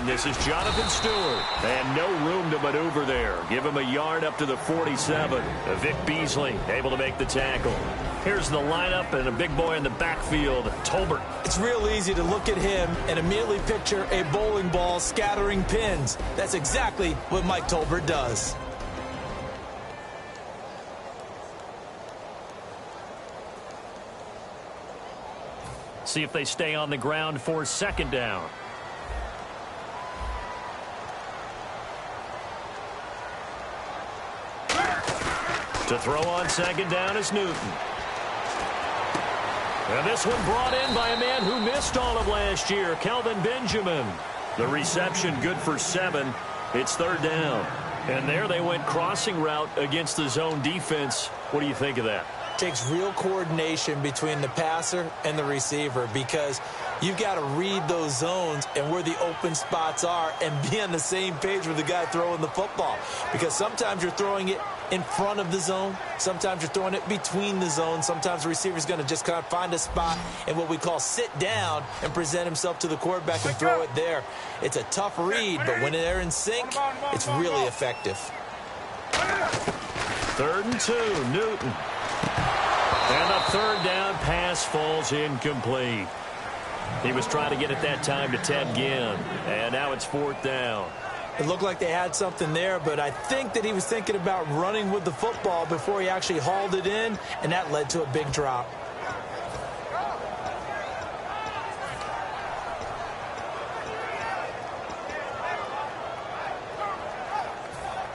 And this is Jonathan Stewart. And no room to maneuver there. Give him a yard up to the 47. Vic Beasley able to make the tackle. Here's the lineup and a big boy in the backfield, Tolbert. It's real easy to look at him and immediately picture a bowling ball scattering pins. That's exactly what Mike Tolbert does. See if they stay on the ground for second down. To throw on second down is Newton. And this one brought in by a man who missed all of last year, Kelvin Benjamin. The reception good for 7. It's third down. And there they went crossing route against the zone defense. What do you think of that? Takes real coordination between the passer and the receiver because you've got to read those zones and where the open spots are and be on the same page with the guy throwing the football. Because sometimes you're throwing it in front of the zone. Sometimes you're throwing it between the zones. Sometimes the receiver's going to just kind of find a spot and what we call sit down and present himself to the quarterback and throw it there. It's a tough read, but when they're in sync, it's really effective. 3rd and 2, Newton. And the third down pass falls incomplete. He was trying to get it that time to Ted Ginn. And now it's 4th down. It looked like they had something there, but I think that he was thinking about running with the football before he actually hauled it in, and that led to a big drop.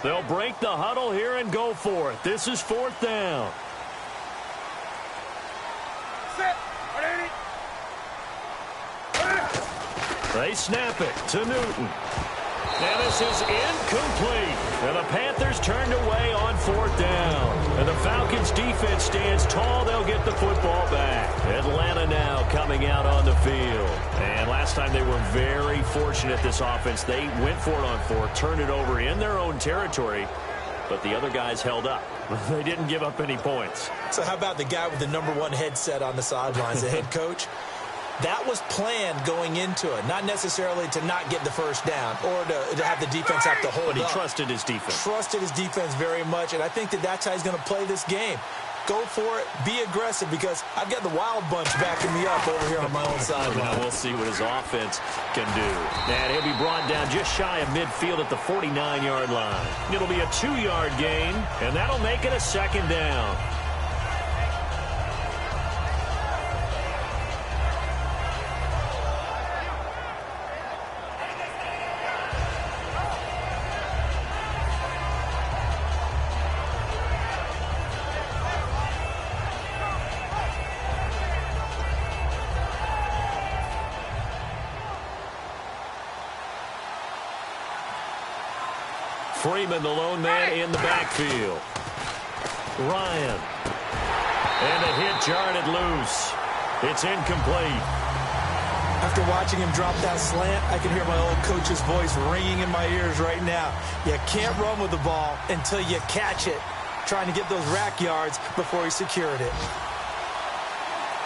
They'll break the huddle here and go for it. This is 4th down. They snap it to Newton. And this is incomplete. And the Panthers turned away on 4th down. And the Falcons defense stands tall. They'll get the football back. Atlanta now coming out on the field. And last time they were very fortunate, this offense. They went for it on 4th, turned it over in their own territory. But the other guys held up. They didn't give up any points. So how about the guy with the #1 headset on the sidelines, the head coach? That was planned going into it, not necessarily to not get the first down or to have the defense have to hold up. But he trusted his defense. Trusted his defense very much, and I think that that's how he's going to play this game. Go for it, be aggressive, because I've got the wild bunch backing me up over here on my own sideline. We'll see what his offense can do. And he'll be brought down just shy of midfield at the 49-yard line. It'll be a 2-yard gain, and that'll make it a second down. Freeman, the lone man in the backfield. Ryan. And a hit jarred loose. It's incomplete. After watching him drop that slant, I can hear my old coach's voice ringing in my ears right now. You can't run with the ball until you catch it, trying to get those rack yards before he secured it.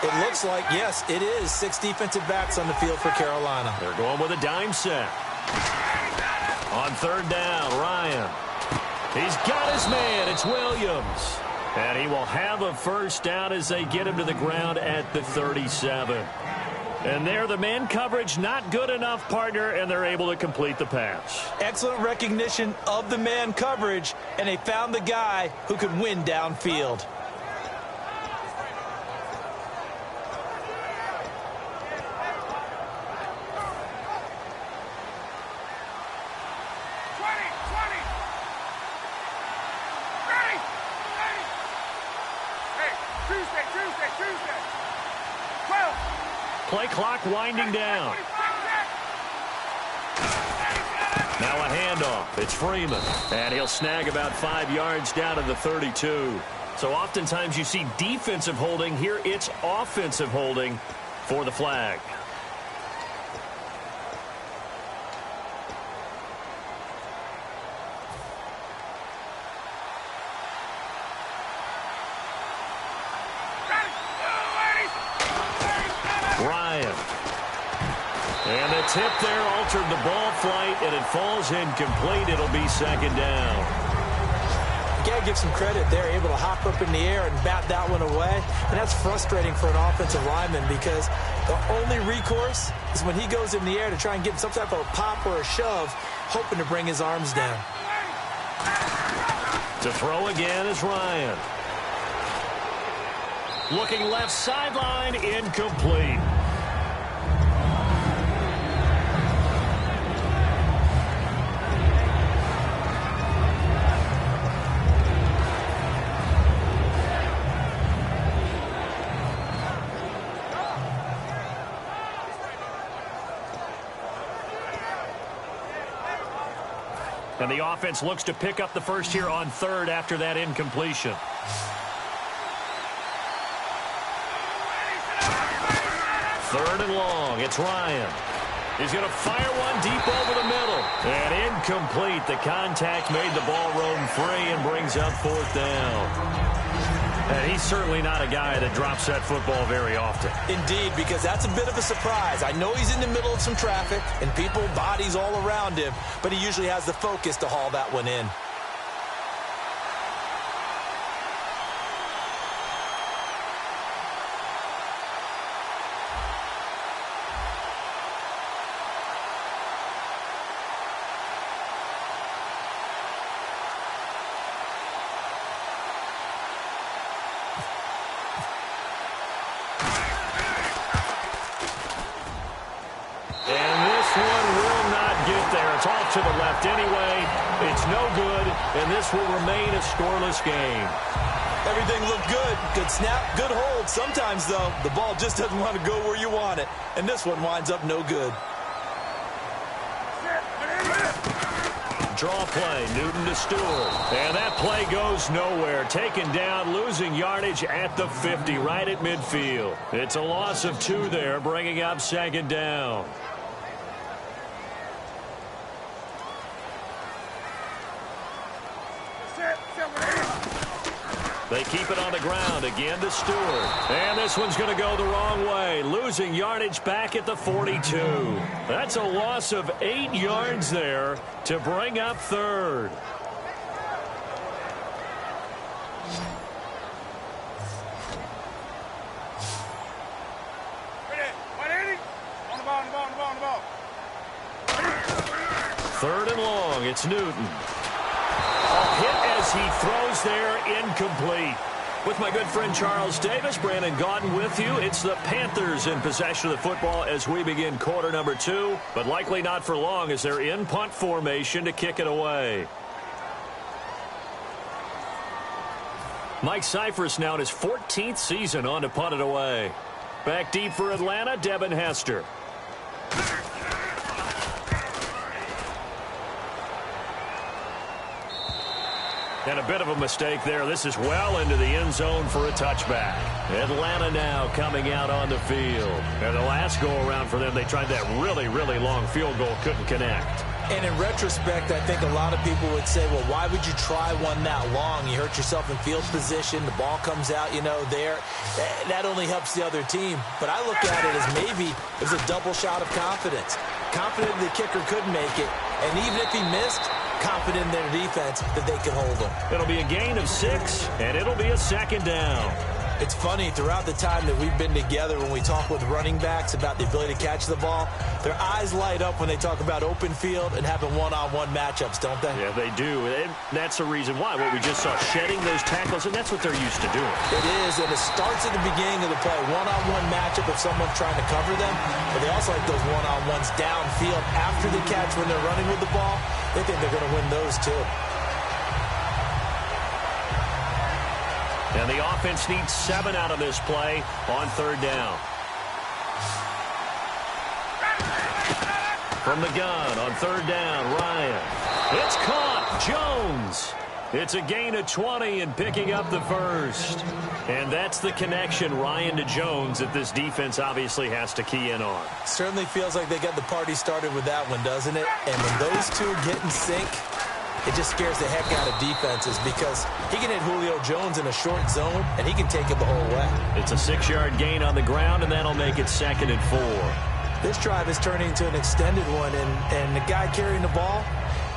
It looks like, yes, it is 6 defensive backs on the field for Carolina. They're going with a dime set. On 3rd down, Ryan. He's got his man. It's Williams. And he will have a first down as they get him to the ground at the 37. And there, the man coverage not good enough, partner, and they're able to complete the pass. Excellent recognition of the man coverage, and they found the guy who could win downfield. Play clock winding down. Now a handoff. It's Freeman. And he'll snag about 5 yards down to the 32. So oftentimes you see defensive holding. Here it's offensive holding for the flag. hip there altered the ball flight, and it falls incomplete. It'll be second down. You got to give some credit. They're able to hop up in the air and bat that one away. And that's frustrating for an offensive lineman because the only recourse is when he goes in the air to try and get some type of a pop or a shove, hoping to bring his arms down. To throw again is Ryan. Looking left sideline, incomplete. And the offense looks to pick up the first here on third after that incompletion. Third and long. It's Ryan. He's going to fire one deep over the middle. And incomplete. The contact made the ball roam free and brings up fourth down. And he's certainly not a guy that drops that football very often. Indeed, because that's a bit of a surprise. I know he's in the middle of some traffic and people, bodies all around him, but he usually has the focus to haul that one in. It's off to the left anyway. It's no good, and this will remain a scoreless game. Everything looked good. Good snap, good hold. Sometimes, though, the ball just doesn't want to go where you want it. And this one winds up no good. Draw play, Newton to Stewart. And that play goes nowhere. Taken down, losing yardage at the 50, right at midfield. It's a loss of 2 there, bringing up second down. They keep it on the ground again to Stewart. And this one's going to go the wrong way. Losing yardage back at the 42. That's a loss of 8 yards there to bring up third. Third and long. It's Newton. A hit as he throws there, incomplete. With my good friend Charles Davis, Brandon Gaudin with you. It's the Panthers in possession of the football as we begin quarter number 2, but likely not for long as they're in punt formation to kick it away. Mike Cyphers now in his 14th season on to punt it away. Back deep for Atlanta, Devin Hester. And a bit of a mistake there. This is well into the end zone for a touchback. Atlanta now coming out on the field. And the last go-around for them, they tried that really, really long field goal, couldn't connect. And in retrospect, I think a lot of people would say, well, why would you try one that long? You hurt yourself in field position. The ball comes out, there. That only helps the other team. But I look at it as maybe it was a double shot of confidence. Confident the kicker could make it. And even if he missed, confident in their defense that they could hold him. It'll be a gain of 6, and it'll be a second down. It's funny, throughout the time that we've been together, when we talk with running backs about the ability to catch the ball, their eyes light up when they talk about open field and having one-on-one matchups, don't they? Yeah, they do. And that's the reason why. What we just saw, shedding those tackles, and that's what they're used to doing. It is, and it starts at the beginning of the play. One-on-one matchup if someone's trying to cover them, but they also like those one-on-ones downfield after the catch when they're running with the ball. They think they're going to win those, too. And the offense needs 7 out of this play on third down. From the gun on third down, Ryan. It's caught. Jones. It's a gain of 20 and picking up the first. And that's the connection, Ryan to Jones, that this defense obviously has to key in on. Certainly feels like they got the party started with that one, doesn't it? And when those two get in sync, it just scares the heck out of defenses because he can hit Julio Jones in a short zone, and he can take it the whole way. It's a 6-yard gain on the ground, and that'll make it 2nd and 4. This drive is turning into an extended one, and the guy carrying the ball,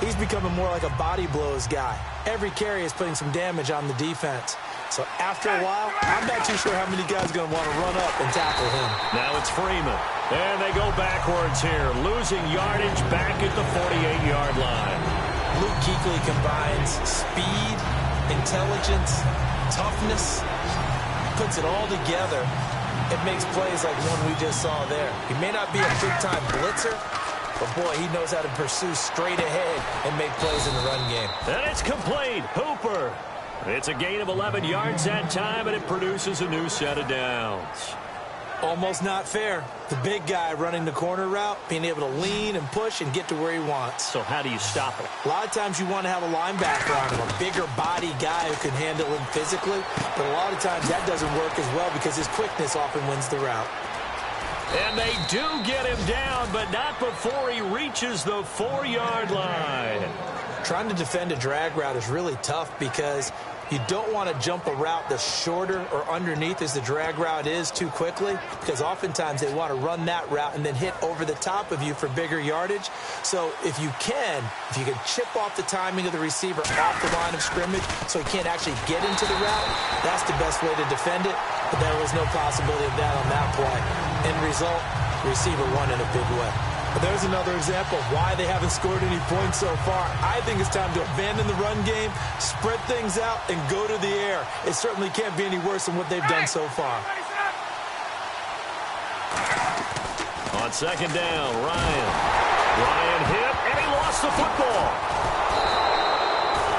he's becoming more like a body blows guy. Every carry is putting some damage on the defense. So after a while, I'm not too sure how many guys are going to want to run up and tackle him. Now it's Freeman. And they go backwards here, losing yardage back at the 48-yard line. Luke Kuechly combines speed, intelligence, toughness, puts it all together. It makes plays like one we just saw there. He may not be a big-time blitzer, but, boy, he knows how to pursue straight ahead and make plays in the run game. And it's complete. Hooper. It's a gain of 11 yards that time, and it produces a new set of downs. Almost not fair. The big guy running the corner route, being able to lean and push and get to where he wants. So how do you stop it? A lot of times you want to have a linebacker on him, a bigger body guy who can handle him physically, but a lot of times that doesn't work as well because his quickness often wins the route. And they do get him down, but not before he reaches the 4-yard line. Trying to defend a drag route is really tough because you don't want to jump a route that's shorter or underneath as the drag route is too quickly, because oftentimes they want to run that route and then hit over the top of you for bigger yardage. So if you can chip off the timing of the receiver off the line of scrimmage so he can't actually get into the route, that's the best way to defend it. But there was no possibility of that on that play. End result, the receiver won in a big way. But there's another example of why they haven't scored any points so far. I think it's time to abandon the run game, spread things out, and go to the air. It certainly can't be any worse than what they've done so far. On second down, Ryan hit, and he lost the football.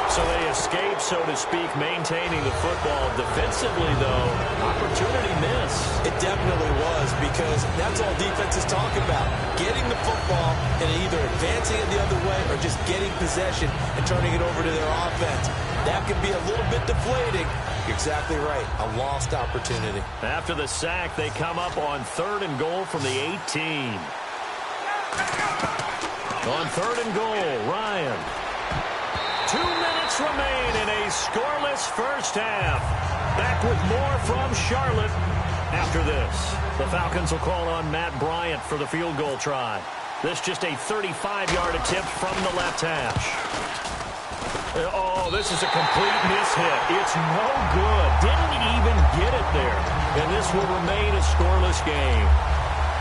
So they escape, so to speak, maintaining the football. Defensively, though, opportunity miss. It definitely was, because that's all defenses talk about. Getting the football and either advancing it the other way or just getting possession and turning it over to their offense. That can be a little bit deflating. You're exactly right. A lost opportunity. After the sack, they come up on 3rd and goal from the 18. On 3rd and goal, Ryan. 2 minutes remain in a scoreless first half. Back with more from Charlotte after this. The Falcons will call on Matt Bryant for the field goal try. This just a 35-yard attempt from the left hash. Oh, this is a complete mishit. It's no good. Didn't even get it there. And this will remain a scoreless game.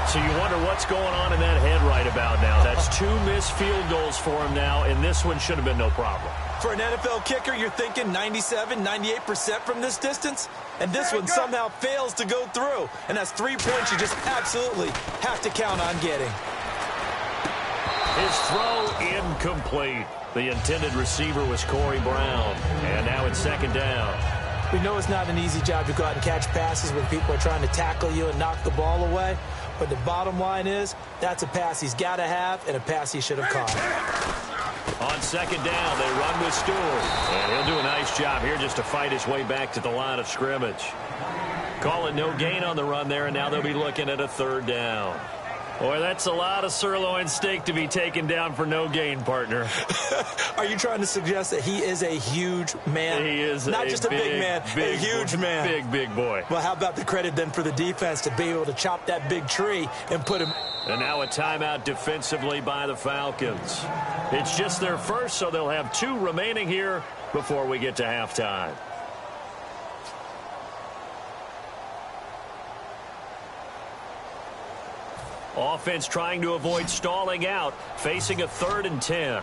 So you wonder what's going on in that head right about now. That's 2 missed field goals for him now, and this one should have been no problem. For an NFL kicker, you're thinking 97, 98% from this distance, and this one somehow fails to go through. And that's 3 points you just absolutely have to count on getting. His throw incomplete. The intended receiver was Corey Brown, and now it's second down. We know it's not an easy job to go out and catch passes when people are trying to tackle you and knock the ball away. But the bottom line is, that's a pass he's got to have and a pass he should have caught. On second down, they run with Stewart. And he'll do a nice job here just to fight his way back to the line of scrimmage. Call it no gain on the run there, and now they'll be looking at a 3rd down. Boy, that's a lot of sirloin steak to be taken down for no gain, partner. Are you trying to suggest that he is a huge man? He is not just a big man, a huge man. Big boy. Well, how about the credit then for the defense to be able to chop that big tree and put him... And now a timeout defensively by the Falcons. It's just their first, so they'll have 2 remaining here before we get to halftime. Offense trying to avoid stalling out, facing a 3rd and 10.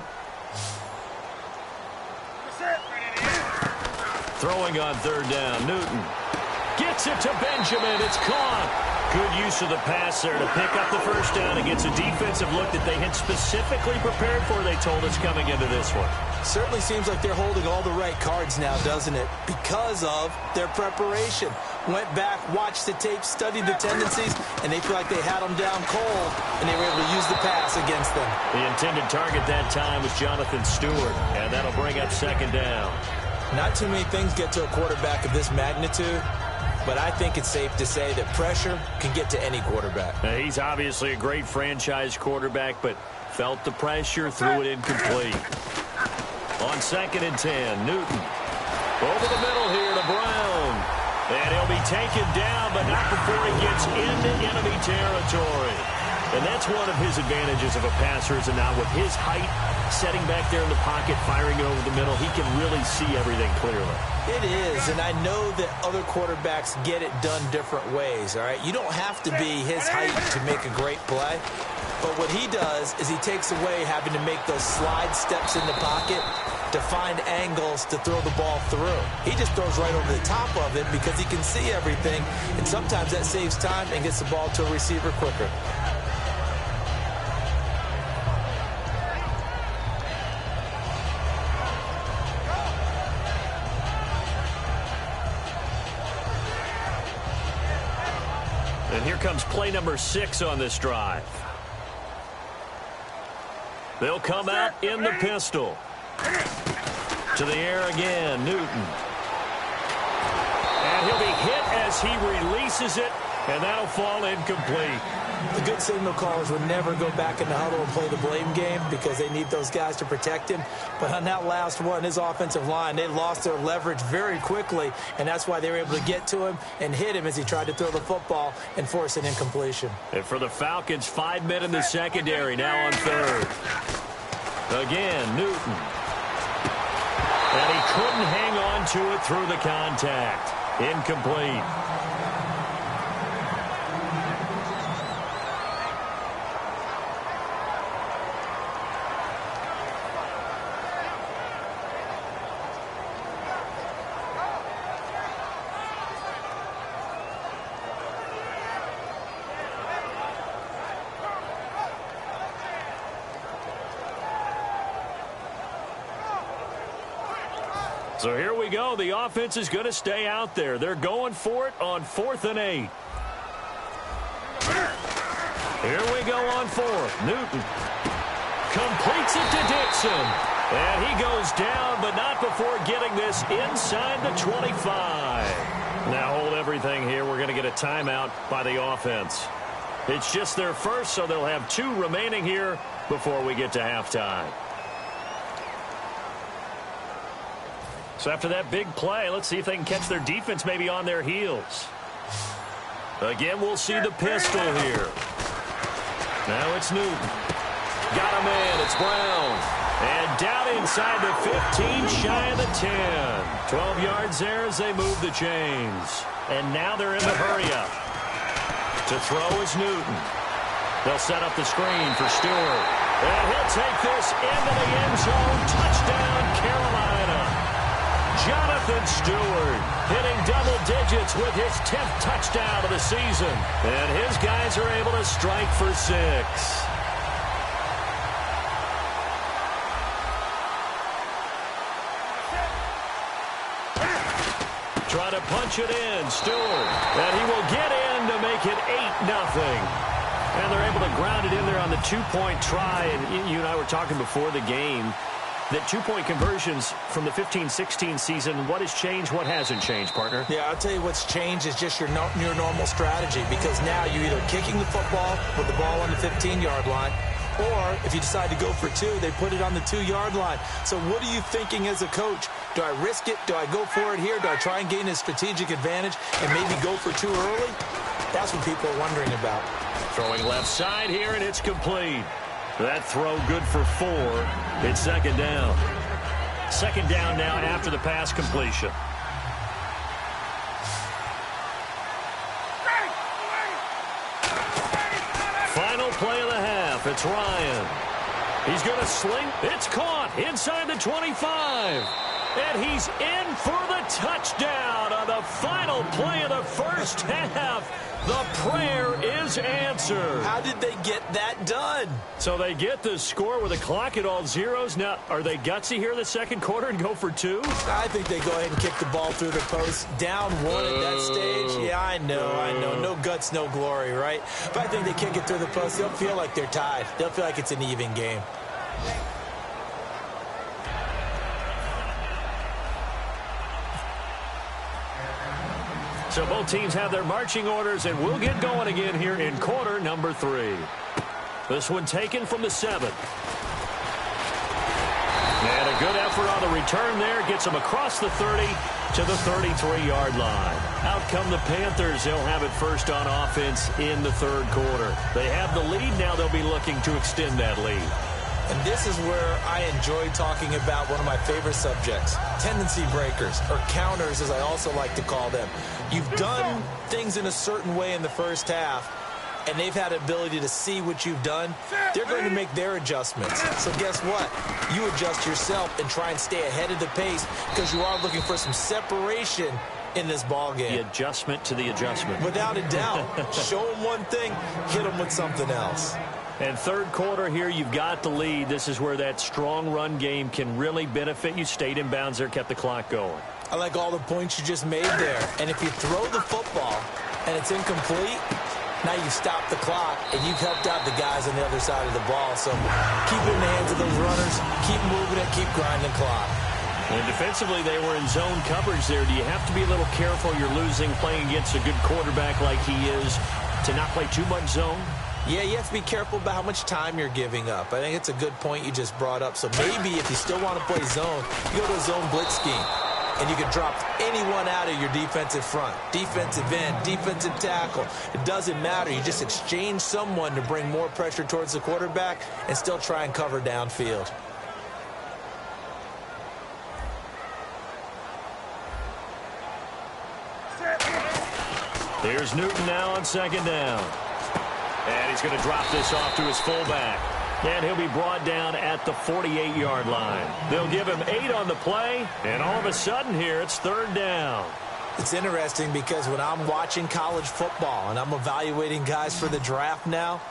Throwing on 3rd down, Newton. Gets it to Benjamin, it's caught. Good use of the pass there to pick up the first down against a defensive look that they had specifically prepared for, they told us, coming into this one. Certainly seems like they're holding all the right cards now, doesn't it? Because of their preparation. Went back, watched the tape, studied the tendencies, and they feel like they had them down cold, and they were able to use the pass against them. The intended target that time was Jonathan Stewart, and that'll bring up second down. Not too many things get to a quarterback of this magnitude, but I think it's safe to say that pressure can get to any quarterback. Now, he's obviously a great franchise quarterback, but felt the pressure, threw it incomplete. On 2nd and 10, Newton. Over the middle here to Brown. And he'll be taken down, but not before he gets into enemy territory. And that's one of his advantages of a passer, is now with his height, setting back there in the pocket, firing it over the middle, he can really see everything clearly. It is, and I know that other quarterbacks get it done different ways, all right? You don't have to be his height to make a great play, but what he does is he takes away having to make those slide steps in the pocket to find angles to throw the ball through. He just throws right over the top of it because he can see everything, and sometimes that saves time and gets the ball to a receiver quicker. And here comes play number 6 on this drive. They'll come out in the pistol. To the air again, Newton. And he'll be hit as he releases it, and that'll fall incomplete. The good signal callers would never go back in the huddle and play the blame game because they need those guys to protect him. But on that last one, his offensive line, they lost their leverage very quickly, and that's why they were able to get to him and hit him as he tried to throw the football and force an incompletion. And for the Falcons, 5 men in the secondary, now on third. Again, Newton. And he couldn't hang on to it through the contact. Incomplete. So here we go. The offense is going to stay out there. They're going for it on 4th and 8. Here we go on 4th. Newton completes it to Dixon. And he goes down, but not before getting this inside the 25. Now hold everything here. We're going to get a timeout by the offense. It's just their first, so they'll have 2 remaining here before we get to halftime. So after that big play, let's see if they can catch their defense maybe on their heels. Again, we'll see the pistol here. Now it's Newton. Got a man. It's Brown. And down inside the 15, shy of the 10. 12 yards there as they move the chains. And now they're in the hurry-up. To throw is Newton. They'll set up the screen for Stewart. And he'll take this into the end zone. Touchdown, Carolina. Jonathan Stewart hitting double digits with his 10th touchdown of the season. And his guys are able to strike for 6. Try to punch it in, Stewart. And he will get in to make it 8-0. And they're able to ground it in there on the 2-point try. And you and I were talking before the game that 2-point conversions from the 15-16 season, what has changed, what hasn't changed, partner? Yeah, I'll tell you what's changed is just your normal strategy, because now you're either kicking the football with the ball on the 15-yard line, or if you decide to go for 2, they put it on the 2-yard line. So what are you thinking as a coach? Do I risk it? Do I go for it here? Do I try and gain a strategic advantage and maybe go for 2 early? That's what people are wondering about. Throwing left side here, and it's complete. That throw good for 4. It's 2nd down. 2nd down now after the pass completion. Final play of the half. It's Ryan. He's going to sling. It's caught inside the 25. And he's in for the touchdown on the final play of the first half. The prayer is answered. How did they get that done? So they get the score with a clock at all zeros. Now, are they gutsy here in the second quarter and go for 2? I think they go ahead and kick the ball through the post. Down 1 at that stage. Yeah, I know. No guts, no glory, right? But I think they kick it through the post. They'll feel like they're tied. They'll feel like it's an even game. So both teams have their marching orders, and we'll get going again here in quarter number 3. This one taken from the 7. And a a good effort on the return there. Gets him across the 30 to the 33-yard line. Out come the Panthers. They'll have it first on offense in the third quarter. They have the lead. Now they'll be looking to extend that lead. And this is where I enjoy talking about one of my favorite subjects, tendency breakers, or counters, as I also like to call them. You've done things in a certain way in the first half, and they've had the ability to see what you've done. They're going to make their adjustments. So guess what? You adjust yourself and try and stay ahead of the pace because you are looking for some separation in this ball game. The adjustment to the adjustment. Without a doubt. Show them one thing, hit them with something else. And third quarter here, you've got the lead. This is where that strong run game can really benefit you. Stayed in bounds there, kept the clock going. I like all the points you just made there. And if you throw the football and it's incomplete, now you've stopped the clock and you've helped out the guys on the other side of the ball. So keep it in the hands of those runners. Keep moving it. Keep grinding the clock. And defensively, they were in zone coverage there. Do you have to be a little careful? You're losing playing against a good quarterback like he is to not play too much zone? Yeah, you have to be careful about how much time you're giving up. I think it's a good point you just brought up. So maybe if you still want to play zone, you go to a zone blitz scheme. And you can drop anyone out of your defensive front. Defensive end, defensive tackle. It doesn't matter. You just exchange someone to bring more pressure towards the quarterback and still try and cover downfield. Here's Newton now on second down. And he's going to drop this off to his fullback. And he'll be brought down at the 48-yard line. They'll give him 8 on the play, and all of a sudden here, it's third down. It's interesting because when I'm watching college football and I'm evaluating guys for the draft now,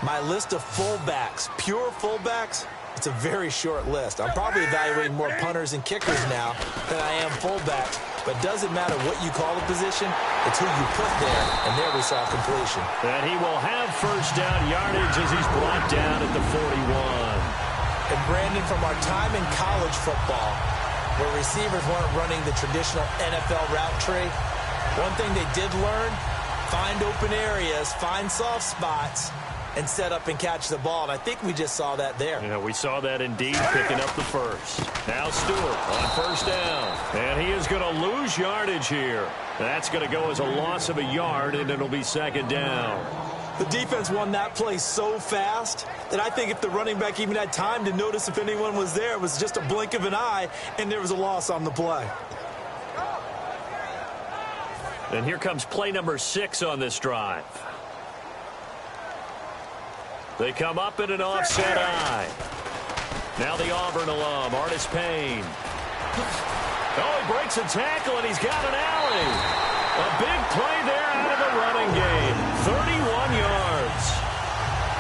my list of fullbacks, pure fullbacks, it's a very short list. I'm probably evaluating more punters and kickers now than I am fullbacks. But it doesn't matter what you call the position, it's who you put there, and there we saw completion. And he will have first down yardage as he's brought down at the 41. And Brandon, from our time in college football, where receivers weren't running the traditional NFL route tree, one thing they did learn, find open areas, find soft spots, and set up and catch the ball. And I think we just saw that there. Yeah, we saw that indeed, picking up the first. Now Stewart on first down. And he is going to lose yardage here. That's going to go as a loss of a yard, and it'll be second down. The defense won that play so fast that I think if the running back even had time to notice if anyone was there, it was just a blink of an eye, and there was a loss on the play. And here comes play number 6 on this drive. They come up in an offset eye. Now the Auburn alum, Artis Payne. Oh, he breaks a tackle, and he's got an alley. A big play there out of the running game. 31 yards.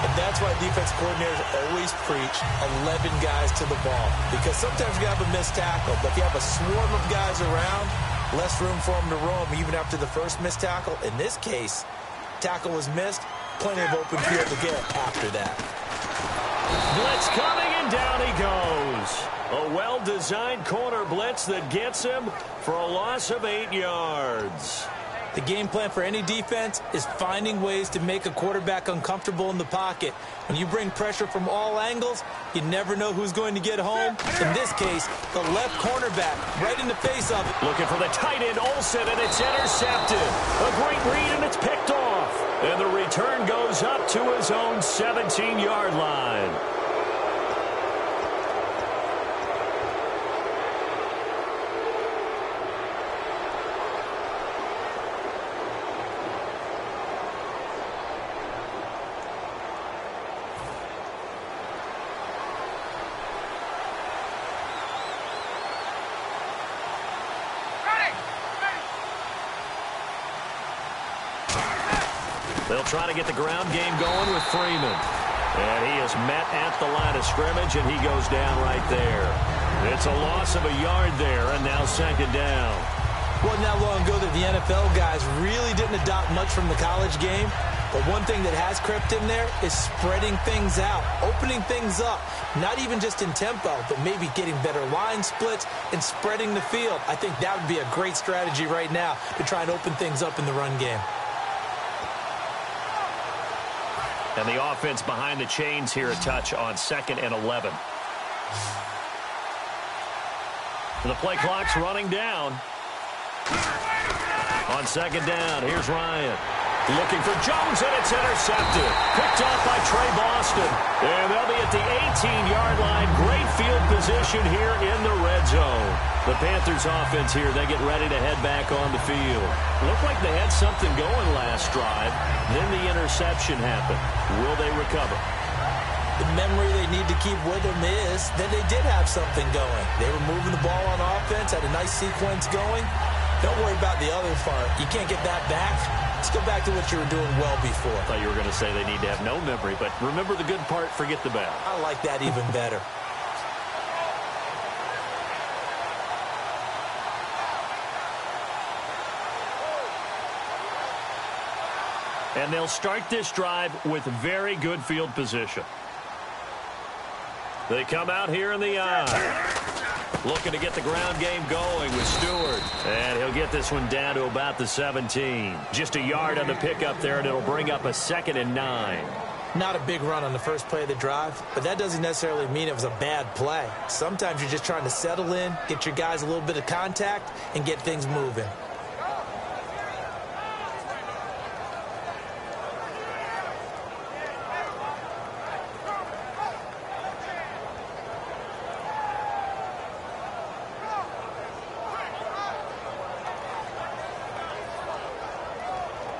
And that's why defense coordinators always preach 11 guys to the ball. Because sometimes you have a missed tackle, but if you have a swarm of guys around, less room for them to roam even after the first missed tackle. In this case, tackle was missed. Plenty of open field to get after that. Blitz coming, and down he goes. A well-designed corner blitz that gets him for a loss of 8 yards. The game plan for any defense is finding ways to make a quarterback uncomfortable in the pocket. When you bring pressure from all angles, you never know who's going to get home. In this case, the left cornerback right in the face of it. Looking for the tight end, Olsen, and it's intercepted. A great read, and it's picked off. And the return goes up to his own 17-yard line. They'll try to get the ground game going with Freeman. And he is met at the line of scrimmage, and he goes down right there. It's a loss of a yard there, and now second down. Wasn't that long ago that the NFL guys really didn't adopt much from the college game. But one thing that has crept in there is spreading things out, opening things up, not even just in tempo, but maybe getting better line splits and spreading the field. I think that would be a great strategy right now to try and open things up in the run game. And the offense behind the chains here a touch on 2nd and 11. The play clock's running down. On second down, here's Ryan. Looking for Jones, and it's intercepted. Picked off by Trey Boston. And they'll be at the 18-yard line. Great field position here in the red zone. The Panthers offense here, they get ready to head back on the field. Looked like they had something going last drive. Then the interception happened. Will they recover? The memory they need to keep with them is that they did have something going. They were moving the ball on offense, had a nice sequence going. Don't worry about the other part. You can't get that back. Let's go back to what you were doing well before. I thought you were going to say they need to have no memory, but remember the good part, forget the bad. I like that even better. And they'll start this drive with very good field position. They come out here in the eye. Looking to get the ground game going with Stewart. And he'll get this one down to about the 17. Just a yard on the pickup there, and it'll bring up a 2nd and 9. Not a big run on the first play of the drive, but that doesn't necessarily mean it was a bad play. Sometimes you're just trying to settle in, get your guys a little bit of contact, and get things moving.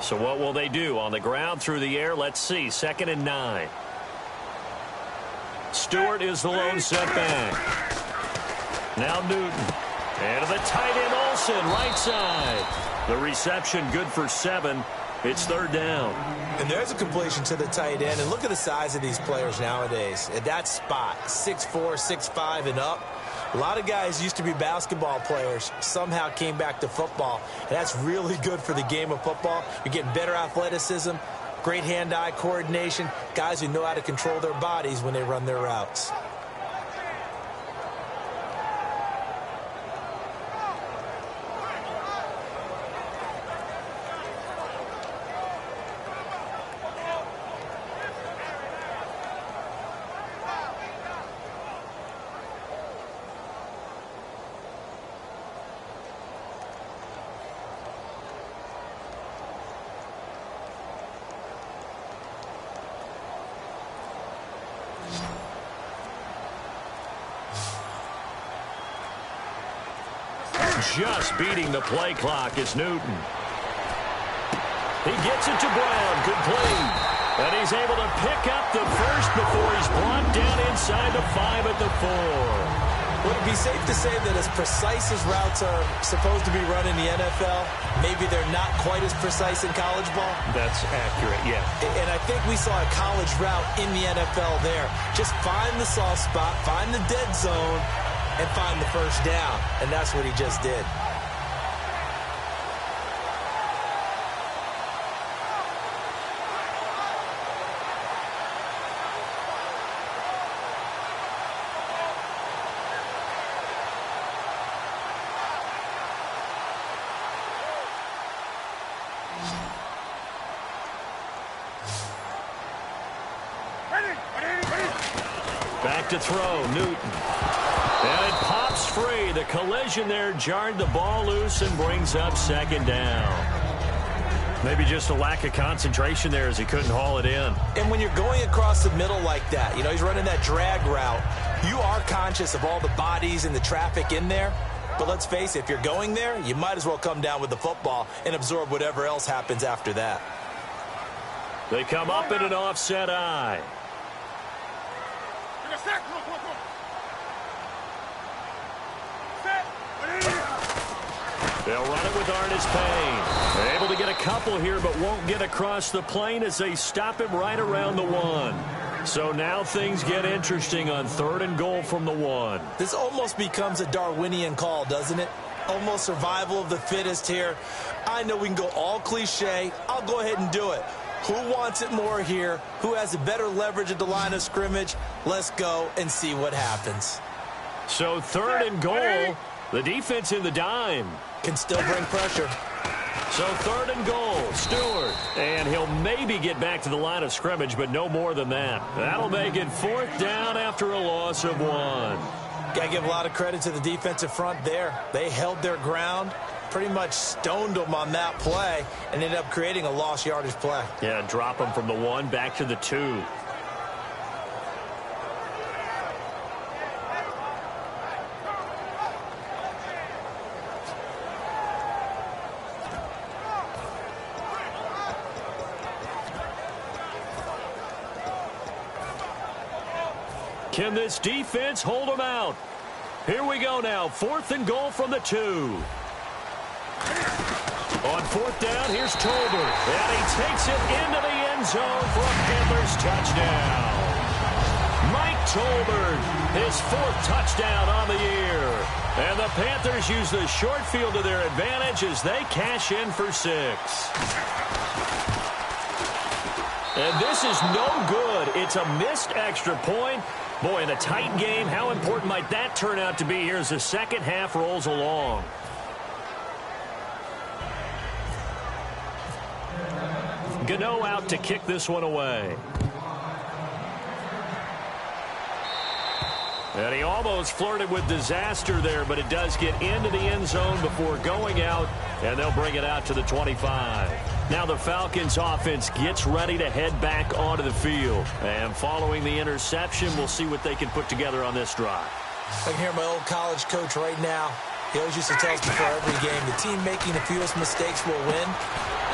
So what will they do? On the ground, through the air, let's see. 2nd and 9. Stewart is the lone setback. Now Newton. And to the tight end, Olsen, right side. The reception good for 7. It's 3rd down. And there's a completion to the tight end. And look at the size of these players nowadays. At that spot, 6'4", 6'5", and up. A lot of guys used to be basketball players, somehow came back to football. And that's really good for the game of football. You're getting better athleticism, great hand-eye coordination, guys who know how to control their bodies when they run their routes. Just beating the play clock is Newton. He gets it to Brown. Complete. And he's able to pick up the first before he's brought down inside the 5 at the 4. Would it be safe to say that as precise as routes are supposed to be run in the NFL, maybe they're not quite as precise in college ball? That's accurate, yeah. And I think we saw a college route in the NFL there. Just find the soft spot, find the dead zone, and find the first down. And that's what he just did. Back to throw, Newton. And it pops free. The collision there jarred the ball loose and brings up 2nd down. Maybe just a lack of concentration there as he couldn't haul it in. And when you're going across the middle like that, you know, he's running that drag route, you are conscious of all the bodies and the traffic in there. But let's face it, if you're going there, you might as well come down with the football and absorb whatever else happens after that. They come up in an offset eye. They'll run it with Artis Payne. They're able to get a couple here, but won't get across the plane as they stop him right around the 1. So now things get interesting on 3rd and goal from the 1. This almost becomes a Darwinian call, doesn't it? Almost survival of the fittest here. I know we can go all cliche. I'll go ahead and do it. Who wants it more here? Who has a better leverage at the line of scrimmage? Let's go and see what happens. So 3rd and goal. The defense in the dime. Can still bring pressure. So 3rd and goal, Stewart. And he'll maybe get back to the line of scrimmage, but no more than that. That'll make it 4th down after a loss of 1. Got to give a lot of credit to the defensive front there. They held their ground, pretty much stoned them on that play, and ended up creating a lost yardage play. Yeah, drop them from the 1 back to the 2. Can this defense hold them out? Here we go now. 4th and goal from the 2. On 4th down, here's Tolbert. And he takes it into the end zone for a Panthers touchdown. Mike Tolbert, his 4th touchdown on the year. And the Panthers use the short field to their advantage as they cash in for 6. And this is no good. It's a missed extra point. Boy, in a tight game, how important might that turn out to be here as the second half rolls along? Gano out to kick this one away. And he almost flirted with disaster there, but it does get into the end zone before going out, and they'll bring it out to the 25. Now the Falcons offense gets ready to head back onto the field. And following the interception, we'll see what they can put together on this drive. I can hear my old college coach right now. He always used to tell us before every game, the team making the fewest mistakes will win.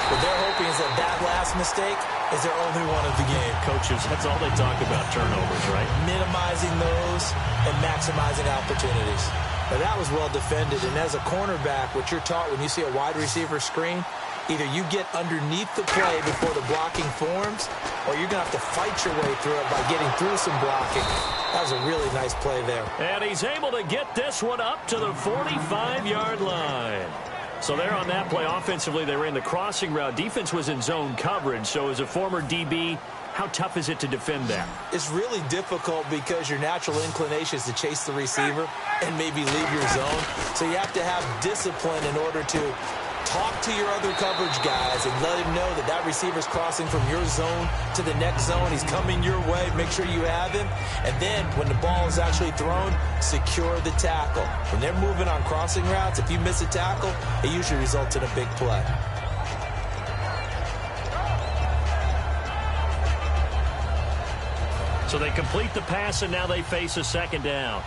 What they're hoping is that last mistake is their only one of the game. Coaches, that's all they talk about, turnovers, right? Minimizing those and maximizing opportunities. Now, that was well defended, and as a cornerback, what you're taught when you see a wide receiver screen, either you get underneath the play before the blocking forms, or you're going to have to fight your way through it by getting through some blocking. That was a really nice play there. And he's able to get this one up to the 45-yard line. So there on that play, offensively, they ran the crossing route. Defense was in zone coverage. So as a former DB, how tough is it to defend that? It's really difficult because your natural inclination is to chase the receiver and maybe leave your zone. So you have to have discipline in order to talk to your other coverage guys and let him know that that receiver's crossing from your zone to the next zone. He's coming your way. Make sure you have him. And then when the ball is actually thrown, secure the tackle. When they're moving on crossing routes, if you miss a tackle, it usually results in a big play. So they complete the pass, and now they face a second down.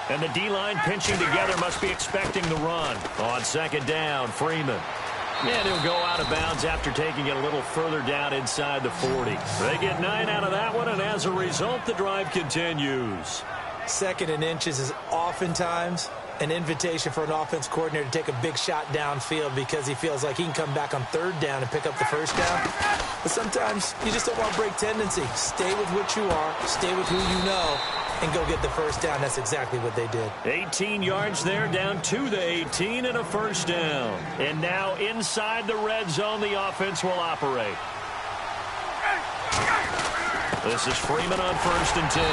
And the D-line pinching together must be expecting the run. On second down, Freeman. And he'll go out of bounds after taking it a little further down inside the 40. They get 9 out of that one, and as a result, the drive continues. 2nd and inches is oftentimes an invitation for an offense coordinator to take a big shot downfield because he feels like he can come back on 3rd down and pick up the 1st down. But sometimes you just don't want to break tendency. Stay with what you are. Stay with who you know. And go get the 1st down. That's exactly what they did. 18 yards there, down to the 18 and a 1st down. And now inside the red zone, the offense will operate. This is Freeman on 1st and 10.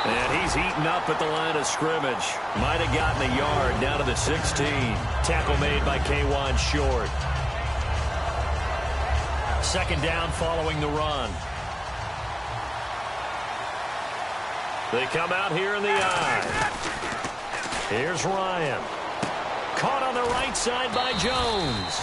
And he's eaten up at the line of scrimmage. Might have gotten a yard down to the 16. Tackle made by K'Wan Short. 2nd down following the run. They come out here in the eye. Here's Ryan. Caught on the right side by Jones.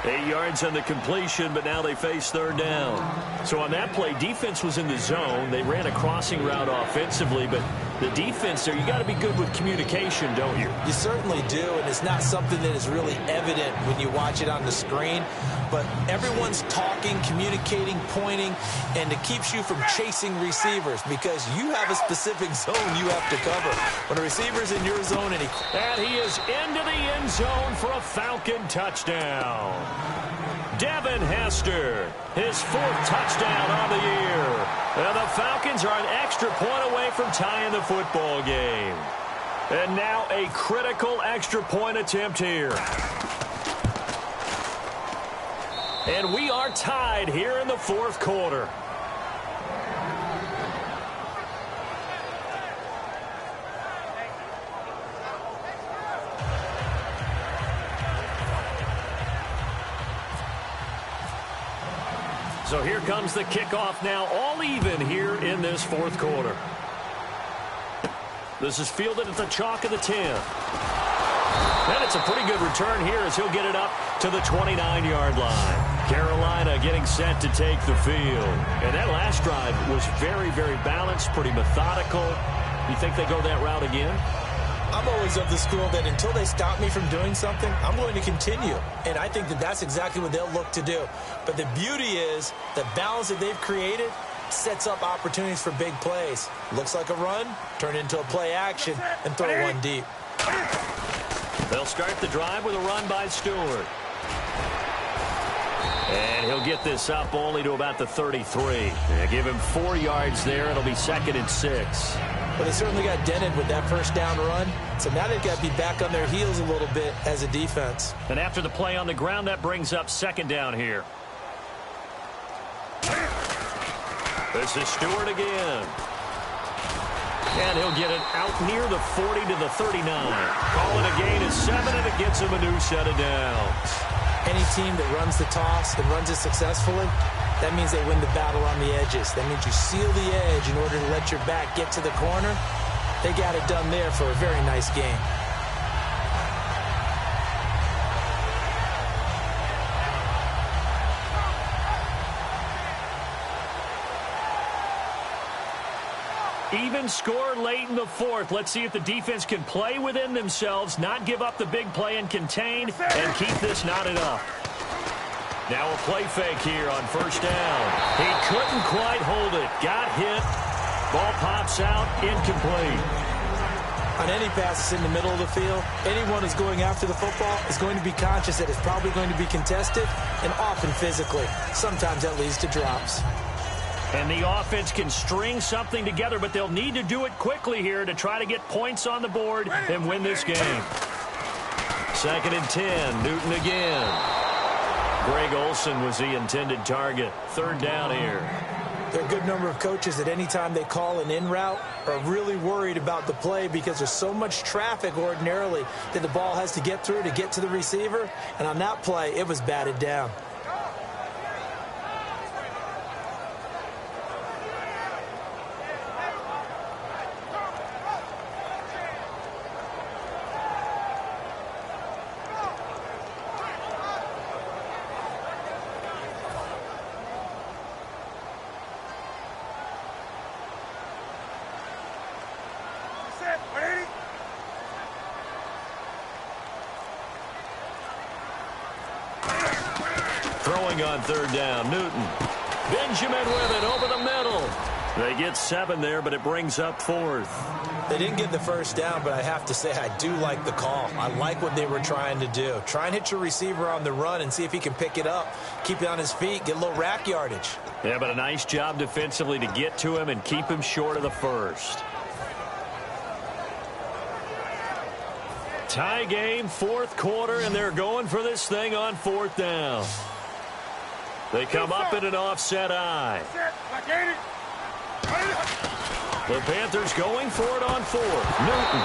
8 yards on the completion, but now they face 3rd down. So on that play, defense was in the zone. They ran a crossing route offensively, but the defense there, you got to be good with communication, don't you? You certainly do, and it's not something that is really evident when you watch it on the screen. But everyone's talking, communicating, pointing, and it keeps you from chasing receivers because you have a specific zone you have to cover. When a receiver's in your zone and he is into the end zone for a Falcon touchdown. Devin Hester, his 4th touchdown on the year. And the Falcons are an extra point away from tying the football game. And now a critical extra point attempt here. And we are tied here in the 4th quarter. So here comes the kickoff now, all even here in this 4th quarter. This is fielded at the chalk of the 10. And it's a pretty good return here as he'll get it up to the 29-yard line. Carolina getting set to take the field. And that last drive was very, very balanced, pretty methodical. You think they go that route again? I'm always of the school that until they stop me from doing something, I'm going to continue. And I think that that's exactly what they'll look to do. But the beauty is the balance that they've created sets up opportunities for big plays. Looks like a run, turn into a play action, and throw one deep. They'll start the drive with a run by Stewart. And he'll get this up only to about the 33. Give him 4 yards there. It'll be 2nd and 6. Well, they certainly got dented with that first down run. So now they've got to be back on their heels a little bit as a defense. And after the play on the ground, that brings up 2nd down here. This is Stewart again. And he'll get it out near the 40 to the 39. Call it a gain of 7, and it gets him a new set of downs. Any team that runs the toss and runs it successfully, that means they win the battle on the edges. That means you seal the edge in order to let your back get to the corner. They got it done there for a very nice game. Even score late in the 4th. Let's see if the defense can play within themselves, not give up the big play and contain, and keep this knotted up. Now a play fake here on 1st down. He couldn't quite hold it. Got hit. Ball pops out. Incomplete. On any passes in the middle of the field, anyone who's going after the football is going to be conscious that it's probably going to be contested and often physically. Sometimes that leads to drops. And the offense can string something together, but they'll need to do it quickly here to try to get points on the board and win this game. 2nd and 10. Newton again. Greg Olsen was the intended target. 3rd down here. There are a good number of coaches that any time they call an in route are really worried about the play because there's so much traffic ordinarily that the ball has to get through to get to the receiver. And on that play, it was batted down. On 3rd down, Newton. Benjamin with it over the middle. They get 7 there, but it brings up 4th. They didn't get the 1st down, but I have to say I do like the call. I like what they were trying to do. Try and hit your receiver on the run and see if he can pick it up. Keep it on his feet, get a little rack yardage. Yeah, but a nice job defensively to get to him and keep him short of the 1st. Tie game, 4th quarter, and they're going for this thing on 4th down. They come up in an offset eye. The Panthers going for it on 4th. Newton.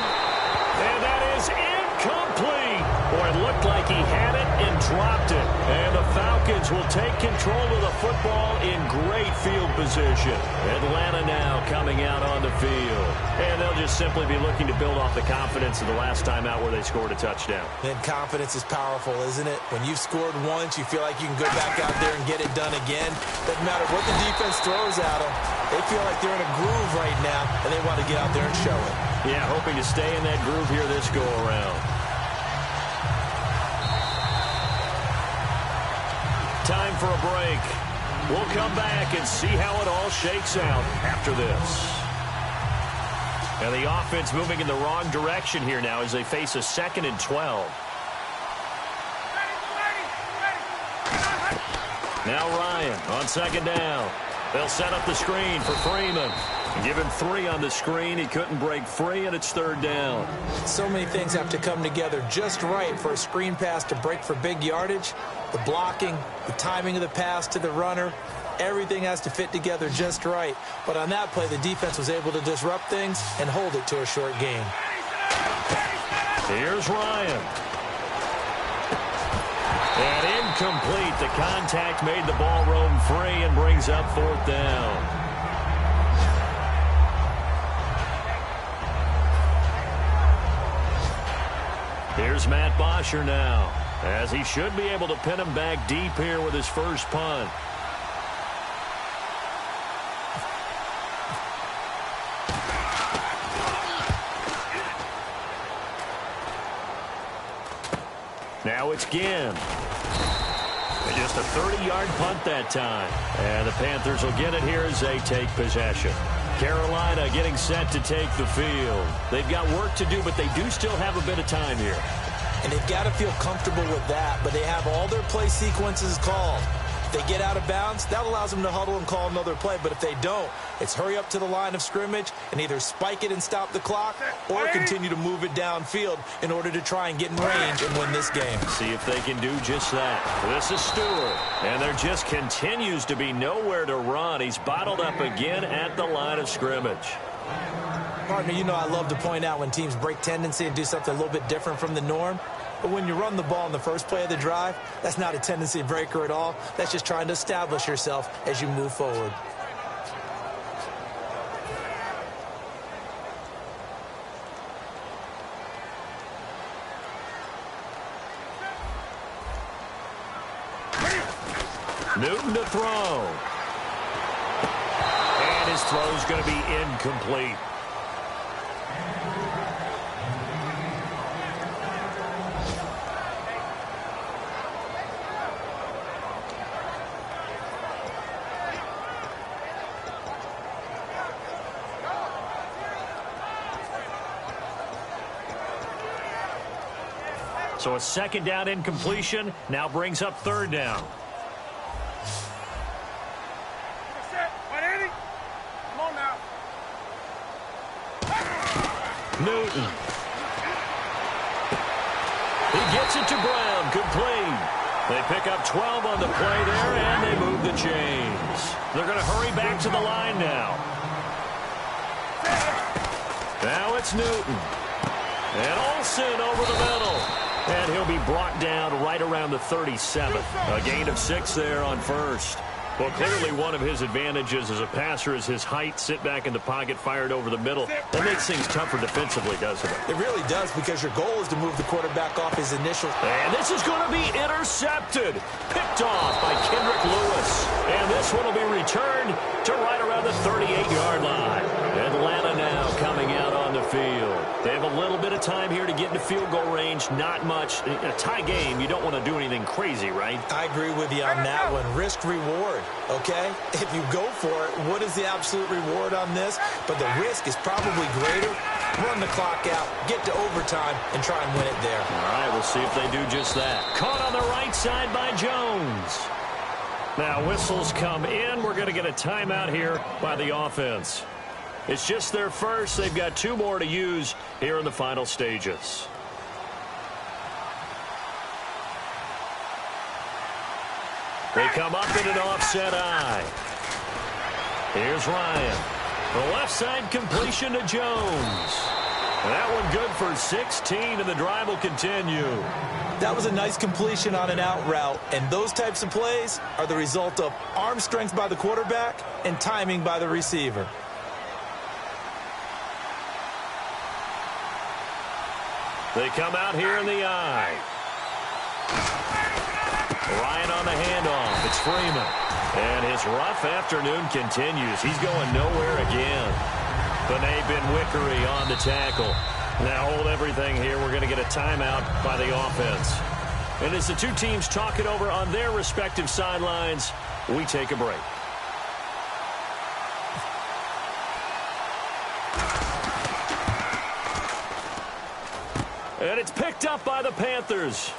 And that is incomplete. Boy, it looked like he had it and dropped it. And the Falcons will take control of the football in great field position. Atlanta now coming out on the field. And they'll just simply be looking to build off the confidence of the last time out where they scored a touchdown. And confidence is powerful, isn't it? When you've scored once, you feel like you can go back out there and get it done again. Doesn't matter what the defense throws at them. They feel like they're in a groove right now, and they want to get out there and show it. Yeah, hoping to stay in that groove here this go-around. Time for a break. We'll come back and see how it all shakes out after this. And the offense moving in the wrong direction here now as they face a 2nd and 12. Now Ryan on 2nd down. They'll set up the screen for Freeman. Give him 3 on the screen. He couldn't break free, and it's 3rd down. So many things have to come together just right for a screen pass to break for big yardage. The blocking, the timing of the pass to the runner, everything has to fit together just right. But on that play, the defense was able to disrupt things and hold it to a short gain. Here's Ryan. And incomplete. The contact made the ball roam free and brings up 4th down. Here's Matt Bosher now, as he should be able to pin him back deep here with his first punt. Now it's Ginn. Just a 30-yard punt that time. And the Panthers will get it here as they take possession. Carolina getting set to take the field. They've got work to do, but they do still have a bit of time here. And they've got to feel comfortable with that, but they have all their play sequences called. If they get out of bounds, that allows them to huddle and call another play. But if they don't, it's hurry up to the line of scrimmage and either spike it and stop the clock or continue to move it downfield in order to try and get in range and win this game. See if they can do just that. This is Stewart, and there just continues to be nowhere to run. He's bottled up again at the line of scrimmage. Partner, you know I love to point out when teams break tendency and do something a little bit different from the norm. But when you run the ball in the first play of the drive, that's not a tendency breaker at all. That's just trying to establish yourself as you move forward. Newton to throw. And his throw's going to be incomplete. So a second down incompletion now brings up third down. Newton. He gets it to Brown. Complete. They pick up 12 on the play there, and they move the chains. They're going to hurry back to the line now. Now it's Newton. And Olsen over the middle. And he'll be brought down right around the 37. A gain of 6 there on first. Well, clearly one of his advantages as a passer is his height. Sit back in the pocket, fired over the middle. That makes things tougher defensively, doesn't it? It really does, because your goal is to move the quarterback off his initial. And this is going to be intercepted. Picked off by Kendrick Lewis. And this one will be returned to right around the 38-yard line. Atlanta now coming out on the field. They have a little bit of time here to get into field goal range. Not much. A tie game, you don't want to do anything crazy, right? I agree with you on that one. Risk reward, okay? If you go for it, what is the absolute reward on this? But the risk is probably greater. Run the clock out, get to overtime, and try and win it there. All right, we'll see if they do just that. Caught on the right side by Jones. Now whistles come in. We're going to get a timeout here by the offense. It's just their first. They've got 2 more to use here in the final stages. They come up in an offset eye. Here's Ryan. The left side completion to Jones. And that one good for 16, and the drive will continue. That was a nice completion on an out route, and those types of plays are the result of arm strength by the quarterback and timing by the receiver. They come out here in the eye. Ryan on the handoff. It's Freeman. And his rough afternoon continues. He's going nowhere again. Benet Benwickery on the tackle. Now hold everything here. We're going to get a timeout by the offense. And as the two teams talk it over on their respective sidelines, we take a break. And it's picked up by the Panthers.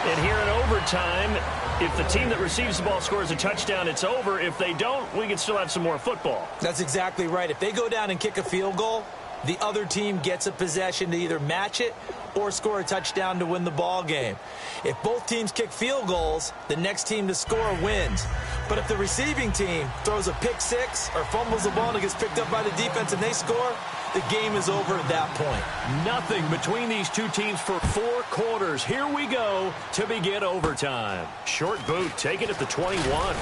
And here in overtime, if the team that receives the ball scores a touchdown, it's over. If they don't, we can still have some more football. That's exactly right. If they go down and kick a field goal, the other team gets a possession to either match it or score a touchdown to win the ball game. If both teams kick field goals, the next team to score wins. But if the receiving team throws a pick six or fumbles the ball and it gets picked up by the defense and they score, the game is over at that point. Nothing between these two teams for 4 quarters. Here we go to begin overtime. Short boot taken at the 21.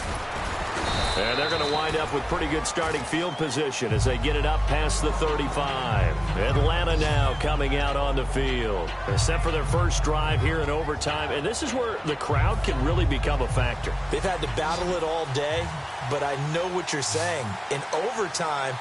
And they're going to wind up with pretty good starting field position as they get it up past the 35. Atlanta now coming out on the field. They're set for their first drive here in overtime, and this is where the crowd can really become a factor. They've had to battle it all day, but I know what you're saying. In overtime,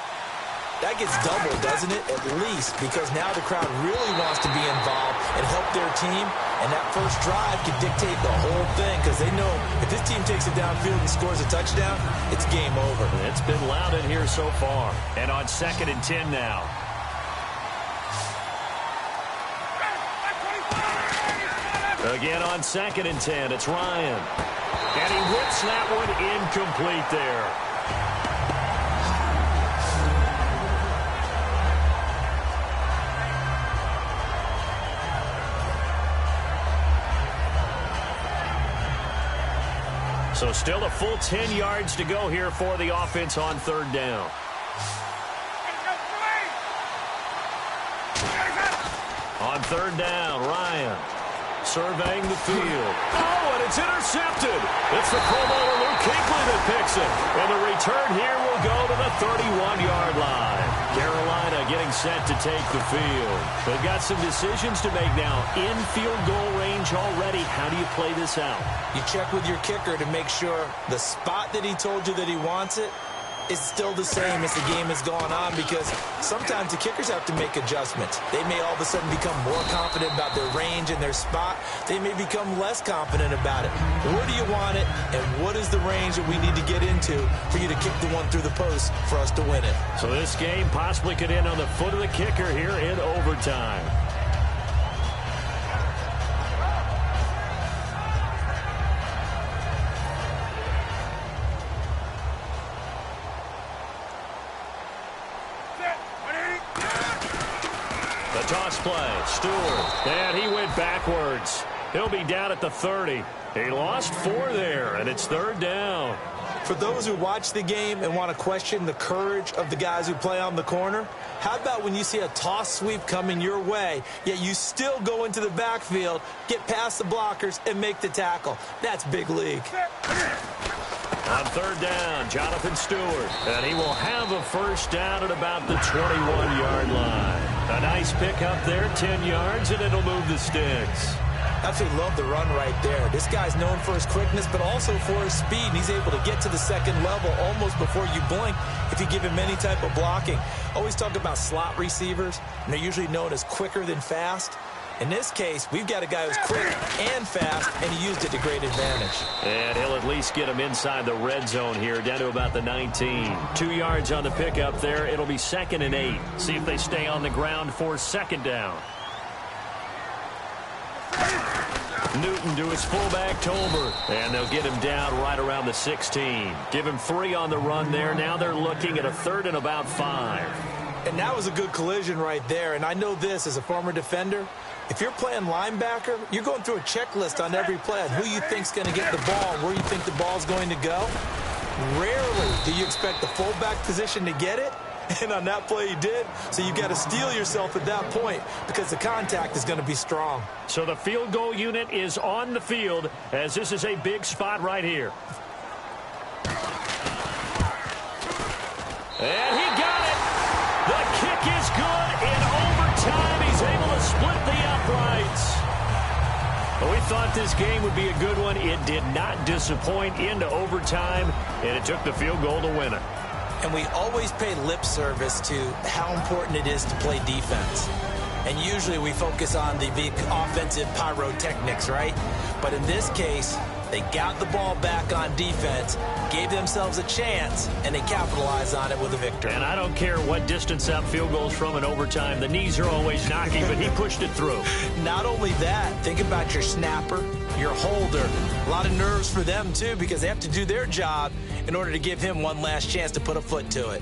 that gets doubled, doesn't it? At least, because now the crowd really wants to be involved and help their team, and that first drive can dictate the whole thing because they know if this team takes it downfield and scores a touchdown, it's game over. It's been loud in here so far. And on 2nd and 10 now. Again on 2nd and 10, it's Ryan. And he whips that one incomplete there. So still a full 10 yards to go here for the offense on 3rd down. On 3rd down, Ryan surveying the field. Oh, and it's intercepted. It's the Pro Bowler Luke Kuechly that picks it. And the return here will go to the 31-yard line. Carolina getting set to take the field. They've got some decisions to make now. In field goal range already. How do you play this out? You check with your kicker to make sure the spot that he told you that he wants it is still the same as the game is going on, because sometimes the kickers have to make adjustments. They may all of a sudden become more confident about their range and their spot. They may become less confident about it. Where do you want it, and what is the range that we need to get into for you to kick the one through the post for us to win it? So this game possibly could end on the foot of the kicker here in overtime. Toss play, Stewart, and he went backwards. He'll be down at the 30. He lost 4 there, and it's 3rd down. For those who watch the game and want to question the courage of the guys who play on the corner, how about when you see a toss sweep coming your way, yet you still go into the backfield, get past the blockers, and make the tackle? That's big league. On 3rd down, Jonathan Stewart, and he will have a first down at about the 21-yard line. A nice pickup there, 10 yards, and it'll move the sticks. Absolutely love the run right there. This guy's known for his quickness, but also for his speed. And he's able to get to the second level almost before you blink if you give him any type of blocking. Always talk about slot receivers, and they're usually known as quicker than fast. In this case, we've got a guy who's quick and fast, and he used it to great advantage. And he'll at least get him inside the red zone here, down to about the 19. 2 yards on the pickup there. It'll be 2nd and 8. See if they stay on the ground for 2nd down. Newton to his fullback, Tolbert. And they'll get him down right around the 16. Give him 3 on the run there. Now they're looking at a 3rd and about 5. And that was a good collision right there. And I know this as a former defender. If you're playing linebacker, you're going through a checklist on every play on who you think's going to get the ball and where you think the ball's going to go. Rarely do you expect the fullback position to get it. And on that play he did. So you've got to steel yourself at that point because the contact is going to be strong. So the field goal unit is on the field as this is a big spot right here. And he got it. The kick is good in overtime. He's able to split the uprights. Well, we thought this game would be a good one. It did not disappoint into overtime, and it took the field goal to win it. And we always pay lip service to how important it is to play defense. And usually we focus on the big offensive pyrotechnics, right? But in this case, they got the ball back on defense, gave themselves a chance, and they capitalized on it with a victory. And I don't care what distance that field goes from in overtime. The knees are always knocking, but he pushed it through. Not only that, think about your snapper, your holder. A lot of nerves for them, too, because they have to do their job in order to give him one last chance to put a foot to it.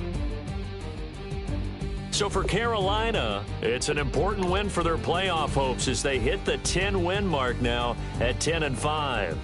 So for Carolina, it's an important win for their playoff hopes as they hit the 10-win mark now at 10-5.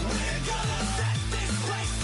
We're gonna set this place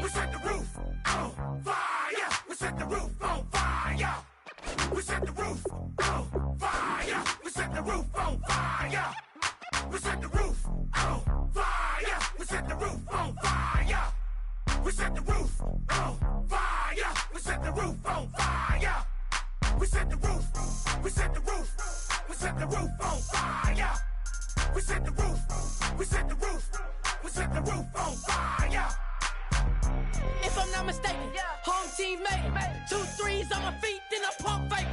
We set the roof on fire. We set the roof on fire. We set the roof on fire. We set the roof on fire. We set the roof on fire. We set the roof on fire. We set the roof on fire. We set the roof on fire. We set the roof. We set the roof. We set the roof on fire. We set the roof. We set the roof. We set the roof on fire. If I'm not mistaken, home team made it. 2 threes on my feet, then I pump fake.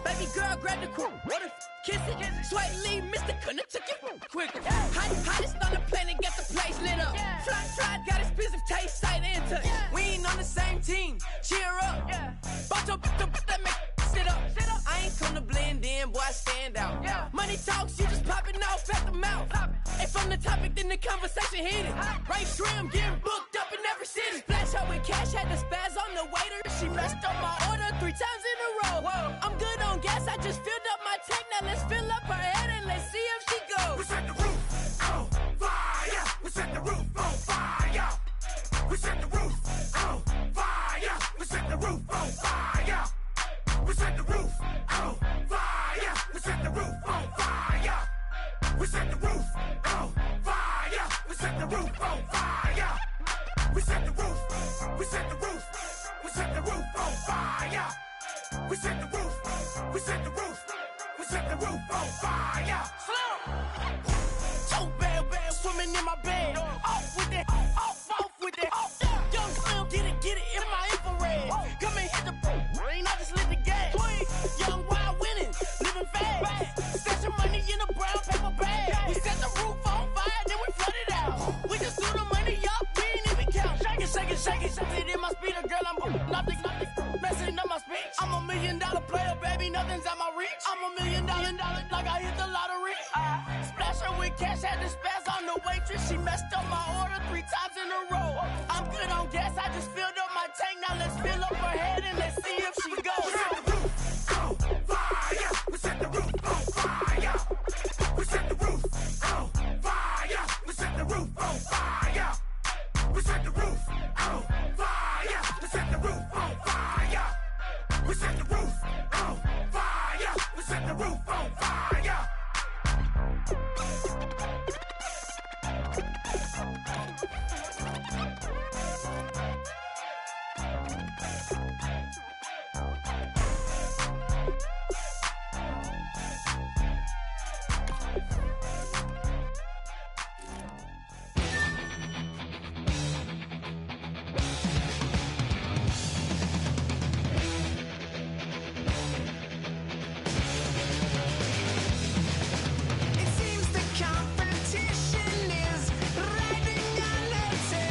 Baby girl, grab the quick. What if kiss it? Sweat leave, Mr. Couldn't took it quick. Hottest on the planet, got the place lit up. Fly, got expensive taste, sight and touch. We ain't on the same team, cheer up. Bato, that make sit up. I ain't come to blend in, boy, I stand out. Money talks, you just popping off at the mouth. If I'm the topic, then the conversation heated. Right shrimp, getting booked up in every city. Splash out with cash, had the spaz on the waiter. She messed up my order 3 times in a row. I'm good on gas, I just filled up my tank. Now let's fill up her head and let's see if she goes. We set the roof on fire. We set the roof on fire. We set the roof on fire. We set the roof on fire. We set the roof on fire. We set the roof on fire. We set the roof on fire. We set the roof on fire. We set the roof. We set the roof. We set the roof on fire. We set the roof. We set the roof. We set the roof on fire. So bad, swimming in my bed. Off with that, off with that. Young Slim, get it in my infrared. Come and hit the brain, I just lit the gas. Young wild winning, living fast. Stash your money in a brown paper bag. We set the roof on fire, then we flood it out. We just threw the money up, we ain't even count. Shake it in my speeder, girl, I'm nothing, messing up my speech. I'm $1 million player, baby, nothing's at my reach. I'm $1 million, like I hit the lottery. Splash her with cash, had the spaz on the waitress. She messed up my order 3 times in a row. I'm good on gas, I just filled up my tank. Now let's fill up her head and let's see if she goes. We set the roof on fire. We set the roof on fire. We set the roof on fire. We set the roof on fire. We set the roof on fire. We set the roof on fire. We set the roof on fire. We set the roof on fire. It seems the competition is riding on the tail.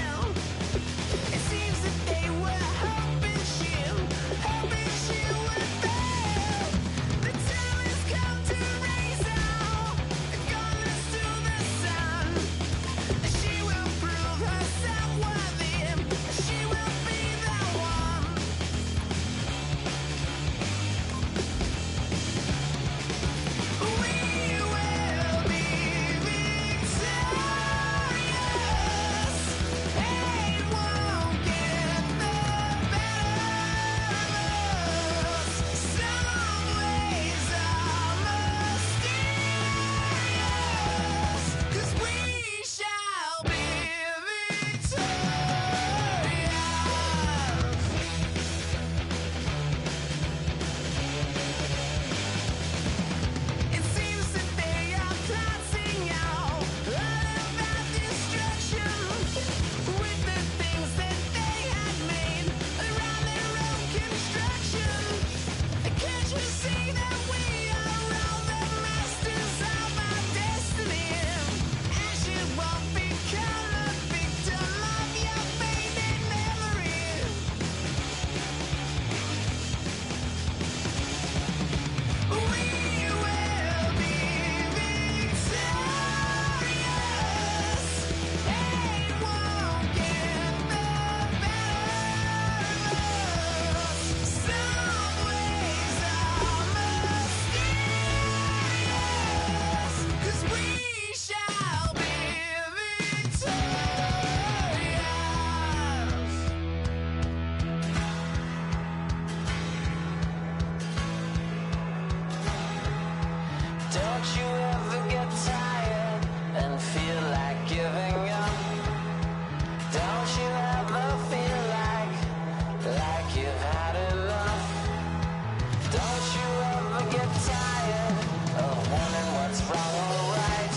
get tired of wondering what's wrong or right?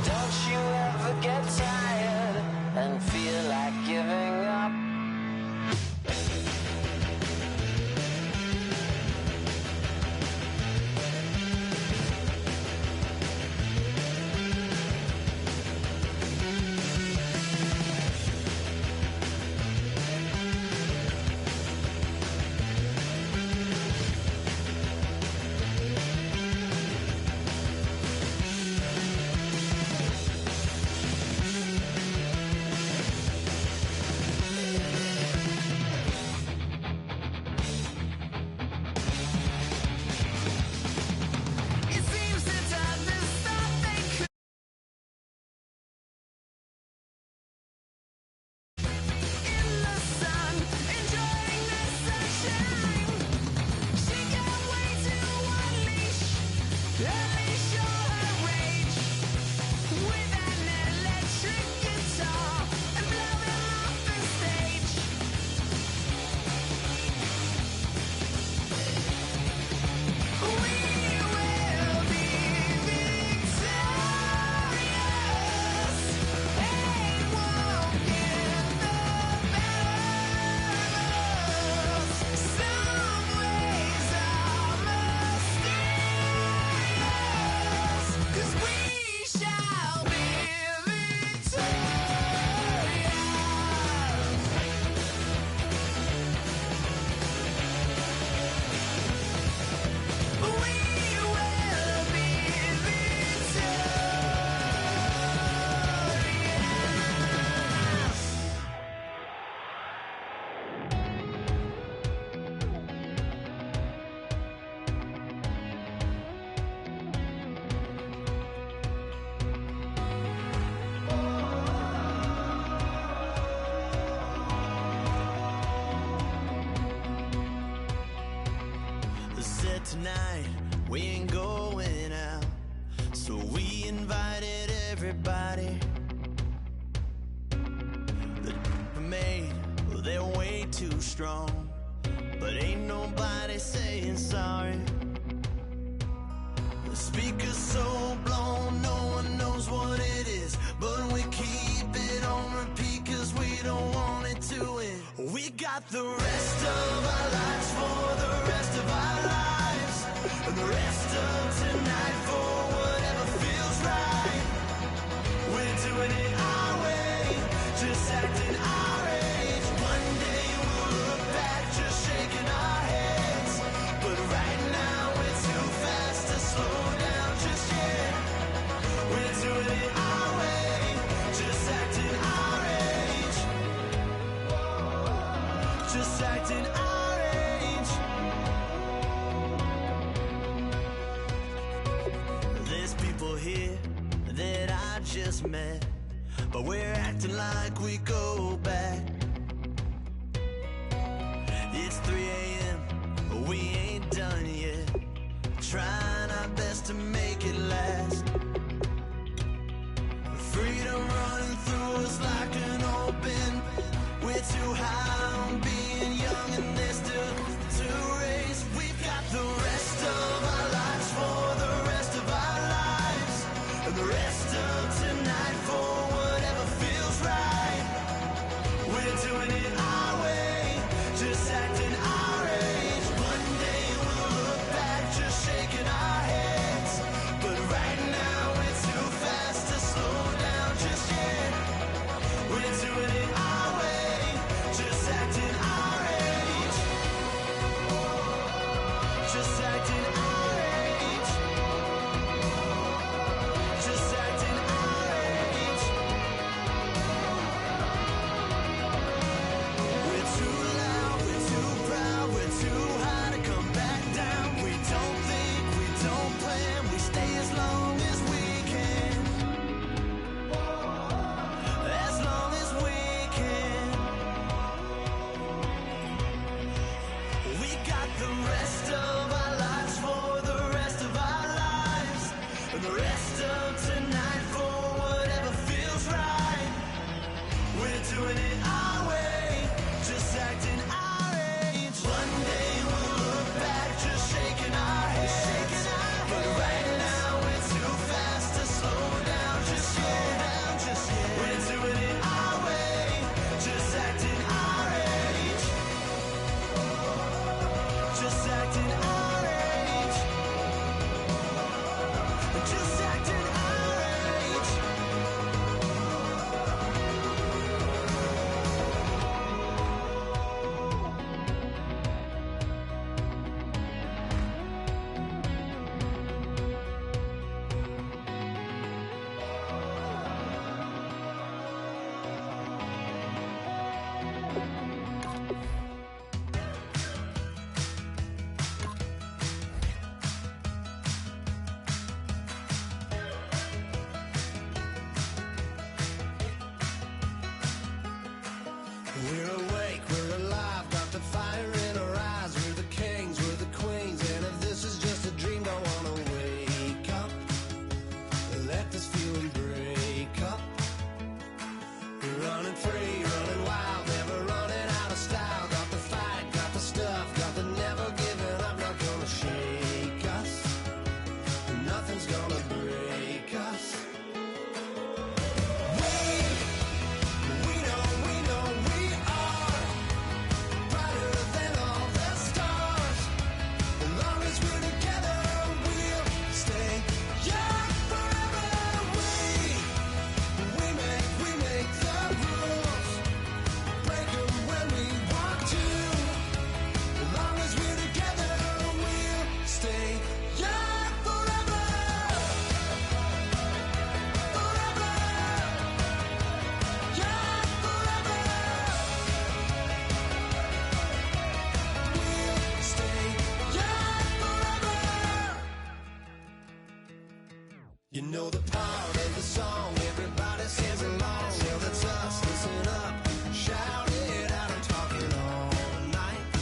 Don't you ever get tired and feel like giving up? It seems the darkness thought they could. In the sun, enjoying the sunshine. She can't wait to unleash all her rage with an electric guitar and blow him off the stage. We will be victorious and won't get the better of us. Some ways are mysterious, 'cause we shall be victorious. We will be victorious. Said tonight we ain't going out, so we invited everybody. The made, well, they're way too strong, but ain't nobody saying sorry. The speaker's so blown, no one knows what it is, but we keep it on repeat 'cause we don't want it to end. We got the rest of our lives for the rest of our lives, and the rest of tonight for whatever feels right. We're doing it our way, just acting our age. One day we'll look back just shaking our heads, but right now we're too fast to slow down just yet. We're doing it our way, just acting our age. Just acting our age. There's people here that I just met, but we're acting like we go back. It's 3 a.m., but we ain't done yet, trying our best to make it last. Freedom running through us like an open. We're too high on being young and there's still to race. We've got the rest of our lives for the rest of our lives, and the rest of tonight for whatever feels right. We're doing it our way, just acting our acting our age. Just acting our age. We're awake, we're alive, got the fire in our eyes. We're the kings, we're the queens, and if this is just a dream, don't wanna wake up and let this feeling break up. We're running free, running wild, never running out of style. Got the fight, got the stuff, got the never giving up. Not gonna shake us, nothing's gonna break us. We know we are brighter than all the stars. As long as we're together, we'll stay young forever. We make the rules, break 'em when we want to. As long as we're together, we'll stay young forever. Forever. Young forever. We'll stay young forever. You know the part of the song everybody sings along. Well, that's us. Listen up, shout it out. I'm talking all night.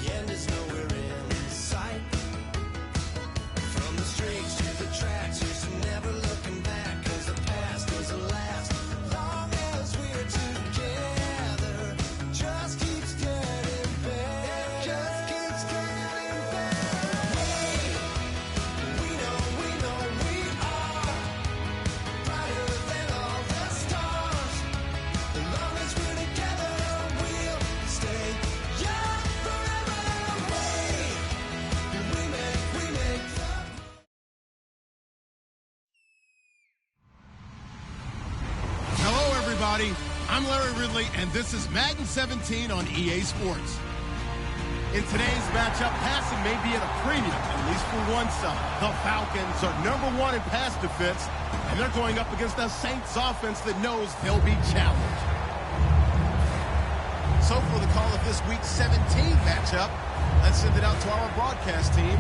The end is nowhere in sight. From the streets to the tracks, here's to never looking back. 'Cause the past doesn't last long as we're together. Just keeps getting better. Just keeps getting better. We know we are brighter than all the stars. As long as we're together, we'll stay young forever. We make the Hello, everybody. I'm Larry Ridley, and this is Madden 17 on EA Sports. In today's matchup, passing may be at a premium, at least for one side. The Falcons are #1 in pass defense, and they're going up against a Saints offense that knows they'll be challenged. So for the call of this week's 17 matchup, let's send it out to our broadcast team,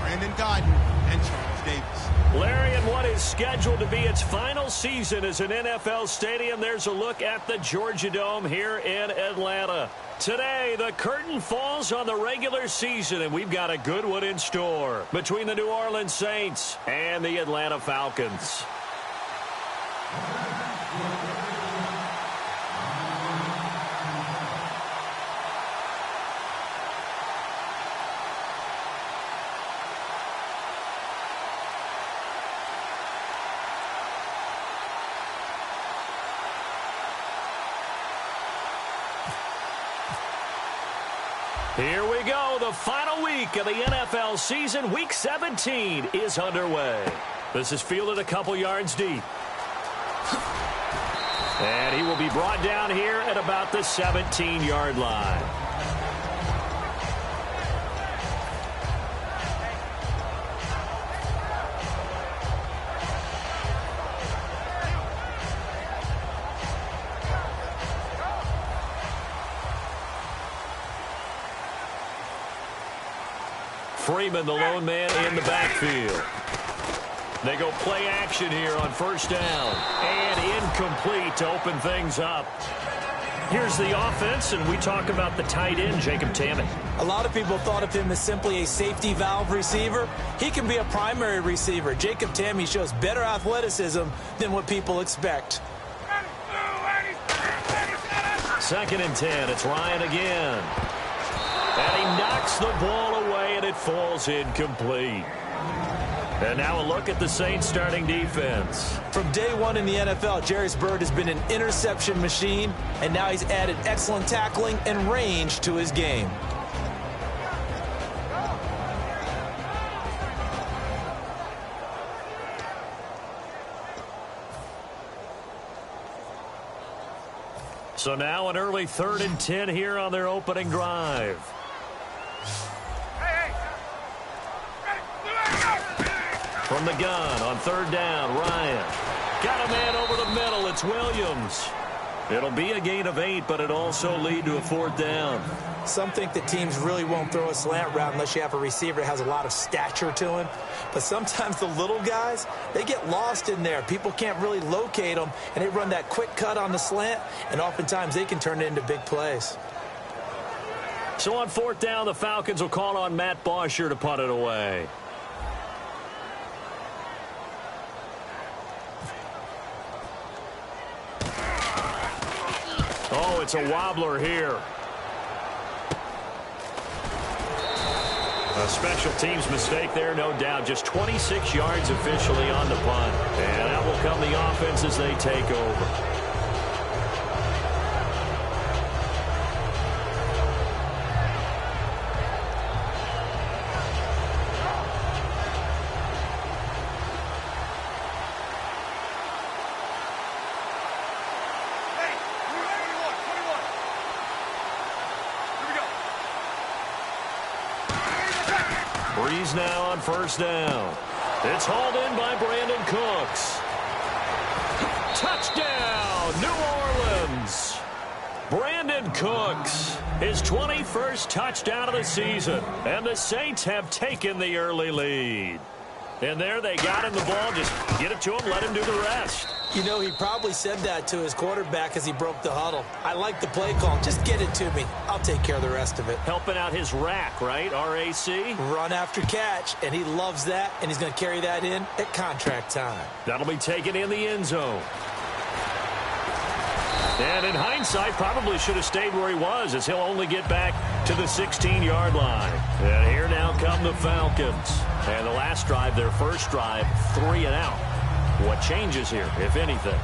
Brandon Godden and Charles Davis. Larry, in what is scheduled to be its final season as an NFL stadium, there's a look at the Georgia Dome here in Atlanta. Today, the curtain falls on the regular season, and we've got a good one in store between the New Orleans Saints and the Atlanta Falcons. Here we go. The final week of the NFL season. Week 17 is underway. This is fielded a couple yards deep. And he will be brought down here at about the 17-yard line. Freeman, the lone man in the backfield. They go play action here on first down. And incomplete to open things up. Here's the offense, and we talk about the tight end, Jacob Tammett. A lot of people thought of him as simply a safety valve receiver. He can be a primary receiver. Jacob Tammett shows better athleticism than what people expect. 2nd and 10. It's Ryan again. And he knocks the ball away, and it falls incomplete. And now a look at the Saints starting defense. From day one in the NFL, Jarvis Byrd has been an interception machine, and now he's added excellent tackling and range to his game. So now an early 3rd and 10 here on their opening drive. From the gun on 3rd down, Ryan. Got a man over the middle. It's Williams. It'll be a gain of 8, but it also lead to a 4th down. Some think that teams really won't throw a slant route unless you have a receiver that has a lot of stature to him. But sometimes the little guys, they get lost in there. People can't really locate them, and they run that quick cut on the slant, and oftentimes they can turn it into big plays. So on 4th down, the Falcons will call on Matt Bosher to punt it away. Oh, it's a wobbler here. A special teams mistake there, no doubt. Just 26 yards officially on the punt. And that will come the offense as they take over. Breeze now on 1st down. It's hauled in by Brandon Cooks. Touchdown, New Orleans. Brandon Cooks, his 21st touchdown of the season. And the Saints have taken the early lead. And there they got him the ball. Just get it to him, let him do the rest. You know, he probably said that to his quarterback as he broke the huddle. I like the play call. Just get it to me. I'll take care of the rest of it. Helping out his rack, right? R-A-C? Run after catch, and he loves that, and he's going to carry that in at contract time. That'll be taken in the end zone. And in hindsight, probably should have stayed where he was, as he'll only get back to the 16-yard line. And here now come the Falcons. And the last drive, their first drive, 3 and out. What changes here, if anything?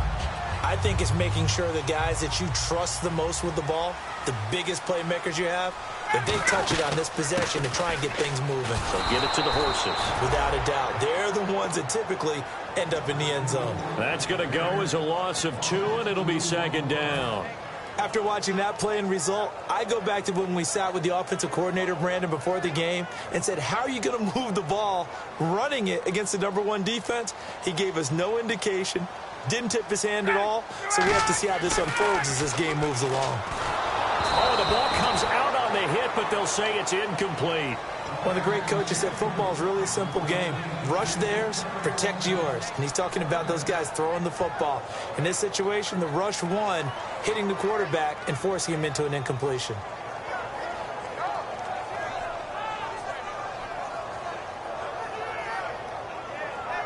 I think it's making sure the guys that you trust the most with the ball, the biggest playmakers you have, that they touch it on this possession to try and get things moving. So get it to the horses. Without a doubt. They're the ones that typically end up in the end zone. That's going to go as a loss of 2, and it'll be 2nd down. After watching that play and result, I go back to when we sat with the offensive coordinator, Brandon, before the game and said, how are you going to move the ball running it against the #1 defense? He gave us no indication, didn't tip his hand at all, so we have to see how this unfolds as this game moves along. Oh, the ball comes out on the hit, but they'll say it's incomplete. One of the great coaches said football is really a simple game. Rush theirs, protect yours. And he's talking about those guys throwing the football. In this situation, the rush won, hitting the quarterback and forcing him into an incompletion.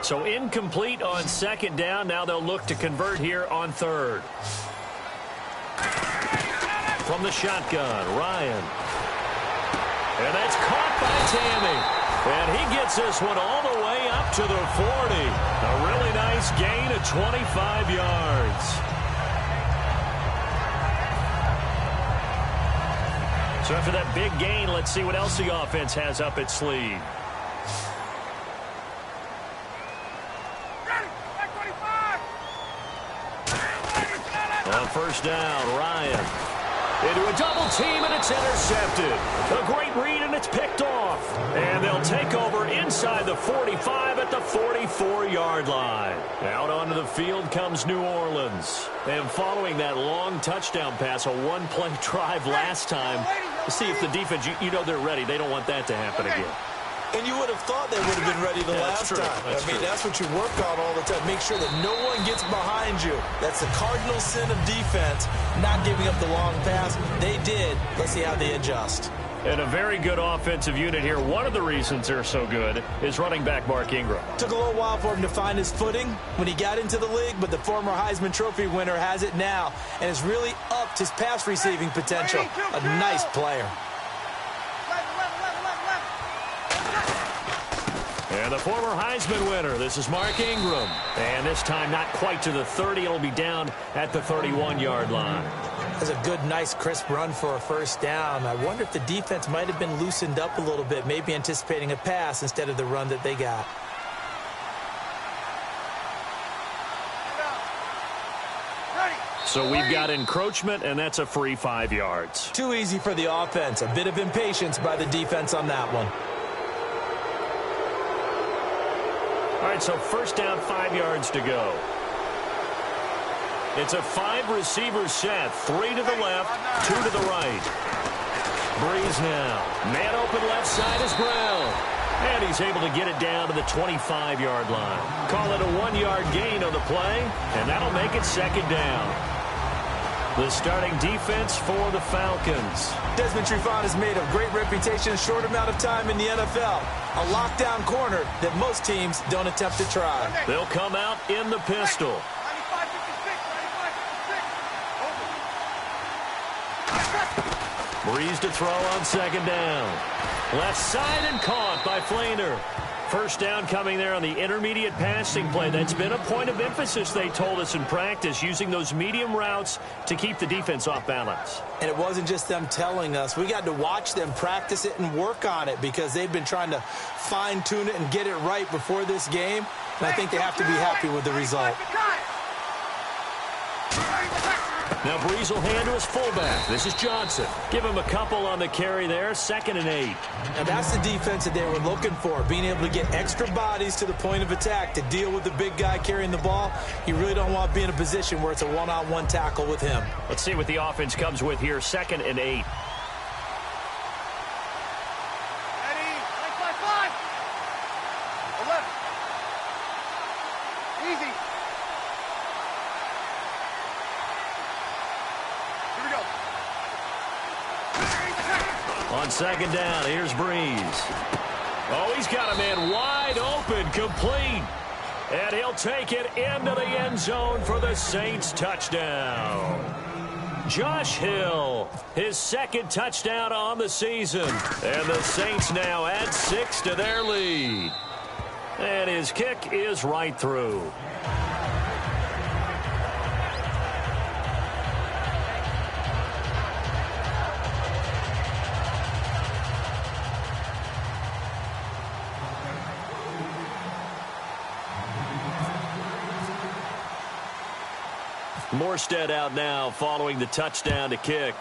So incomplete on 2nd down. Now they'll look to convert here on 3rd. From the shotgun, Ryan. And that's caught by Tammy. And he gets this one all the way up to the 40. A really nice gain of 25 yards. So after that big gain, let's see what else the offense has up its sleeve. On 1st down, Ryan. Into a double team, and it's intercepted. A great read, and it's picked off. And they'll take over inside the 45 at the 44-yard line. Out onto the field comes New Orleans. And following that long touchdown pass, a one-play drive last time, see if the defense, you know they're ready. They don't want that to happen again. And you would have thought they would have been ready the last time. That's what you work on all the time. Make sure that no one gets behind you. That's the cardinal sin of defense, not giving up the long pass. They did. Let's see how they adjust. And a very good offensive unit here. One of the reasons they're so good is running back Mark Ingram. Took a little while for him to find his footing when he got into the league, but the former Heisman Trophy winner has it now and has really upped his pass receiving potential. A nice player. And the former Heisman winner, this is Mark Ingram. And this time not quite to the 30. It'll be down at the 31-yard line. That's a good, nice, crisp run for a 1st down. I wonder if the defense might have been loosened up a little bit, maybe anticipating a pass instead of the run that they got. So we've got encroachment, and that's a free 5 yards. Too easy for the offense. A bit of impatience by the defense on that one. All right, so first down, 5 yards to go. It's a 5-receiver set. 3 to the left, 2 to the right. Breeze now. Man open left side is Brown. And he's able to get it down to the 25-yard line. Call it a 1-yard gain on the play, and that'll make it second down. The starting defense for the Falcons. Desmond Trufant has made a great reputation in a short amount of time in the NFL. A lockdown corner that most teams don't attempt to try. They'll come out in the pistol. Breeze to throw on second down. Left side and caught by Flainer. First down coming there on the intermediate passing play. That's been a point of emphasis, they told us in practice, using those medium routes to keep the defense off balance. And it wasn't just them telling us. We got to watch them practice it and work on it because they've been trying to fine-tune it and get it right before this game. And I think they have to be happy with the result. Now Breeze will hand to his fullback. This is Johnson. Give him a couple on the carry there. 2nd and 8. And that's the defense that they were looking for, being able to get extra bodies to the point of attack to deal with the big guy carrying the ball. You really don't want to be in a position where it's a one-on-one tackle with him. Let's see what the offense comes with here. 2nd and 8. On second down, here's Breeze. Oh, he's got a man wide open, complete. And he'll take it into the end zone for the Saints touchdown. Josh Hill, his 2nd touchdown on the season. And the Saints now add 6 to their lead. And his kick is right through. Morstead out now following the touchdown to kick.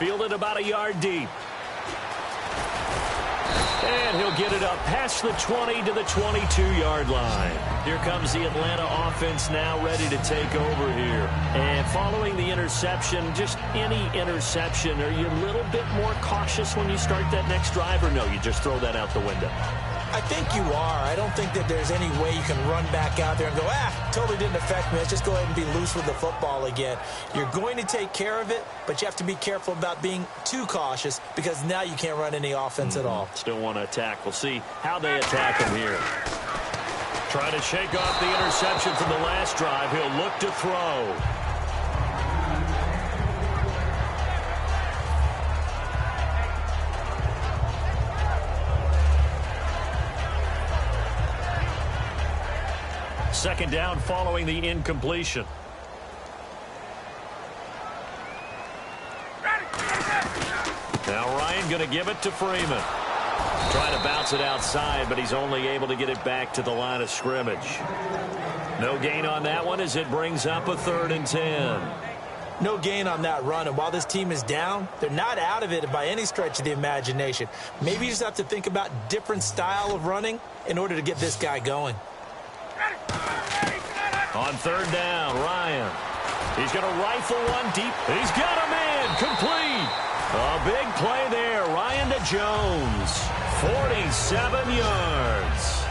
Fielded about a yard deep. And he'll get it up past the 20 to the 22-yard line. Here comes the Atlanta offense now ready to take over here. And following the interception, just any interception, are you a little bit more cautious when you start that next drive, or no, you just throw that out the window? I think you are. I don't think that there's any way you can run back out there and go, totally didn't affect me. Let's just go ahead and be loose with the football again. You're going to take care of it, but you have to be careful about being too cautious because now you can't run any offense at all. Still want to attack. We'll see how they attack him here. Trying to shake off the interception from the last drive. He'll look to throw. Second down following the incompletion. Now Ryan going to give it to Freeman. Trying to bounce it outside, but he's only able to get it back to the line of scrimmage. No gain on that one as it brings up a 3rd and 10. No gain on that run, and while this team is down, they're not out of it by any stretch of the imagination. Maybe you just have to think about different style of running in order to get this guy going. On 3rd down, Ryan. He's going to rifle one deep. He's got a man complete. A big play there. Ryan to Jones. 47 yards.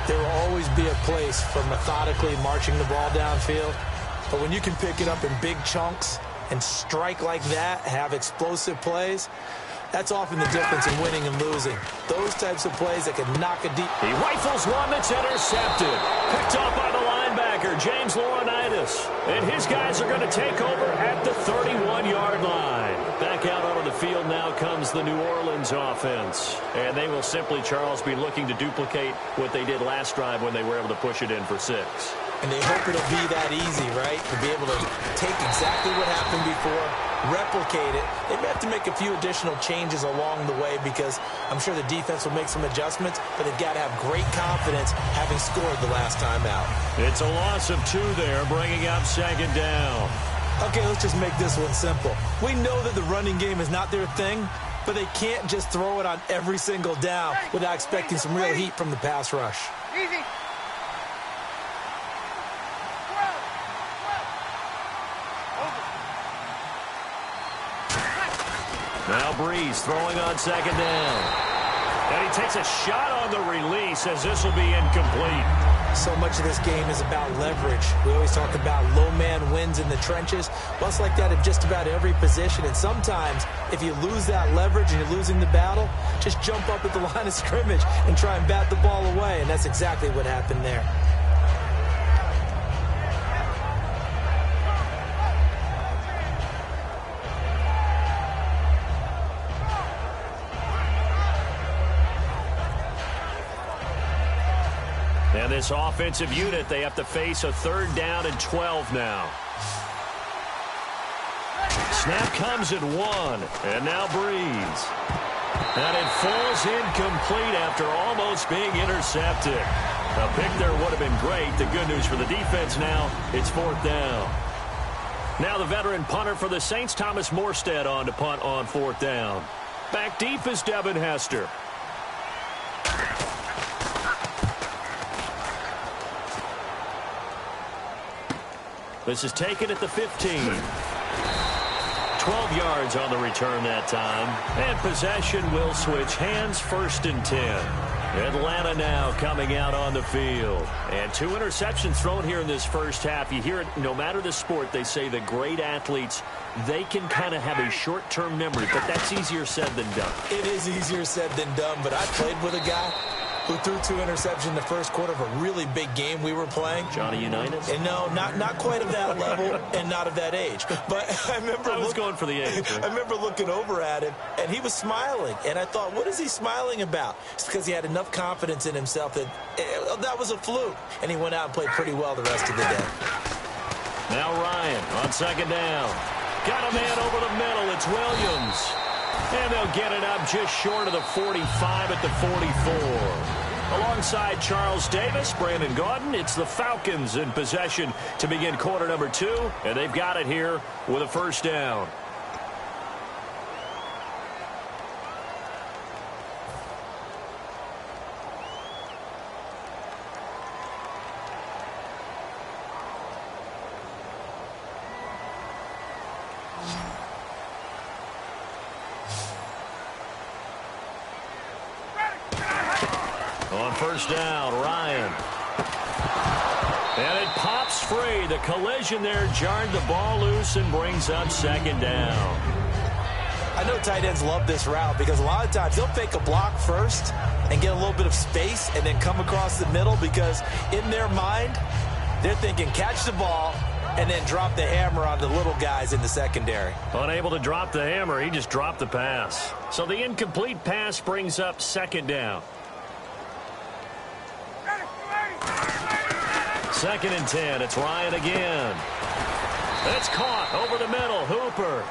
There will always be a place for methodically marching the ball downfield. But when you can pick it up in big chunks and strike like that, have explosive plays, that's often the difference in winning and losing. Those types of plays that can knock a deep. He rifles one that's intercepted. Picked off by the linebacker, James Laurinaitis. And his guys are going to take over at the 31-yard line. Back out onto the field now comes the New Orleans offense. And they will simply, Charles, be looking to duplicate what they did last drive when they were able to push it in for 6. And they hope it'll be that easy, right? To be able to take exactly what happened before, replicate it, they may have to make a few additional changes along the way because I'm sure the defense will make some adjustments, but they've got to have great confidence having scored the last time out. It's a loss of 2 there, bringing up second down. Okay, let's just make this one simple. We know that the running game is not their thing, but they can't just throw it on every single down without expecting some real heat from the pass rush. Easy. Now Breeze throwing on second down. And he takes a shot on the release as this will be incomplete. So much of this game is about leverage. We always talk about low man wins in the trenches. Well, it's like that in just about every position. And sometimes, if you lose that leverage and you're losing the battle, just jump up at the line of scrimmage and try and bat the ball away. And that's exactly what happened there. And this offensive unit, they have to face a 3rd down and 12 now. Snap comes at 1, and now Breeze. And it falls incomplete after almost being intercepted. A pick there would have been great. The good news for the defense now, it's 4th down. Now the veteran punter for the Saints, Thomas Morstead, on to punt on 4th down. Back deep is Devin Hester. This is taken at the 15. 12 yards on the return that time. And possession will switch hands, 1st and 10. Atlanta now coming out on the field. And 2 interceptions thrown here in this first half. You hear it, no matter the sport, they say the great athletes, they can kind of have a short-term memory, but that's easier said than done. It is easier said than done, but I played with a guy who threw 2 interceptions in the first quarter of a really big game we were playing. Johnny Unitas? And no, not quite of that level and not of that age. But I was going for the age. I remember looking over at him, and he was smiling. And I thought, what is he smiling about? It's because he had enough confidence in himself that that was a fluke. And he went out and played pretty well the rest of the day. Now Ryan on second down. Got a man over the middle. It's Williams. And they'll get it up just short of the 45 at the 44. Alongside Charles Davis, Brandon Gaudin, it's the Falcons in possession to begin quarter number 2. And they've got it here with a 1st down. On 1st down, Ryan. And it pops free. The collision there jarred the ball loose and brings up 2nd down. I know tight ends love this route because a lot of times they'll fake a block first and get a little bit of space and then come across the middle because in their mind, they're thinking catch the ball and then drop the hammer on the little guys in the secondary. Unable to drop the hammer, he just dropped the pass. So the incomplete pass brings up 2nd down. 2nd and 10. It's Ryan again. It's caught over the middle. Hooper.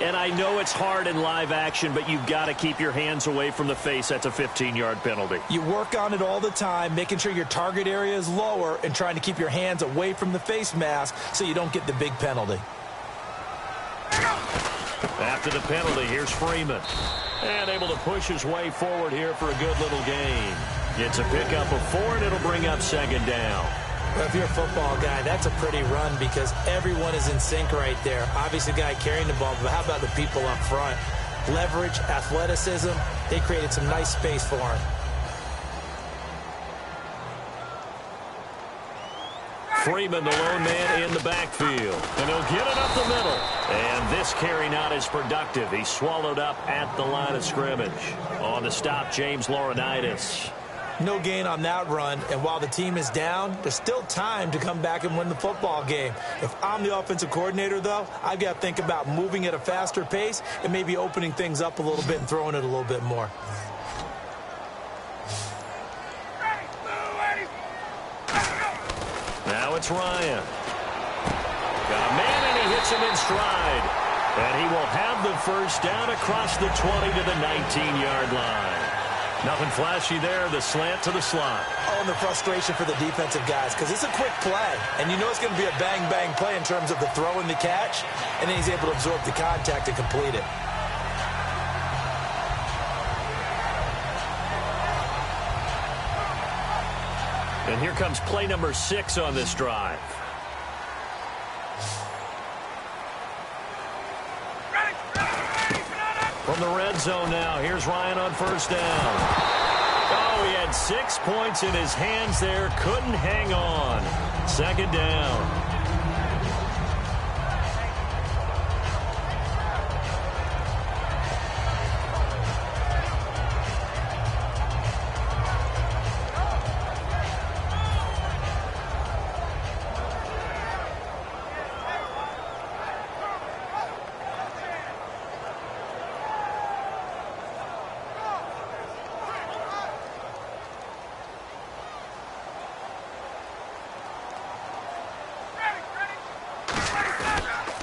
And I know it's hard in live action, but you've got to keep your hands away from the face. That's a 15-yard penalty. You work on it all the time, making sure your target area is lower and trying to keep your hands away from the face mask so you don't get the big penalty. After the penalty, here's Freeman. And able to push his way forward here for a good little gain. Gets a pickup of 4, and it'll bring up 2nd down. Well, if you're a football guy, that's a pretty run because everyone is in sync right there. Obviously, the guy carrying the ball, but how about the people up front? Leverage, athleticism, they created some nice space for him. Freeman, the lone man in the backfield. And he'll get it up the middle. And this carry not as productive. He's swallowed up at the line of scrimmage. On the stop, James Laurinaitis. No gain on that run, and while the team is down, there's still time to come back and win the football game. If I'm the offensive coordinator, though, I've got to think about moving at a faster pace and maybe opening things up a little bit and throwing it a little bit more. Now it's Ryan. Got a man, and he hits gets him in stride. And he will have the first down across the 20 to the 19-yard line. Nothing flashy there, the slant to the slot. Oh, and the frustration for the defensive guys, because it's a quick play. And you know it's going to be a bang-bang play in terms of the throw and the catch. And then he's able to absorb the contact and complete it. And here comes play number 6 on this drive. From the red zone now, here's Ryan on first down. Oh, he had 6 points in his hands there, couldn't hang on. Second down.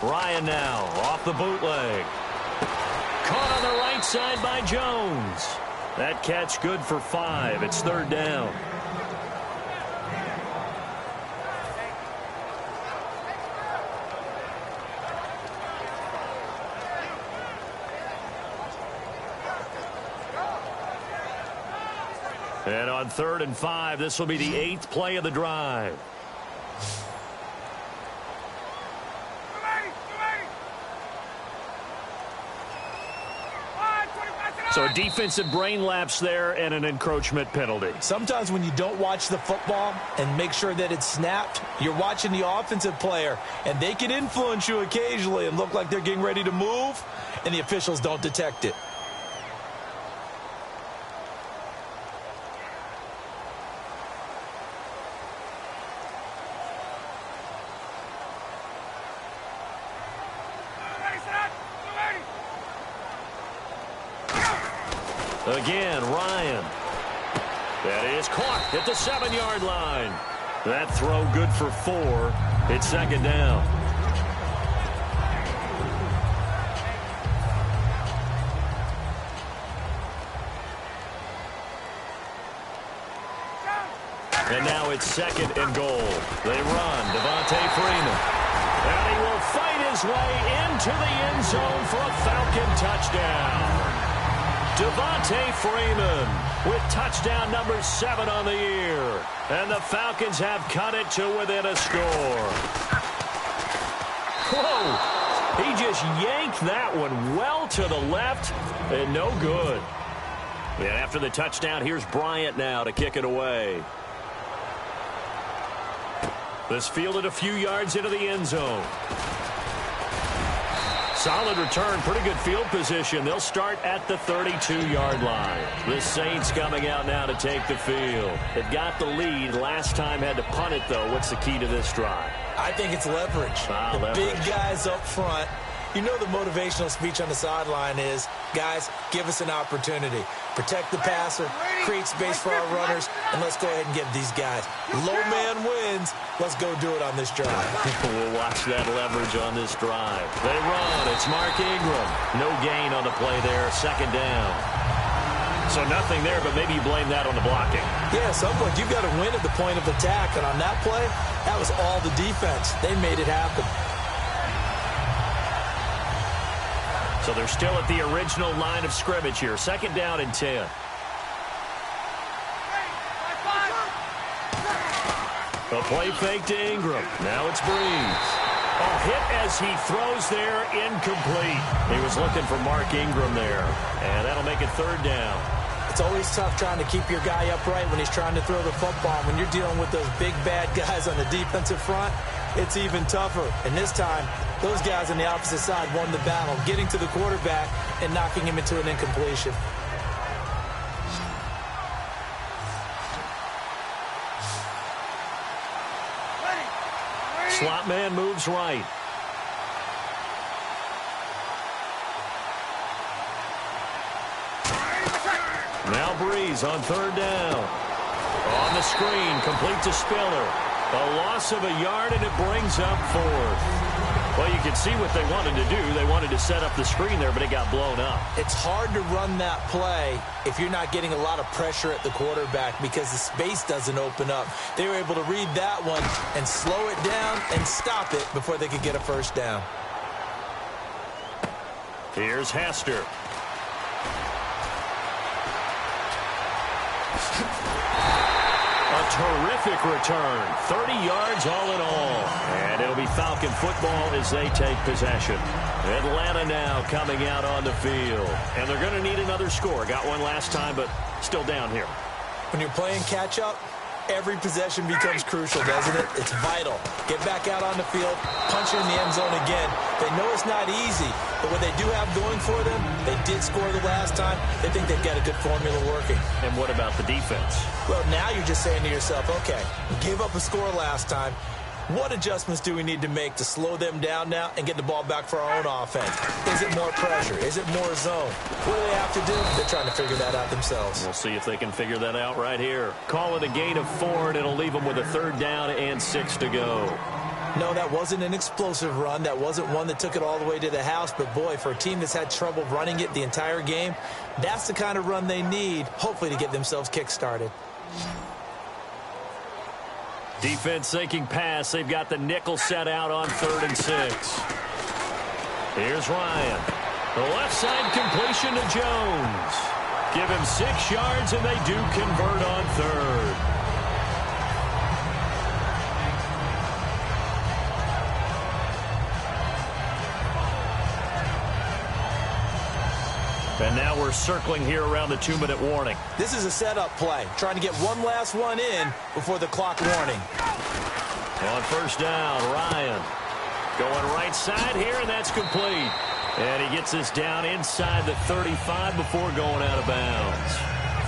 Ryan now off the bootleg. Caught on the right side by Jones. That catch good for 5. It's third down. And on 3rd and 5, this will be the 8th play of the drive. So a defensive brain lapse there and an encroachment penalty. Sometimes when you don't watch the football and make sure that it's snapped, you're watching the offensive player, and they can influence you occasionally and look like they're getting ready to move, and the officials don't detect it. Again, Ryan. That is caught at the 7-yard line. That throw good for 4. It's second down. And now it's 2nd and goal. They run. Devontae Freeman. And he will fight his way into the end zone for a Falcon touchdown. Devontae Freeman with touchdown number 7 on the year. And the Falcons have cut it to within a score. Whoa! He just yanked that one well to the left and no good. And after the touchdown, here's Bryant now to kick it away. This fielded a few yards into the end zone. Solid return, pretty good field position. They'll start at the 32-yard line. The Saints coming out now to take the field. They've got the lead. Last time had to punt it, though. What's the key to this drive? I think it's leverage. Leverage. Big guys up front. You know the motivational speech on the sideline is, guys, give us an opportunity. Protect the passer, create space for our runners, and let's go ahead and give these guys. Low man wins. Let's go do it on this drive. We'll watch that leverage on this drive. They run. It's Mark Ingram. No gain on the play there. Second down. So nothing there, but maybe you blame that on the blocking. Yeah, at some point you've got to win at the point of attack, and on that play, that was all the defense. They made it happen. So they're still at the original line of scrimmage here. Second down and 10. A play fake to Ingram. Now it's Breeze. A hit as he throws there, incomplete. He was looking for Mark Ingram there. And that'll make it third down. It's always tough trying to keep your guy upright when he's trying to throw the football. When you're dealing with those big, bad guys on the defensive front, it's even tougher. And this time, those guys on the opposite side won the battle, getting to the quarterback and knocking him into an incompletion. Slot man moves right. Now Breeze on third down. On the screen, complete to Spiller. A loss of a yard, and it brings up 4th. Well, you can see what they wanted to do. They wanted to set up the screen there, but it got blown up. It's hard to run that play if you're not getting a lot of pressure at the quarterback because the space doesn't open up. They were able to read that one and slow it down and stop it before they could get a first down. Here's Hester. A terrific return. 30 yards all in all. And it'll be Falcon football as they take possession. Atlanta now coming out on the field. And they're going to need another score. Got one last time, but still down here. When you're playing catch-up, every possession becomes crucial, doesn't it? It's vital. Get back out on the field, punch it in the end zone again. They know it's not easy, but what they do have going for them, they did score the last time. They think they've got a good formula working. And what about the defense? Well, now you're just saying to yourself, okay, we gave up a score last time. What adjustments do we need to make to slow them down now and get the ball back for our own offense? Is it more pressure? Is it more zone? What do they have to do? They're trying to figure that out themselves. We'll see if they can figure that out right here. Call it a gain of 4, and it'll leave them with a 3rd down and 6 to go. No, that wasn't an explosive run. That wasn't one that took it all the way to the house. But, boy, for a team that's had trouble running it the entire game, that's the kind of run they need, hopefully, to get themselves kick-started. Defense thinking pass. They've got the nickel set out on 3rd and 6. Here's Ryan. The left side completion to Jones. Give him 6 yards, and they do convert on 3rd. And now we're circling here around the 2-minute warning. This is a setup play, trying to get one last one in before the clock warning. On 1st down, Ryan going right side here, and that's complete. And he gets this down inside the 35 before going out of bounds.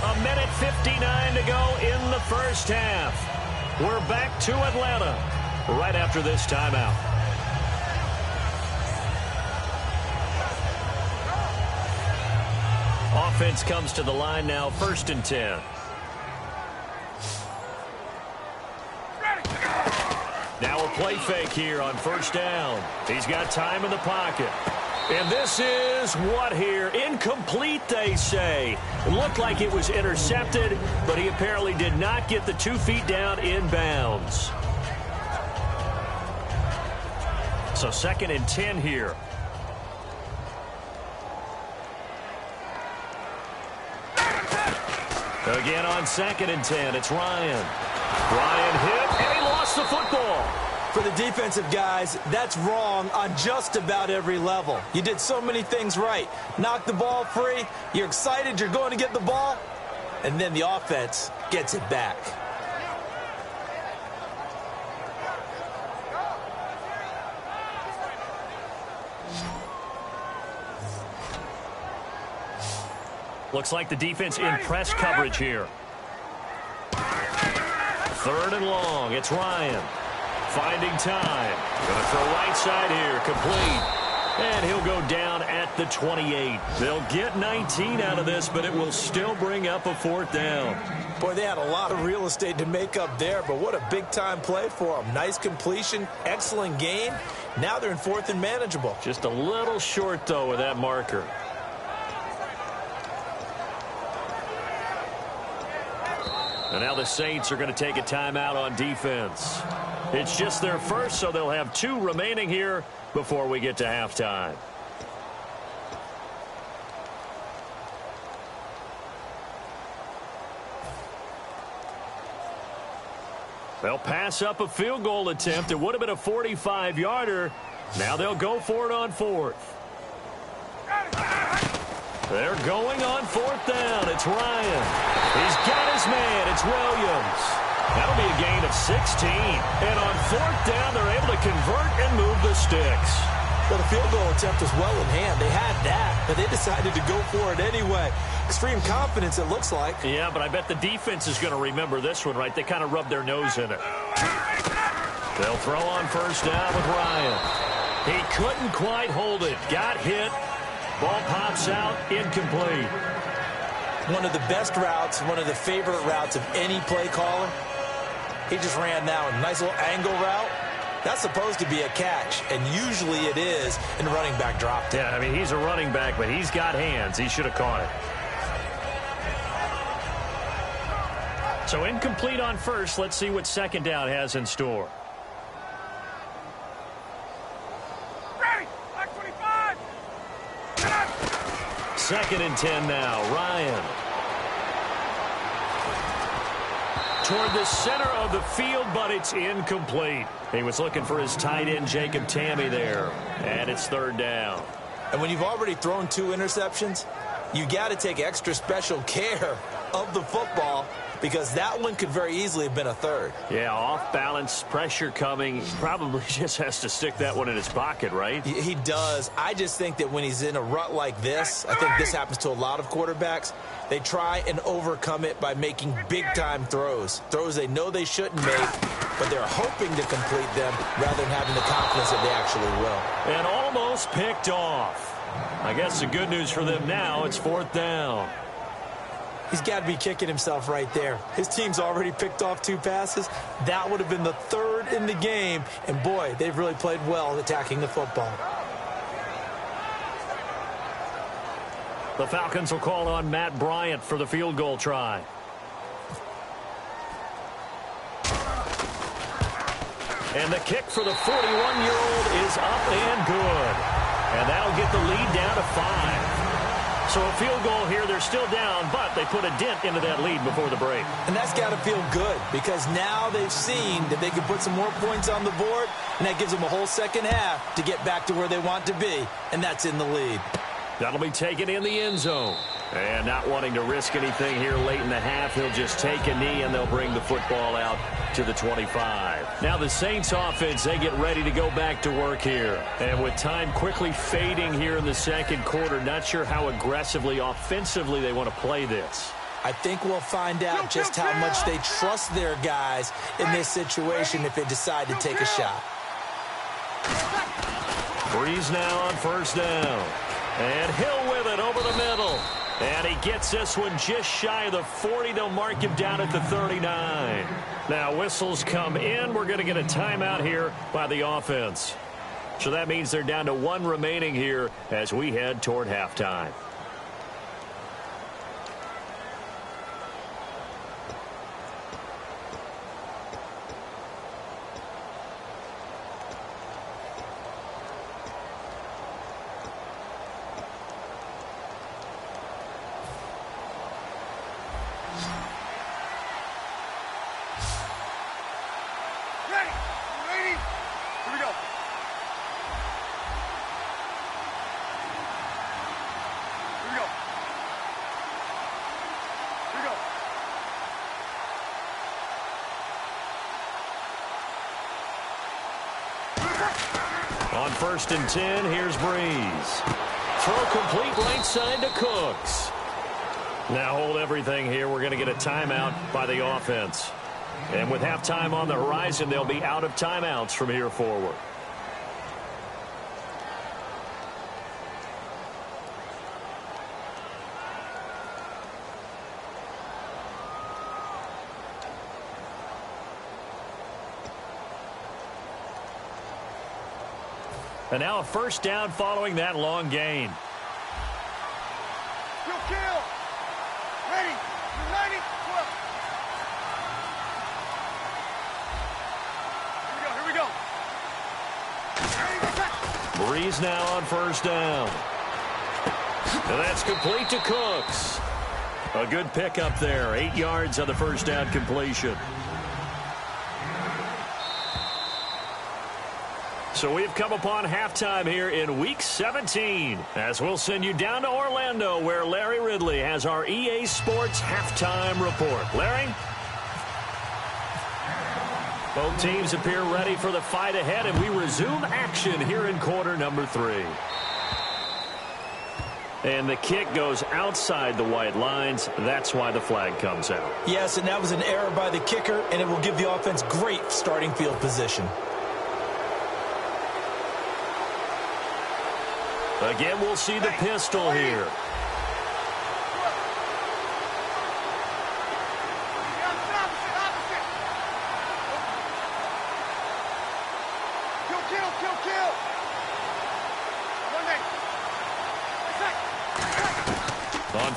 1:59 to go in the first half. We're back to Atlanta right after this timeout. Offense comes to the line now, 1st and 10. Now a play fake here on 1st down. He's got time in the pocket. And this is what here? Incomplete, they say. It looked like it was intercepted, but he apparently did not get the 2 feet down in bounds. So 2nd and 10 here. Again on 2nd and 10, it's Ryan. Ryan hit, and he lost the football. For the defensive guys, that's wrong on just about every level. You did so many things right. Knock the ball free, you're excited you're going to get the ball, and then the offense gets it back. Looks like the defense in press coverage here. 3rd and long. It's Ryan. Finding time. Going to throw right side here. Complete. And he'll go down at the 28. They'll get 19 out of this, but it will still bring up a 4th down. Boy, they had a lot of real estate to make up there, but what a big-time play for them. Nice completion, excellent gain. Now they're in 4th and manageable. Just a little short, though, with that marker. And now the Saints are going to take a timeout on defense. It's just their first, so they'll have 2 remaining here before we get to halftime. They'll pass up a field goal attempt. It would have been a 45-yarder. Now they'll go for it on 4th. They're going on 4th down. It's Ryan. He's got his man. It's Williams. That'll be a gain of 16. And on 4th down, they're able to convert and move the sticks. Well, the field goal attempt was well in hand. They had that, but they decided to go for it anyway. Extreme confidence, it looks like. Yeah, but I bet the defense is going to remember this one, right? They kind of rubbed their nose in it. They'll throw on 1st down with Ryan. He couldn't quite hold it. Got hit. Ball pops out, incomplete. One of the best routes, one of the favorite routes of any play caller. He just ran that one. Nice little angle route. That's supposed to be a catch, and usually it is, and the running back dropped it. Yeah, I mean, he's a running back, but he's got hands. He should have caught it. So incomplete on first. Let's see what second down has in store. Ready! Back 25! Second and 10 now. Ryan. Toward the center of the field, but it's incomplete. He was looking for his tight end, Jacob Tamme, there. And it's third down. And when you've already thrown 2 interceptions, you got to take extra special care of the football because that one could very easily have been a third. Yeah, off balance, pressure coming. He probably just has to stick that one in his pocket, right? He does. I just think that when he's in a rut like this, I think this happens to a lot of quarterbacks, they try and overcome it by making big-time throws. Throws they know they shouldn't make, but they're hoping to complete them rather than having the confidence that they actually will. And almost picked off. I guess the good news for them now, it's fourth down. He's got to be kicking himself right there. His team's already picked off 2 passes. That would have been the third in the game. And, boy, they've really played well attacking the football. The Falcons will call on Matt Bryant for the field goal try. And the kick for the 41-year-old is up and good. And that'll get the lead down to 5. So a field goal here, they're still down, but they put a dent into that lead before the break. And that's got to feel good because now they've seen that they can put some more points on the board, and that gives them a whole second half to get back to where they want to be, and that's in the lead. That'll be taken in the end zone. And not wanting to risk anything here late in the half, he'll just take a knee, and they'll bring the football out to the 25. Now the Saints offense, they get ready to go back to work here. And with time quickly fading here in the second quarter, not sure how aggressively, offensively they want to play this. I think we'll find out just how much they trust their guys in this situation if they decide to take a shot. Breeze now on first down. And Hill with it over the middle. And he gets this one just shy of the 40. They'll mark him down at the 39. Now whistles come in. We're going to get a timeout here by the offense. So that means they're down to 1 remaining here as we head toward halftime. On first and 10, here's Breeze. Throw complete right side to Cooks. Now hold everything here. We're going to get a timeout by the offense. And with halftime on the horizon, they'll be out of timeouts from here forward. And now a first down following that long gain. Kill. Ready. 90. 12. Here we go. Breeze now on first down. And that's complete to Cooks. A good pickup there. 8 yards on the first down completion. So we've come upon halftime here in Week 17 as we'll send you down to Orlando where Larry Ridley has our EA Sports Halftime Report. Larry? Both teams appear ready for the fight ahead, and we resume action here in quarter number 3. And the kick goes outside the white lines. That's why the flag comes out. Yes, and that was an error by the kicker, and it will give the offense great starting field position. Again, we'll see the pistol here.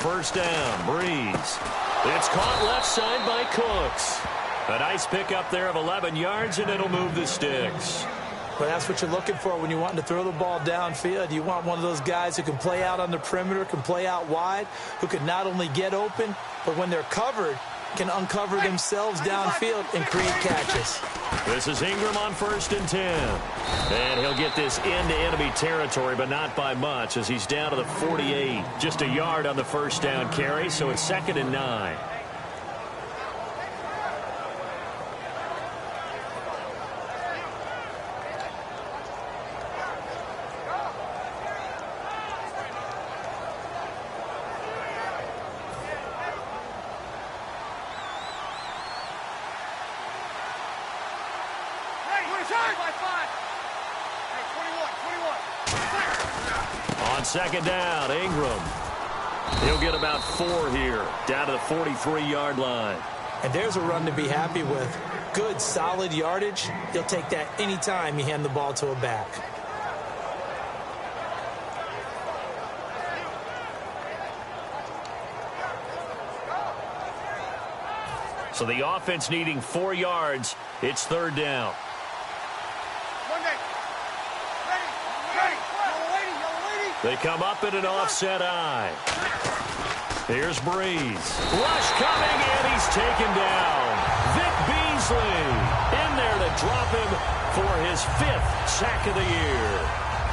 first down. Breeze. It's caught left side by Cooks. A nice pickup there of 11 yards, and it'll move the sticks. Well, that's what you're looking for when you want to throw the ball downfield. You want one of those guys who can play out on the perimeter, can play out wide, who can not only get open, but when they're covered, can uncover themselves downfield and create catches. This is Ingram on 1st and 10. And he'll get this into enemy territory, but not by much, as he's down to the 48. Just a yard on the first down carry, so it's 2nd and 9. On 2nd down, Ingram. He'll get about 4 here, down to the 43-yard line. And there's a run to be happy with. Good, solid yardage. He'll take that anytime you hand the ball to a back. So the offense needing 4 yards. It's 3rd down. They come up in an offset eye. Here's Breeze. Rush coming, and he's taken down. Vic Beasley in there to drop him for his 5th sack of the year.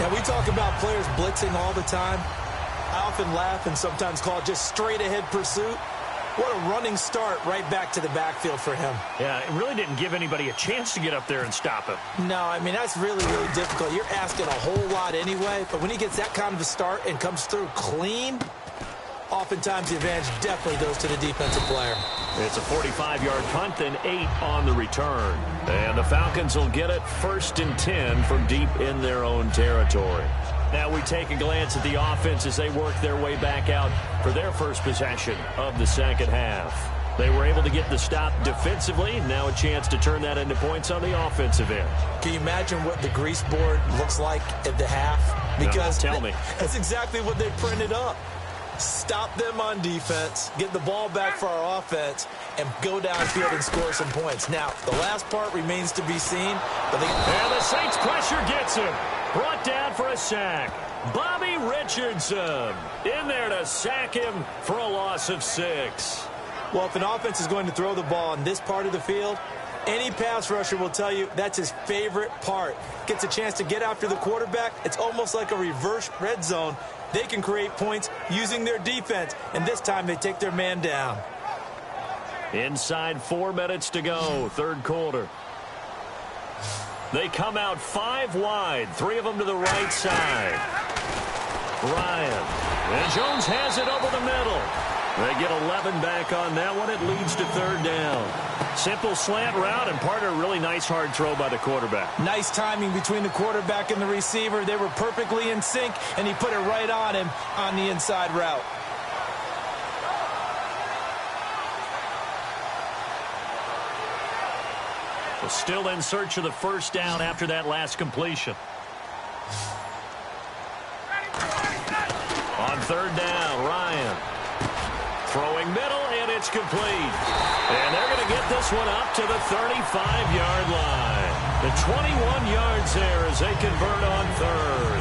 Now, we talk about players blitzing all the time. I often laugh and sometimes call it just straight-ahead pursuit. What a running start right back to the backfield for him. Yeah, it really didn't give anybody a chance to get up there and stop him. No, I mean, that's really, really difficult. You're asking a whole lot anyway, but when he gets that kind of a start and comes through clean, oftentimes the advantage definitely goes to the defensive player. It's a 45-yard punt, then 8 on the return. And the Falcons will get it 1st and 10 from deep in their own territory. Now we take a glance at the offense as they work their way back out for their first possession of the second half. They were able to get the stop defensively. Now a chance to turn that into points on the offensive end. Can you imagine what the grease board looks like at the half? Because no, tell me. That's exactly what they printed up. Stop them on defense, get the ball back for our offense, and go downfield and score some points. Now, the last part remains to be seen. But and the Saints pressure gets him. Brought down for a sack. Bobby Richardson in there to sack him for a loss of 6. Well, if an offense is going to throw the ball in this part of the field, any pass rusher will tell you that's his favorite part. Gets a chance to get after the quarterback. It's almost like a reverse red zone. They can create points using their defense, and this time they take their man down. Inside 4 minutes to go, 3rd quarter. They come out 5 wide, 3 of them to the right side. Ryan. And Jones has it over the middle. They get 11 back on that one. It leads to 3rd down. Simple slant route, and part of a really nice hard throw by the quarterback. Nice timing between the quarterback and the receiver. They were perfectly in sync, and he put it right on him on the inside route. Well, still in search of the first down after that last completion. On 3rd down, Ryan. Throwing middle, and it's complete. And they're going to get this one up to the 35-yard line. The 21 yards there as they convert on 3rd.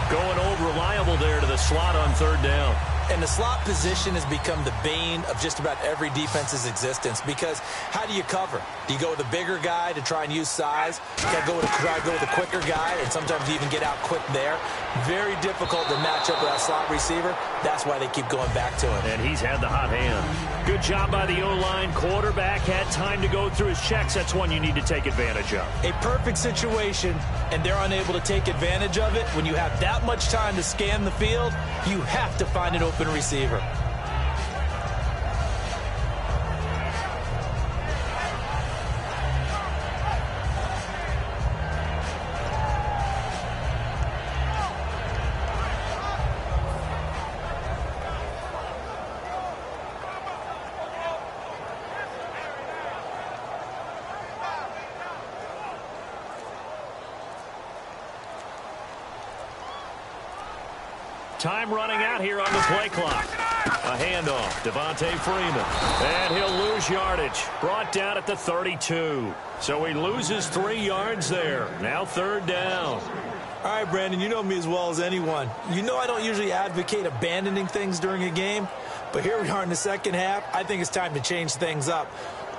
Going old reliable there to the slot on 3rd down. And the slot position has become the bane of just about every defense's existence, because how do you cover? Do you go with a bigger guy to try and use size? You got to try to go with a quicker guy, and sometimes you even get out quick there. Very difficult to match up with that slot receiver. That's why they keep going back to it. And he's had the hot hand. Good job by the O-line. Quarterback had time to go through his checks. That's one you need to take advantage of. A perfect situation, and they're unable to take advantage of it. When you have that much time to scan the field, you have to find an open receiver. Time running out here on the play clock. A handoff, Devontae Freeman. And he'll lose yardage. Brought down at the 32. So he loses 3 yards there. Now 3rd down. All right, Brandon, you know me as well as anyone. You know I don't usually advocate abandoning things during a game, but here we are in the second half. I think it's time to change things up.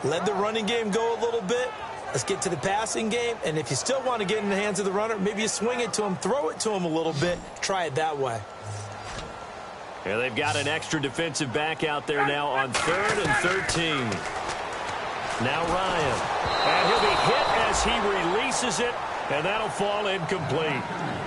Let the running game go a little bit. Let's get to the passing game, and if you still want to get in the hands of the runner, maybe you swing it to him, throw it to him a little bit, try it that way. Yeah, they've got an extra defensive back out there now on 3rd and 13. Now Ryan. And he'll be hit as he releases it, and that'll fall incomplete.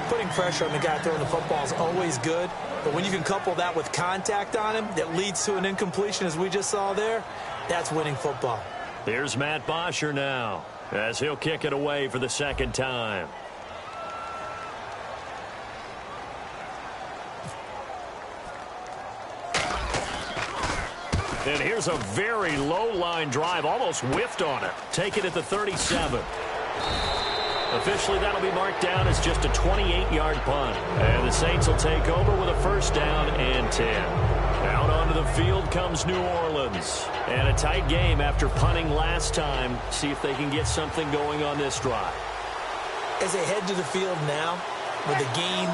Putting pressure on the guy throwing the football is always good, but when you can couple that with contact on him that leads to an incompletion, as we just saw there, that's winning football. Here's Matt Bosher now, as he'll kick it away for the 2nd time. And here's a very low line drive, almost whiffed on it. Take it at the 37. Officially, that'll be marked down as just a 28-yard punt. And the Saints will take over with a 1st down and 10. Out onto the field comes New Orleans. And a tight game after punting last time. See if they can get something going on this drive. As they head to the field now, with the game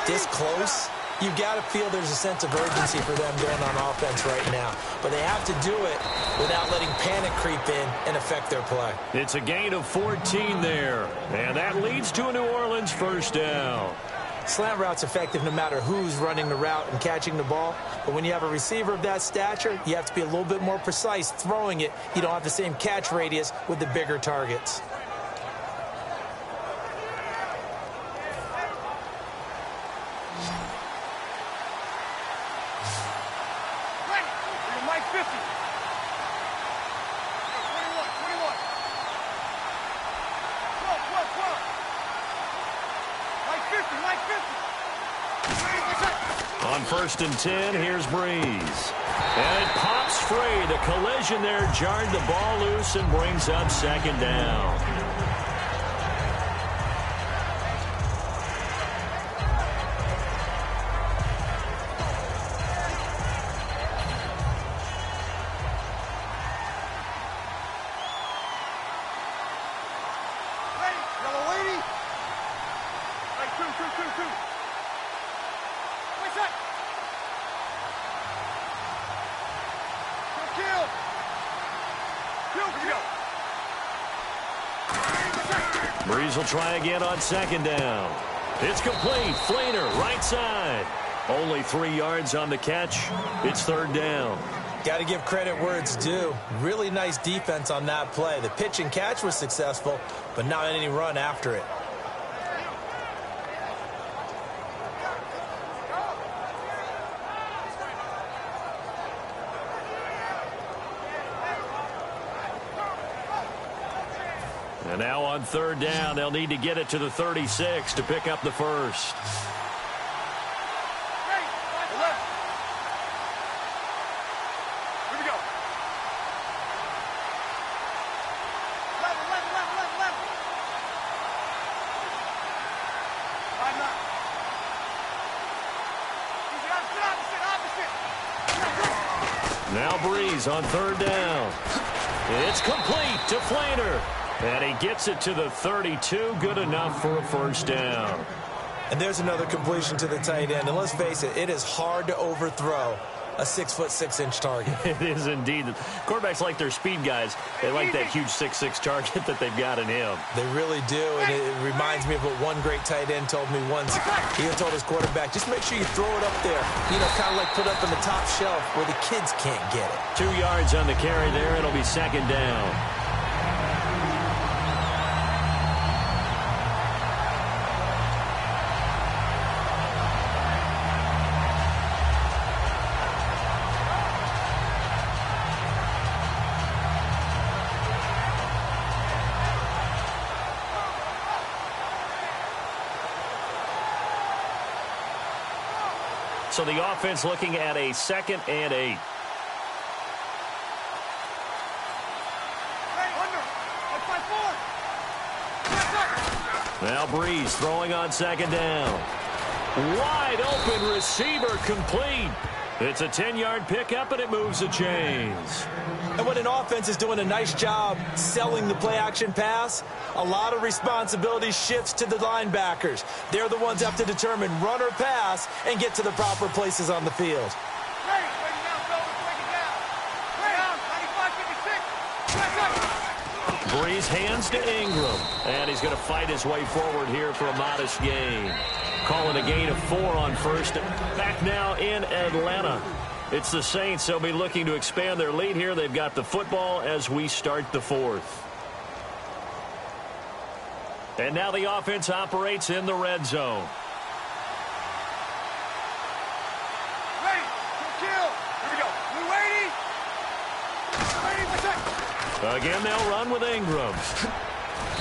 this close, you've got to feel there's a sense of urgency for them going on offense right now. But they have to do it without letting panic creep in and affect their play. It's a gain of 14 there. And that leads to a New Orleans 1st down. Slant route's effective no matter who's running the route and catching the ball. But when you have a receiver of that stature, you have to be a little bit more precise throwing it. You don't have the same catch radius with the bigger targets. On 1st and 10, here's Breeze. And it pops free. The collision there jarred the ball loose and brings up 2nd down. Breeze will try again on 2nd down. It's complete. Flainer, right side. Only 3 yards on the catch. It's 3rd down. Got to give credit where it's due. Really nice defense on that play. The pitch and catch was successful, but not any run after it. And now on 3rd down, they'll need to get it to the 36 to pick up the 1st. Now Breeze on 3rd down. It's complete to Flainer. And he gets it to the 32, good enough for a 1st down. And there's another completion to the tight end. And let's face it, it is hard to overthrow a 6'6" target. It is indeed. Quarterbacks like their speed guys. They like that huge 6'6" target that they've got in him. They really do, and it reminds me of what one great tight end told me once. He had told his quarterback, just make sure you throw it up there. You know, kind of like put up in the top shelf where the kids can't get it. 2 yards on the carry there. It'll be 2nd down. So the offense looking at a 2nd and 8. Now Breeze throwing on 2nd down. Wide open receiver complete. It's a 10-yard pickup, and it moves the chains. And when an offense is doing a nice job selling the play-action pass, a lot of responsibility shifts to the linebackers. They're the ones that have to determine run or pass and get to the proper places on the field. Breeze hands to Ingram, and he's going to fight his way forward here for a modest gain. Calling a gain of 4 on first. Back now in Atlanta. It's the Saints. They'll be looking to expand their lead here. They've got the football as we start the fourth. And now the offense operates in the red zone. Again, they'll run with Ingram.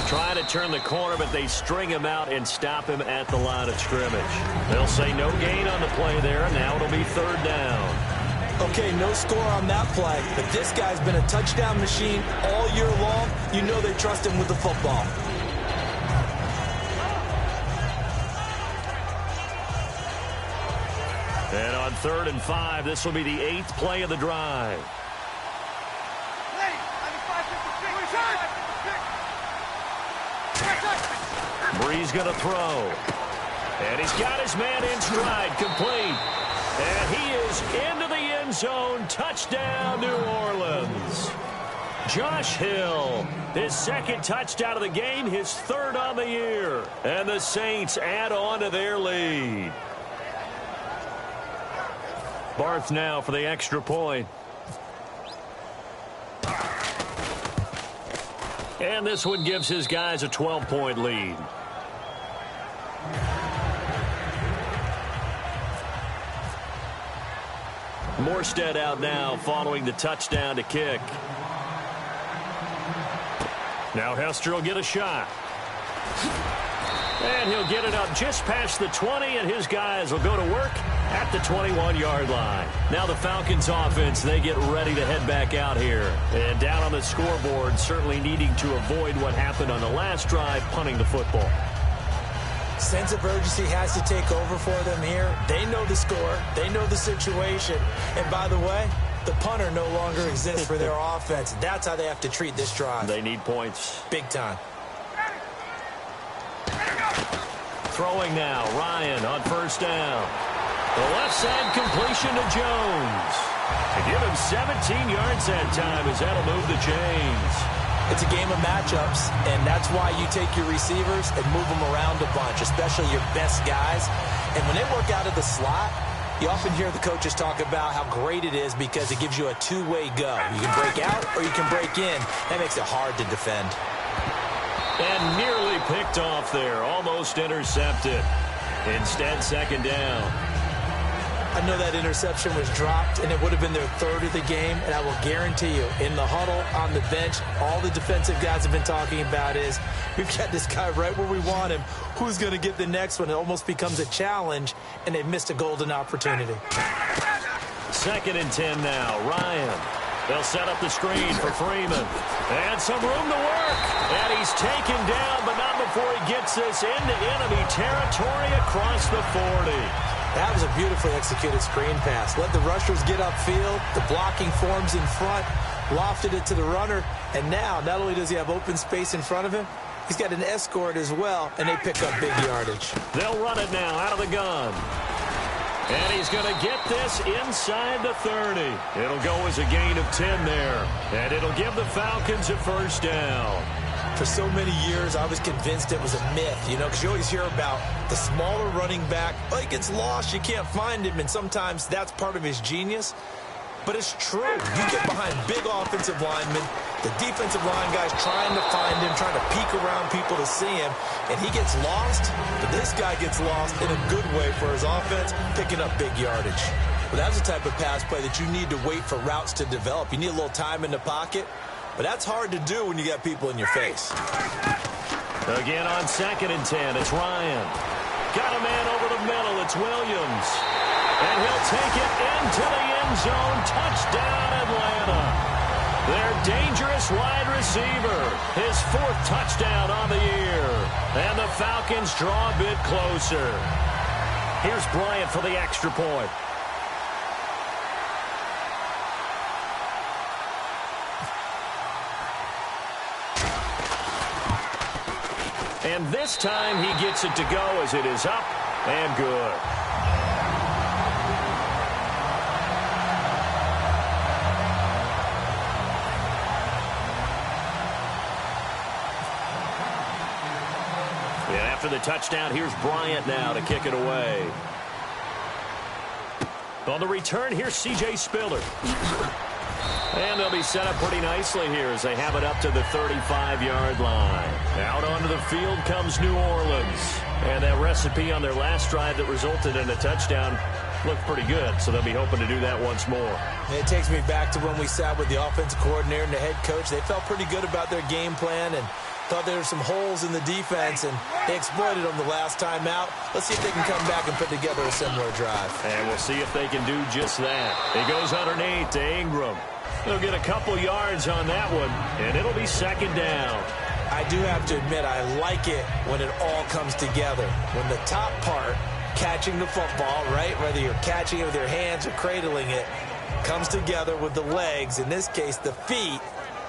Trying to turn the corner, but they string him out and stop him at the line of scrimmage. They'll say no gain on the play there, and now it'll be 3rd down. Okay, no score on that play, but this guy's been a touchdown machine all year long. You know they trust him with the football. And on 3rd and 5, this will be the 8th play of the drive. Breeze going to throw. And he's got his man in stride, complete. And he is into the end zone. Touchdown, New Orleans. Josh Hill, his 2nd touchdown of the game, his 3rd on the year. And the Saints add on to their lead. Barth now for the extra point. And this one gives his guys a 12-point lead. Morstead out now following the touchdown to kick. Now Hester will get a shot. And he'll get it up just past the 20, and his guys will go to work at the 21-yard line. Now the Falcons offense, they get ready to head back out here. And down on the scoreboard, certainly needing to avoid what happened on the last drive, punting the football. Sense of urgency has to take over for them here. They know the score. They know the situation. And by the way, the punter no longer exists for their offense. That's how they have to treat this drive. They need points. Big time. Throwing now, Ryan on 1st down. The left side completion to Jones. To give him 17 yards that time as that'll move the chains. It's a game of matchups, and that's why you take your receivers and move them around a bunch, especially your best guys. And when they work out of the slot, you often hear the coaches talk about how great it is because it gives you a two-way go. You can break out or you can break in. That makes it hard to defend. And nearly picked off there, almost intercepted. Instead, 2nd down. I know that interception was dropped, and it would have been their 3rd of the game, and I will guarantee you, in the huddle, on the bench, all the defensive guys have been talking about is, we've got this guy right where we want him. Who's going to get the next one? It almost becomes a challenge, and they've missed a golden opportunity. 2nd and 10 now, Ryan. They'll set up the screen for Freeman. And some room to work. And he's taken down, but not before he gets this into enemy territory across the 40. That was a beautifully executed screen pass. Let the rushers get upfield. The blocking forms in front. Lofted it to the runner. And now, not only does he have open space in front of him, he's got an escort as well, and they pick up big yardage. They'll run it now out of the gun. And he's going to get this inside the 30. It'll go as a gain of 10 there. And it'll give the Falcons a 1st down. For so many years, I was convinced it was a myth, because you always hear about the smaller running back. Oh, he gets lost, you can't find him, and sometimes that's part of his genius. But it's true. You get behind big offensive linemen, the defensive line guys trying to find him, trying to peek around people to see him, and he gets lost, but this guy gets lost in a good way for his offense, picking up big yardage. Well, that's the type of pass play that you need to wait for routes to develop. You need a little time in the pocket. But that's hard to do when you got people in your face. Again on 2nd and 10, it's Ryan. Got a man over the middle, it's Williams. And he'll take it into the end zone. Touchdown, Atlanta. Their dangerous wide receiver. His 4th touchdown on the year. And the Falcons draw a bit closer. Here's Bryant for the extra point. And this time he gets it to go as it is up and good. And after the touchdown, here's Bryant now to kick it away. On the return, here's C.J. Spiller. And they'll be set up pretty nicely here as they have it up to the 35-yard line. Out onto the field comes New Orleans. And that recipe on their last drive that resulted in a touchdown looked pretty good, so they'll be hoping to do that once more. It takes me back to when we sat with the offensive coordinator and the head coach. They felt pretty good about their game plan and thought there were some holes in the defense, and they exploited them the last time out. Let's see if they can come back and put together a similar drive. And we'll see if they can do just that. It goes underneath to Ingram. They'll get a couple yards on that one, and it'll be second down. I do have to admit, I like it when it all comes together. When the top part, catching the football, right, whether you're catching it with your hands or cradling it, comes together with the legs, in this case the feet,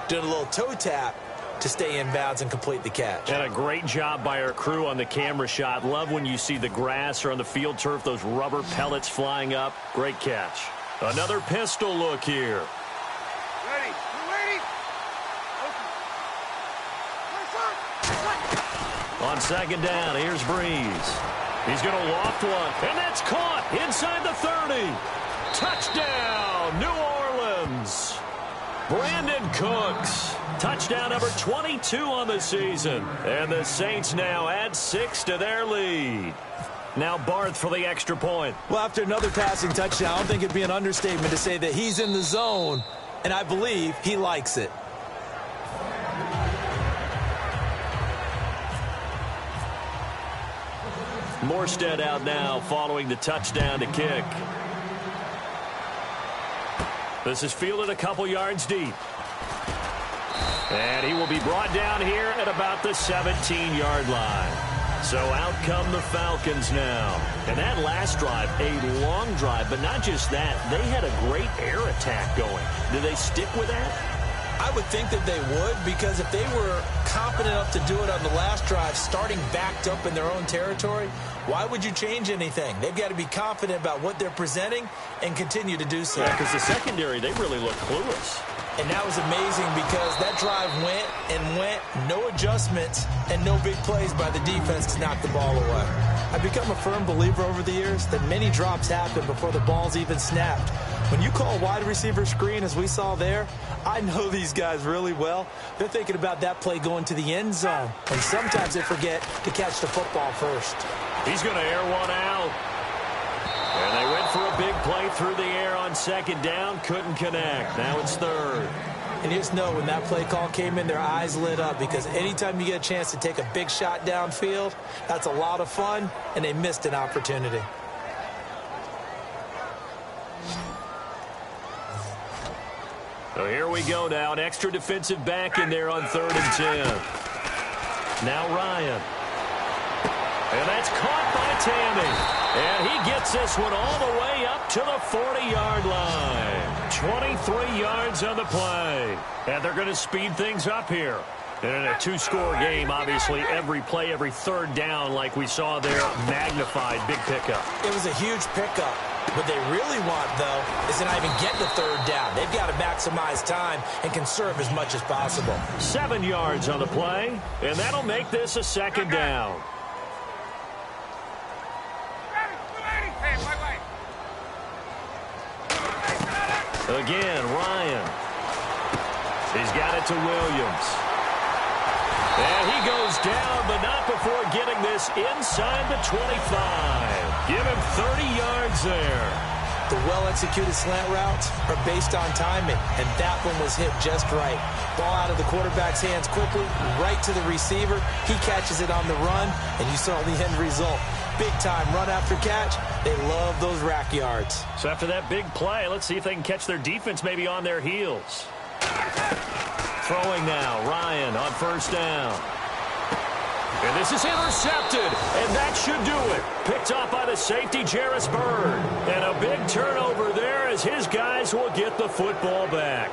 doing a little toe tap to stay in bounds and complete the catch. And a great job by our crew on the camera shot. Love when you see the grass or on the field turf, those rubber pellets flying up. Great catch. Another pistol look here. Ready. You ready? On second down, here's Breeze. He's going to loft one, and that's caught inside the 30. Touchdown, New Orleans. Brandon Cooks. Touchdown number 22 on the season. And the Saints now add 6 to their lead. Now Barth for the extra point. Well, after another passing touchdown, I don't think it'd be an understatement to say that he's in the zone, and I believe he likes it. Morstead out now following the touchdown to kick. This is fielded a couple yards deep. And he will be brought down here at about the 17-yard line. So out come the Falcons now. And that last drive, a long drive, but not just that. They had a great air attack going. Do they stick with that? I would think that they would, because if they were confident enough to do it on the last drive, starting backed up in their own territory, why would you change anything? They've got to be confident about what they're presenting and continue to do so. Yeah, because the secondary, they really look clueless. And that was amazing because that drive went and went, no adjustments and no big plays by the defense to knock the ball away. I've become a firm believer over the years that many drops happen before the ball's even snapped. When you call a wide receiver screen, as we saw there, I know these guys really well. They're thinking about that play going to the end zone. And sometimes they forget to catch the football first. He's going to air one out. And they went for a big play through the air on second down. Couldn't connect. Now it's third. And you just know when that play call came in, their eyes lit up, because anytime you get a chance to take a big shot downfield, that's a lot of fun, and they missed an opportunity. So here we go now. An extra defensive back in there on 3rd and 10. Now Ryan. And that's caught by Tammy. And he gets this one all the way up to the 40-yard line. 23 yards on the play. And they're going to speed things up here. And in a two-score game, obviously, every play, every third down, like we saw there, magnified, big pickup. It was a huge pickup. What they really want, though, is to not even get the third down. They've got to maximize time and conserve as much as possible. 7 yards on the play, and that'll make this a second down. Again, Ryan. He's got it to Williams. And he goes down, but not before getting this inside the 25. Give him 30 yards there. The well-executed slant routes are based on timing, and that one was hit just right. Ball out of the quarterback's hands quickly, right to the receiver. He catches it on the run, and you saw the end result. Big-time run after catch. They love those rack yards. So after that big play, let's see if they can catch their defense maybe on their heels. Throwing now, Ryan on 1st down. And this is intercepted, and that should do it. Picked off by the safety, Jarris Byrd. And a big turnover there as his guys will get the football back.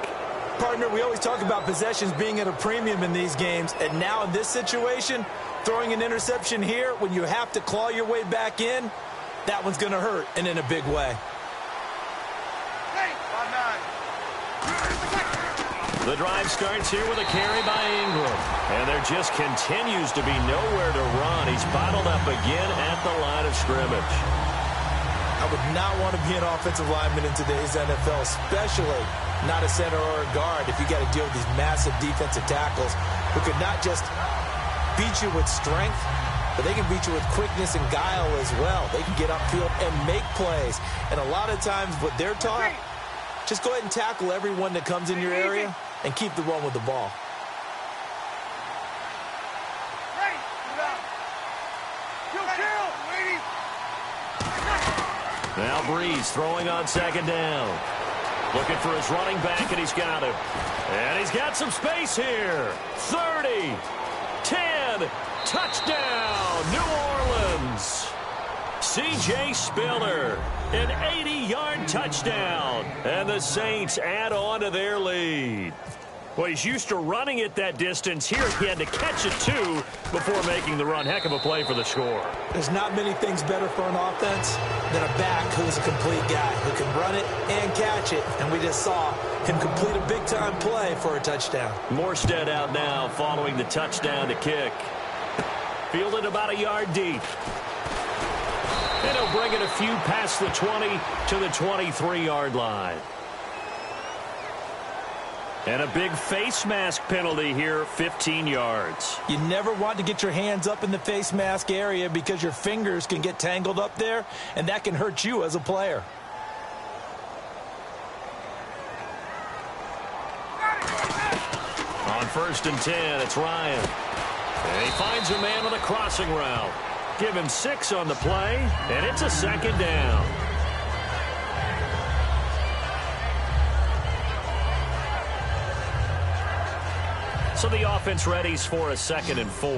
Partner, we always talk about possessions being at a premium in these games, and now in this situation, throwing an interception here when you have to claw your way back in, that one's going to hurt, and in a big way. The drive starts here with a carry by Ingram, and there just continues to be nowhere to run. He's bottled up again at the line of scrimmage. I would not want to be an offensive lineman in today's NFL, especially not a center or a guard, if you got to deal with these massive defensive tackles who could not just beat you with strength, but they can beat you with quickness and guile as well. They can get upfield and make plays. And a lot of times what they're taught, just go ahead and tackle everyone that comes in your area and keep the run with the ball. Now Breeze throwing on second down. Looking for his running back, and he's got him. And he's got some space here. 30, 10, touchdown, New Orleans. C.J. Spiller, an 80-yard touchdown. And the Saints add on to their lead. Well, he's used to running it that distance. Here he had to catch it, too, before making the run. Heck of a play for the score. There's not many things better for an offense than a back who's a complete guy, who can run it and catch it. And we just saw him complete a big-time play for a touchdown. Morstead out now following the touchdown to kick. Fielded about a yard deep. And he'll bring it a few past the 20 to the 23-yard line. And a big face mask penalty here, 15 yards. You never want to get your hands up in the face mask area because your fingers can get tangled up there, and that can hurt you as a player. On 1st and 10, it's Ryan. And he finds a man on a crossing route. Give him 6 on the play, and it's a second down. So the offense readies for a 2nd and 4.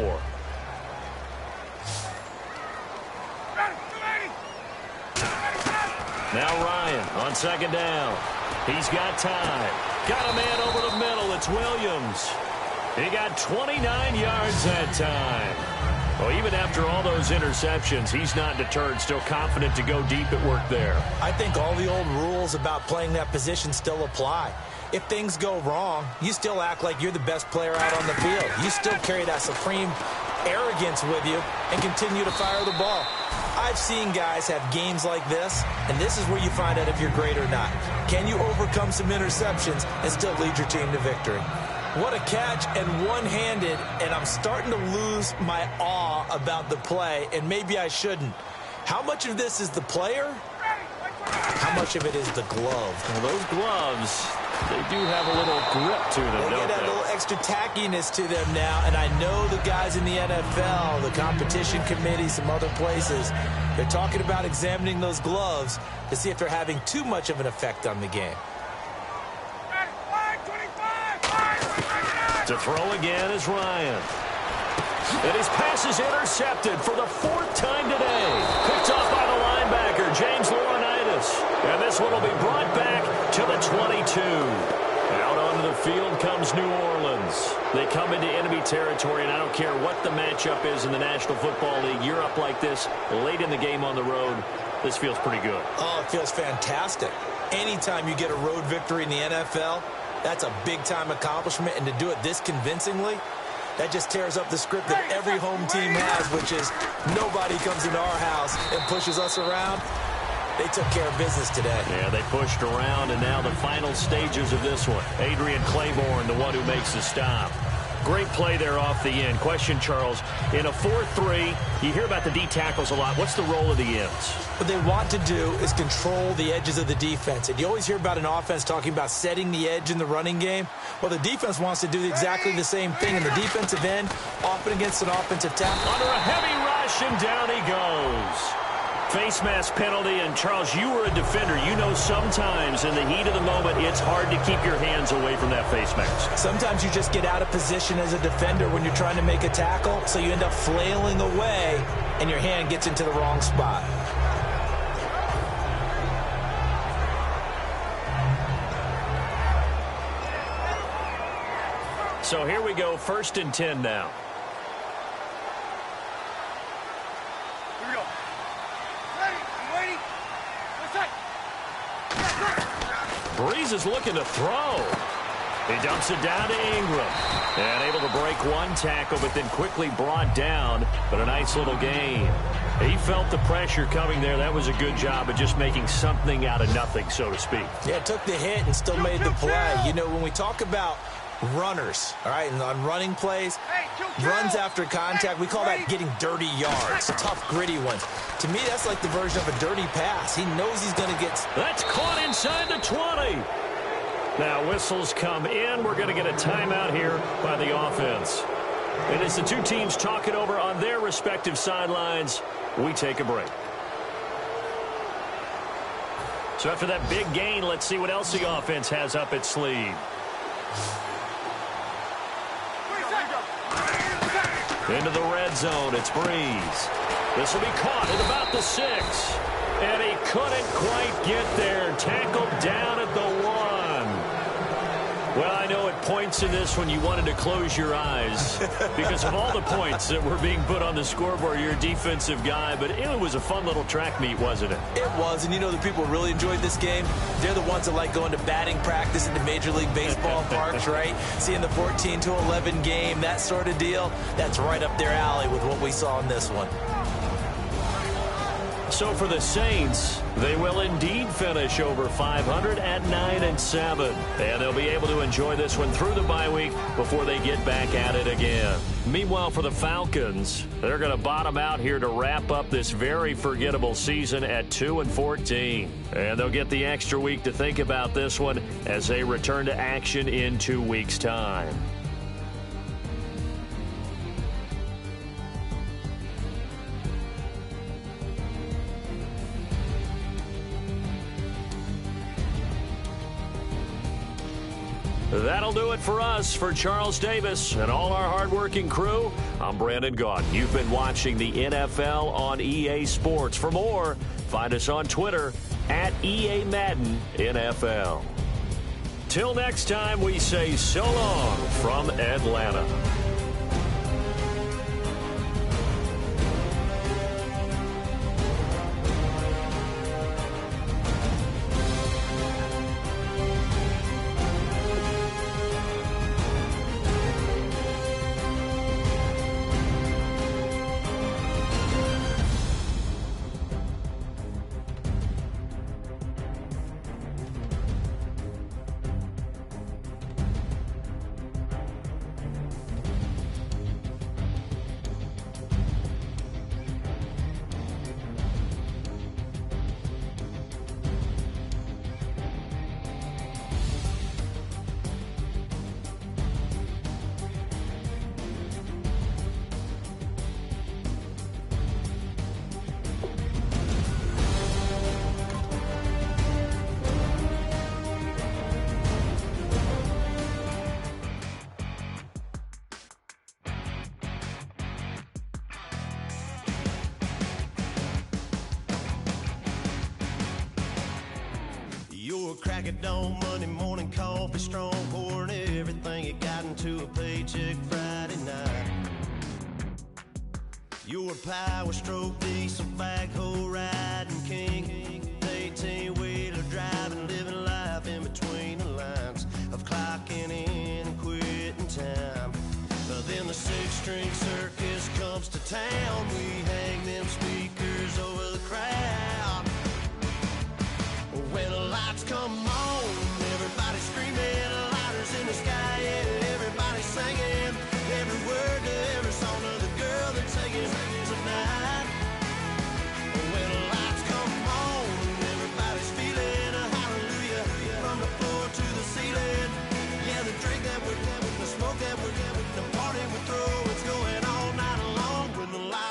Now Ryan on 2nd down. He's got time. Got a man over the middle. It's Williams. He got 29 yards that time. Well, even after all those interceptions, he's not deterred, still confident to go deep at work there. I think all the old rules about playing that position still apply. If things go wrong, you still act like you're the best player out on the field. You still carry that supreme arrogance with you and continue to fire the ball. I've seen guys have games like this, and this is where you find out if you're great or not. Can you overcome some interceptions and still lead your team to victory? What a catch, and one-handed, and I'm starting to lose my awe about the play, and maybe I shouldn't. How much of this is the player? How much of it is the glove? Well, those gloves, they do have a little grip to them, They don't get that they? little extra tackiness to them now, and I know the guys in the NFL, the competition committee, some other places, they're talking about examining those gloves to see if they're having too much of an effect on the game. To throw again is Ryan. And his pass is intercepted for the 4th time today. Picked off by the linebacker, James Laurinaitis. And this one will be brought back to the 22. Out onto the field comes New Orleans. They come into enemy territory, and I don't care what the matchup is in the National Football League. You're up like this late in the game on the road. This feels pretty good. Oh, it feels fantastic. Anytime you get a road victory in the NFL, that's a big-time accomplishment, and to do it this convincingly, that just tears up the script that every home team has, which is nobody comes into our house and pushes us around. They took care of business today. Yeah, they pushed around, and now the final stages of this one. Adrian Claiborne, the one who makes the stop. Great play there off the end. Question, Charles, in a 4-3, you hear about the D tackles a lot. What's the role of the ends? What they want to do is control the edges of the defense. And you always hear about an offense talking about setting the edge in the running game. Well, the defense wants to do exactly the same thing. In the defensive end, often against an offensive tackle. Under a heavy rush, and down he goes. Face mask penalty, and Charles, you were a defender. You know sometimes in the heat of the moment, it's hard to keep your hands away from that face mask. Sometimes you just get out of position as a defender when you're trying to make a tackle, so you end up flailing away, and your hand gets into the wrong spot. So here we go, 1st and 10 now. Here we go. Ready? I'm waiting. 1 second. Breeze is looking to throw. He dumps it down to Ingram. And able to break one tackle, but then quickly brought down. But a nice little gain. He felt the pressure coming there. That was a good job of just making something out of nothing, so to speak. Yeah, took the hit and still made the play. You know, when we talk about runners, all right, and on running plays, runs after contact, we call that getting dirty yards, tough, gritty ones. To me, that's like the version of a dirty pass. He knows he's going to get... That's caught inside the 20. Now whistles come in. We're going to get a timeout here by the offense. And as the two teams talk it over on their respective sidelines, we take a break. So after that big gain, let's see what else the offense has up its sleeve. Into the red zone, it's Breeze. This will be caught at about the 6. And he couldn't quite get there. Tackled down at the 1. Well, I know at points in this when you wanted to close your eyes because of all the points that were being put on the scoreboard. You're a defensive guy, but it was a fun little track meet, wasn't it? It was, and you know the people who really enjoyed this game? They're the ones that like going to batting practice at the Major League Baseball parks, right? Seeing the 14-11 game, that sort of deal, that's right up their alley with what we saw in this one. So for the Saints, they will indeed finish over 500 at 9-7. And they'll be able to enjoy this one through the bye week before they get back at it again. Meanwhile, for the Falcons, they're going to bottom out here to wrap up this very forgettable season at 2-14. And they'll get the extra week to think about this one as they return to action in 2 weeks' time. That'll do it for us. For Charles Davis and all our hardworking crew, I'm Brandon Gaudin. You've been watching the NFL on EA Sports. For more, find us on Twitter at EA Madden NFL. Till next time, we say so long from Atlanta. Your crack at dawn, Monday morning coffee, strong pouring everything you got into a paycheck Friday night. Your power stroke, diesel backhoe riding king, 18-wheeler driving, living life in between the lines of clocking in and quitting time. But then the six-string circus comes to town. We hang them speakers over the crowd. When the lights come on, everybody's screaming, lighters in the sky, yeah, everybody's singing every word to every song of the girl that's singing tonight. When the lights come on, everybody's feeling a hallelujah from the floor to the ceiling. Yeah, the drink that we're having, the smoke that we're having, the party we throw, it's going all night long when the lights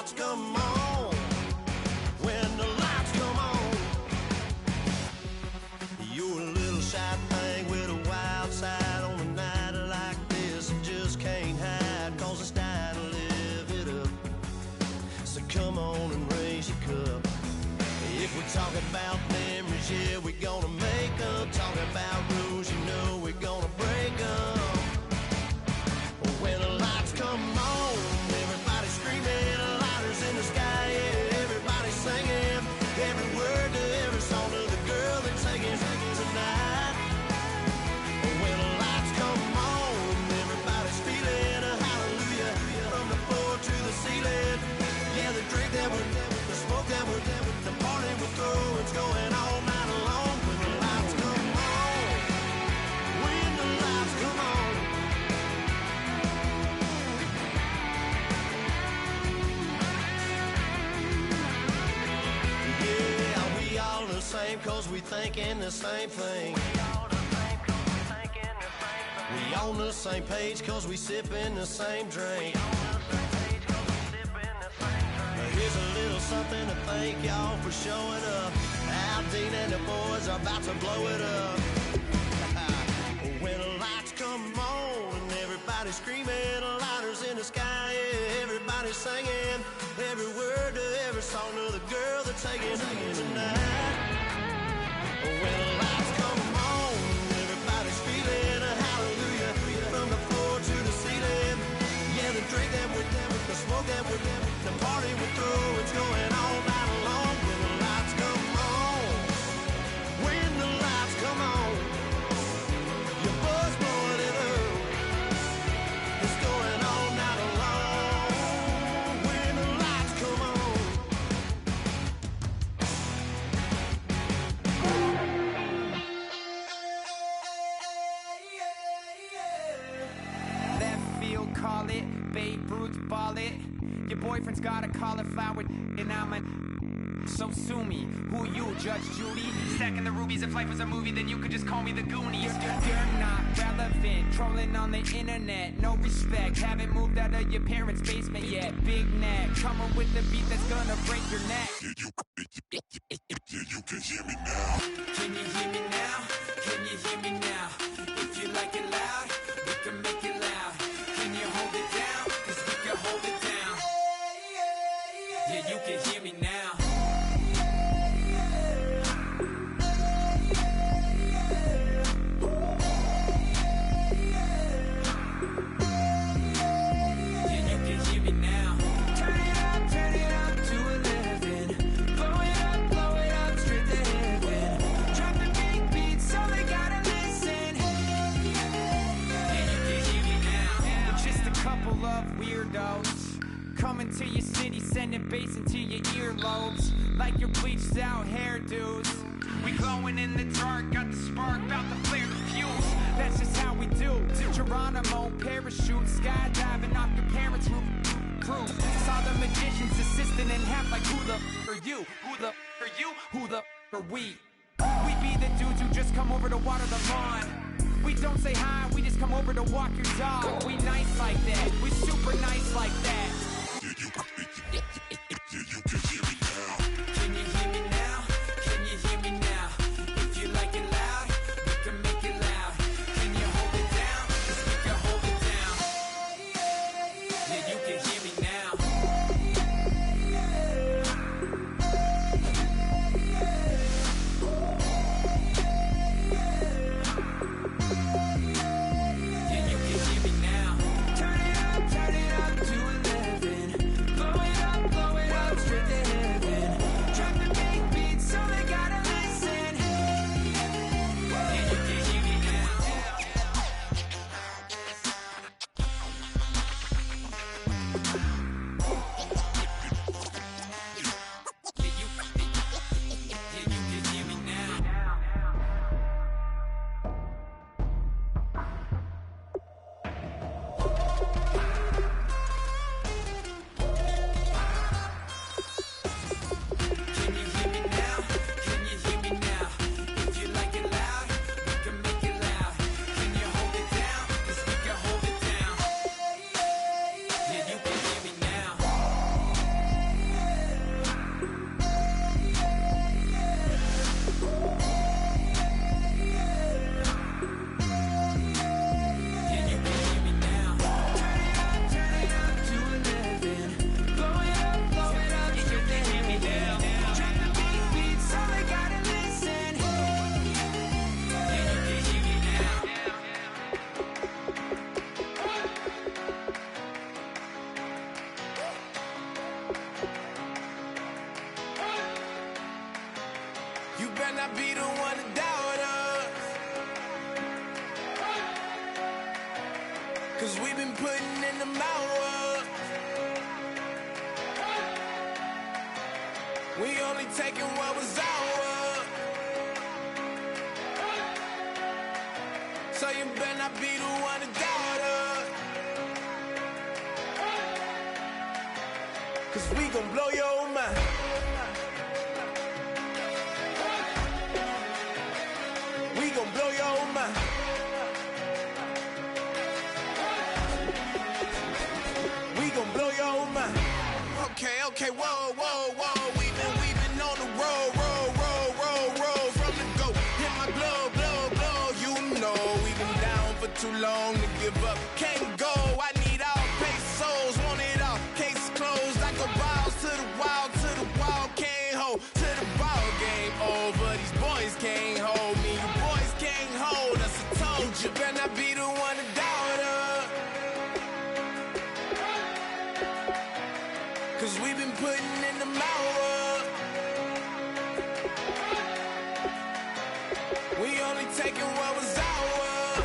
cause we thinking the same thing. We on the same page cause we sipping the same drink. Here's a little something to thank y'all for showing up. Al Dean and the boys are about to blow it up. When the lights come on and everybody's screaming, lighters in the sky, yeah, everybody's singing every word to every song of the girl they're taking tonight. When the lights come on, everybody's feeling a hallelujah from the floor to the ceiling. Yeah, the drink that we're them, the smoke that we're them, the party we're through, it's going all night long. When the lights come on, when the lights come on, your buzz blowing it up, it's going all night long. When the lights come on. Left field, call it. Babe Ruth, ball it. Your boyfriend's got a cauliflower, and I'm a. So sue me. Who you, Judge Judy? Stacking the rubies. If life was a movie, then you could just call me the Goonies. You're not relevant. Trolling on the internet. No respect. Haven't moved out of your parents' basement yet. Big neck. Coming with the beat that's gonna break your neck. You can hear me now. Can you hear me now? Can you hear me now? If you like it loud, we can make it loud. Can you hold it down? Cause we can hold it down. Yeah, you can hear me now. Yeah, you can hear me now. Turn it up to 11. Blow it up straight to heaven. Drop the big beat so they gotta listen. Yeah, you can hear me now. We're just a couple of weirdos coming to your city, sending bass into your earlobes like your bleached out hairdos. We glowing in the dark, got the spark, about to flare the fuse. That's just how we do. Geronimo, parachute, skydiving off your parents' roof. Crew saw the magician's assistant and half like who the are you? Who the are you? Who the are we? We be the dudes who just come over to water the lawn. We don't say hi, we just come over to walk your dog. We nice like that, we super nice like that. You can hear me now. Can you hear me now? Can you hear me now? If you like it loud, we can make it loud. Can you hold it down? Cause we can hold it down. Yeah, you can hear me now. Yeah, you can hear me now. Turn it up to 11. Blow it up straight to heaven. Drop the big beat so they gotta listen. Yeah, you can hear me now. Yeah, you can hear me now. Can you hear me now? Can you hear me now? If you like it loud, we can make it loud. Can you hold it down? Cause we can hold it down. Yeah, you can hear me now. Yeah, you can hear me now. Turn it up to 11. Blow it up straight to heaven. Drop the big beat so they gotta listen. Yeah, you can hear me now. You better not be the one to doubt us, cause we've been putting in the hours. We only taking what was ours, so you better not be the one to doubt us, cause we gon' blow your mind. for too long to give up. Can't go, I need all pesos, want it all. Case closed, I go balls to the wall, can't hold to the ball game over. These boys can't hold me, you boys can't hold us. I told you, better not be the one to doubt us. 'Cause we've been putting in the hours. We only taking what was ours.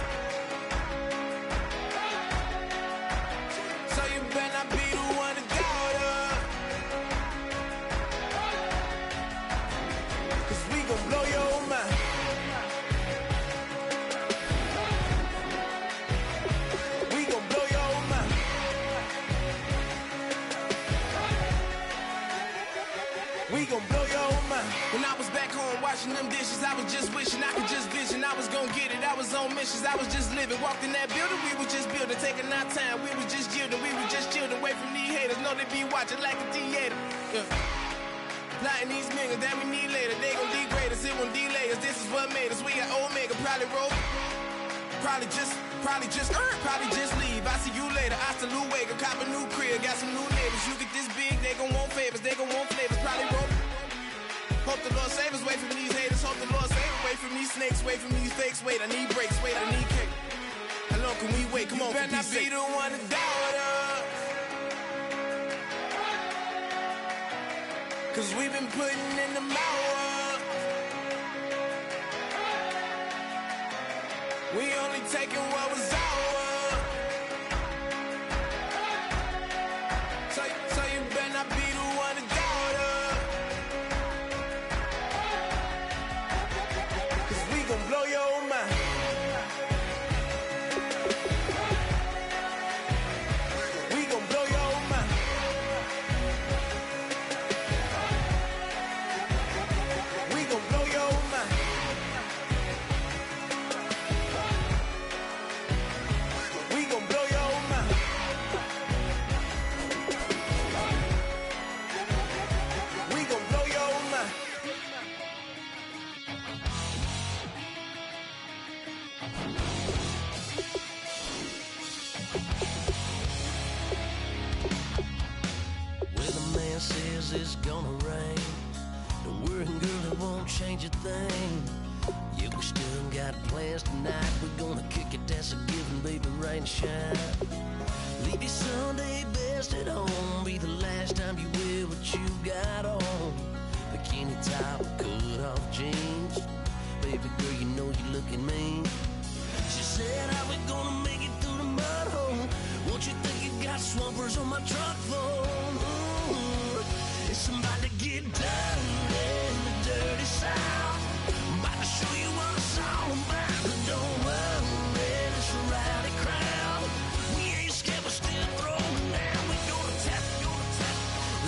So you better not be the one to doubt us. 'Cause we gon' blow your mind. We gon' blow your mind. We gon' blow your mind. When I was back home washing them dishes, I was just wishing I could just vision. I was gon' get it, I was on missions, I was just living. Walked in that building, we was just building, taking our time. We was just yielding, we was just chilling. Away from these haters, know they be watching like a theater. Yeah. Plotting these niggas that we need later. They gon' degrade us, it won't delay us. This is what made us. We got Omega, probably roll. Probably just leave. I see you later. I salute Wake, cop a new crib, got some new neighbors. You get this big, they gon' want favors, they gon' want flavors. Probably roll. Hope the Lord save us, wait from these haters. Hope the Lord save us, wait from these snakes, wait from these fakes. Wait, I need breaks, wait, I need cake. How long can we wait? Come on, you better not be the one to doubt us. 'Cause we've been putting in the hours. We only taking what was ours. So you better not be the one to doubt us. 'Cause we gon' blow your mind. We gon' blow your mind. We gon' blow your mind. We gon' blow your mind. We gon' blow your mind. Well, the man says it's gonna rain. Don't worry, girl, it won't change a thing. Yeah, we still got plans tonight. We're gonna kick it, that's a given, baby, rain and shine. Leave your Sunday best at home. Be the last time you wear what you got on. Bikini top, cut off jeans. Baby girl, you know you're looking mean. She said, how we gonna make it through the mud hole? Won't you think you got swampers on my truck phone? Ooh, it's about to get dirty in the dirty south. I'm about to show you what it's all about. But don't worry, it's a rowdy crowd. We ain't scared, we're still throwing down. We gonna tap,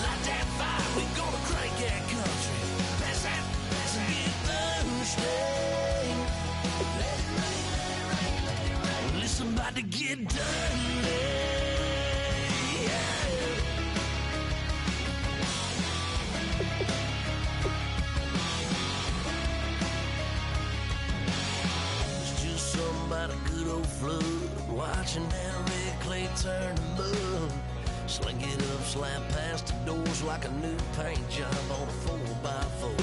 light that fire. We gonna crank that country. Pass that, and get Thursday. Let it rain, let it rain, let it rain. Well, it's about to get dirty. Yeah. It's just something about a good old flood. Watching that red clay turn to mud. Sling it up, slap past the doors like a new paint job on a 4x4.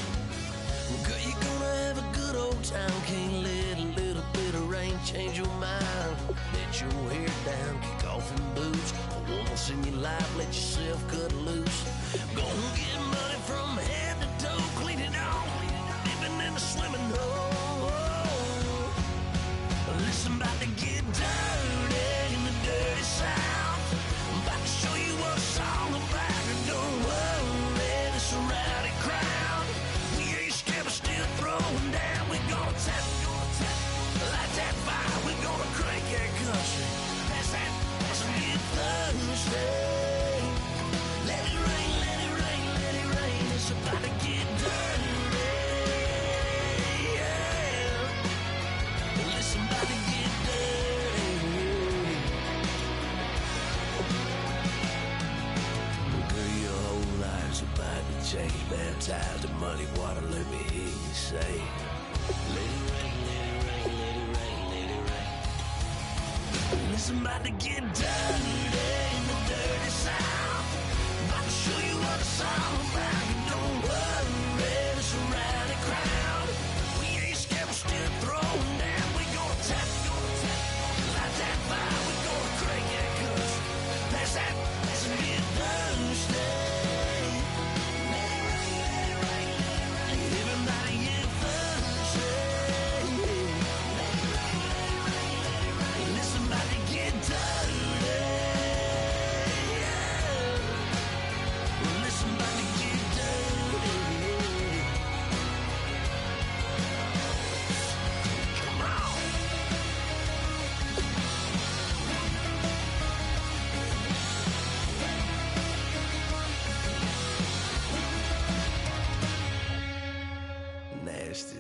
Girl, you're gonna have a good old time. Can't let a little bit of rain change your mind. Let your hair down, kick off in boots. Once in your life, let yourself cut loose. Gonna get money from head to toe, clean it off, living in a swimming hole. Listen, about to get dirty in the dirty south. I'm about to show you what it's all about. And don't worry, it's a rowdy crowd. We ain't scared, we're still throwing down. We gonna tap, light that fire. We gonna crank that country. Pass that, and get Thursday. Let it rain, let it rain, let it rain. It's about to get dirty. Yeah. Listen, about to get dirty. Girl, your whole life's about to change. Baptized in muddy water, let me hear you say. Let it rain, let it rain, let it rain, let it rain. Listen, about to get dirty in the dirty South. About to show you what it's all about. Don't worry, it's a rowdy crowd. We ain't scared, we're still throwing down. We gonna tap, light that fire. We gonna crank that cuss. Pass that, let's get thirsty. Everybody get thirsty. Listen, about to get dirty. Listen, about to get dirty. Come on. Nasty.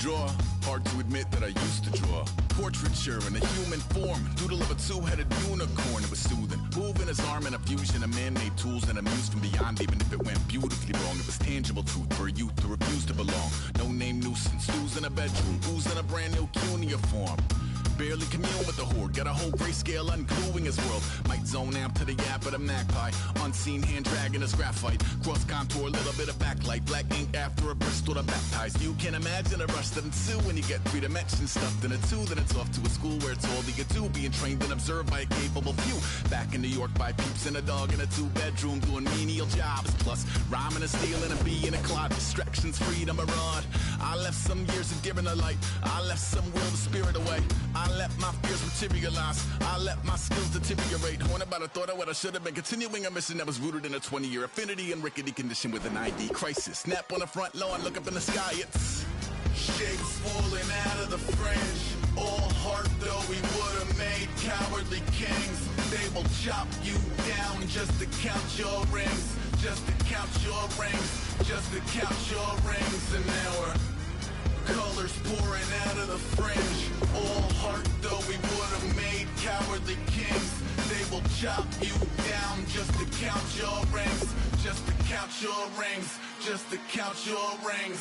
Draw. Hard to admit that I used to draw. Portraiture in a human form. Doodle of a two-headed unicorn. It was soothing. Moving his arm in a fusion of man-made tools and amused from beyond. Even if it went beautifully wrong, it was tangible truth for a youth to refuse to belong. No name nuisance. Stews in a bedroom. Who's in a brand new cuneiform? Barely commune with the horde. Got a whole grayscale ungluing his world. Might zone amp to the yap of the magpie. Unseen hand dragging his graphite. Cross contour, little bit of backlight. Black ink after a Bristol to baptize. You can imagine a rush that ensue when you get three dimensions stuffed in a two. Then it's off to a school where it's all you can do. Being trained and observed by a capable few. Back in New York by peeps and a dog in a two-bedroom doing menial jobs. Plus rhyming and stealing and being a clod. Distractions, freedom, a rod. I left some years of giving a light. I left some will the spirit away. I let my fears materialize. I let my skills deteriorate. Horn about a thought of what I should have been. Continuing a mission that was rooted in a 20-year affinity and rickety condition with an ID crisis. Snap on the front lawn, look up in the sky. It's shapes falling out of the fringe. All heart though we would have made cowardly kings. They will chop you down just to count your rings. Just to count your rings. Just to count your rings. And now we're colors pouring out of the fringe. All heart though we would have made cowardly kings. They will chop you down just to count your rings. Just to count your rings. Just to count your rings.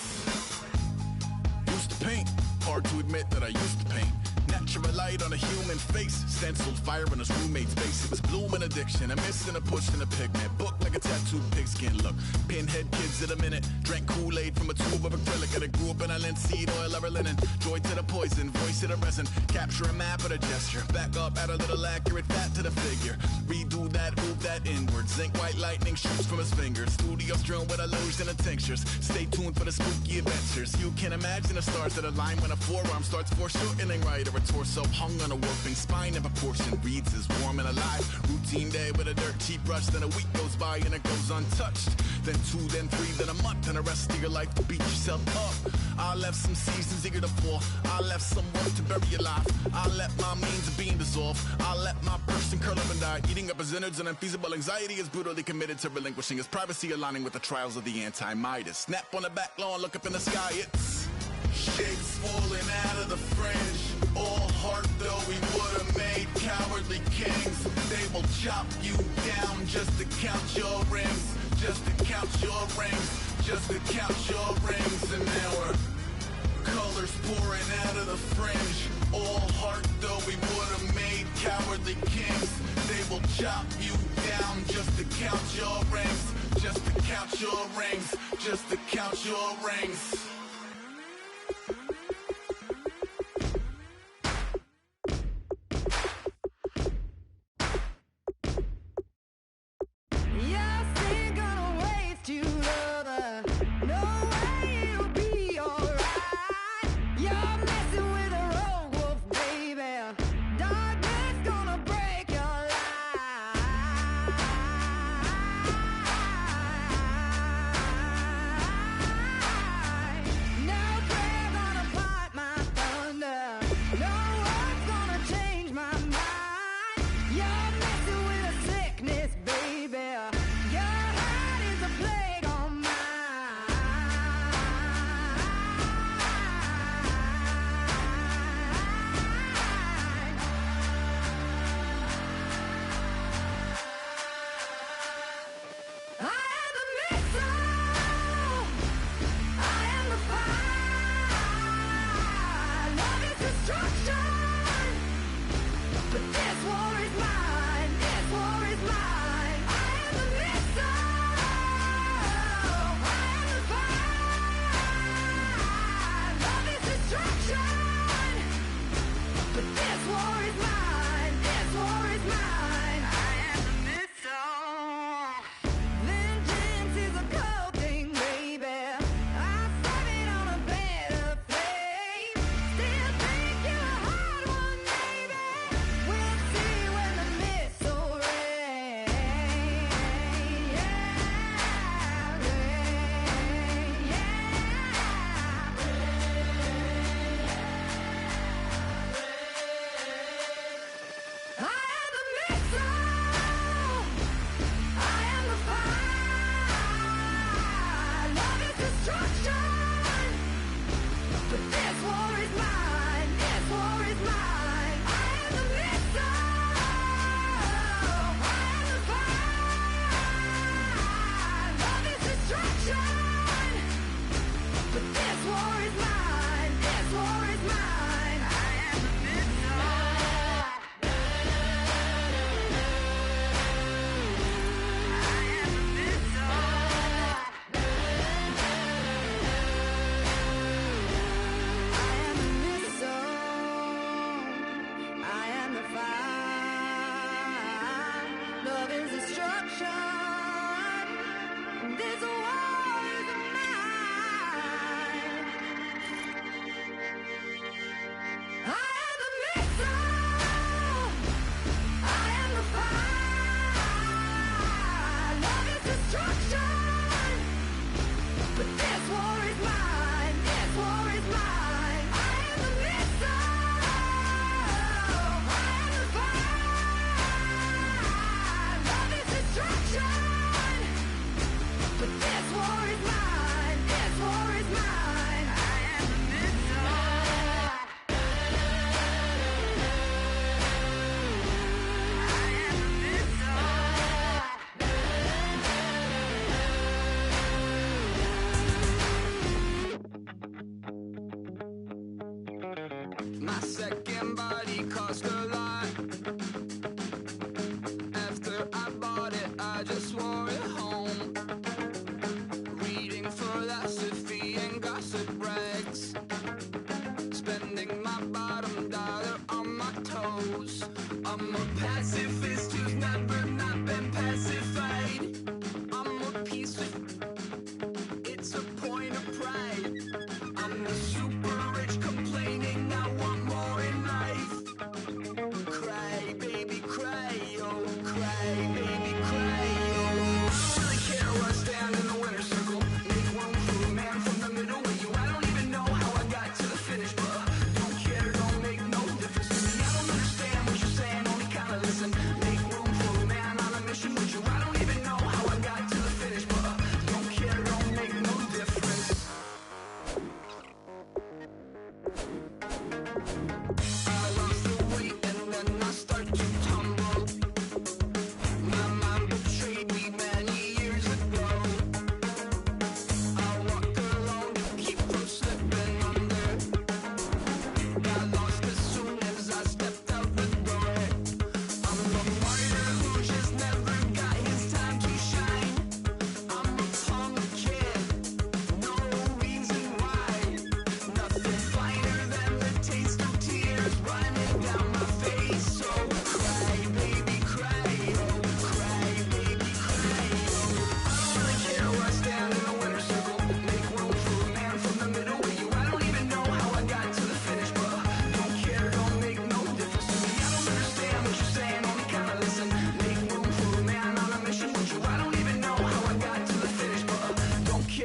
Used to paint. Hard to admit that I used to paint. Natural light on a human face. Stenciled fire in his roommate's face. It was blooming addiction. A missing a push and a pigment. Book like a tattooed pigskin look. Pinhead kids in a minute. Drank Kool-Aid from a tube of acrylic. And I grew up in a linseed oil ever linen. Joy to the poison. Voice to the resin. Capture a map of a gesture. Back up, add a little accurate fat to the figure. Redo that, move that inward. Zinc white lightning shoots from his fingers. Studio strewn with illusion and tinctures. Stay tuned for the spooky adventures. You can imagine the stars that align when a forearm starts foreshortening right. Or a torso hung on a warping spine in proportion. Reads as warm and alive. Routine day with a dirt cheap brush. Then a week goes by and it goes untouched. Then 2, then 3, then a month. And the rest of your life to beat yourself up. I left some seasons eager to fall. I left some work to bury your life. I let my means of being dissolve. I let my person curl up and die. Eating up his innards and unfeasible anxiety is brutally committed to relinquishing his privacy, aligning with the trials of the anti-Midas. Snap on the back lawn, look up in the sky. It's shapes falling out of the fringe. All heart though we would have made cowardly kings. They will chop you down just to count your rings. Just to count your rings. just to count your rings. And now we're colors pouring out of the fringe. All heart though we would have made cowardly kings. They will chop you down just to count your rings. Just to count your rings. Just to count your rings.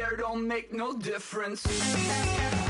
here don't make no difference.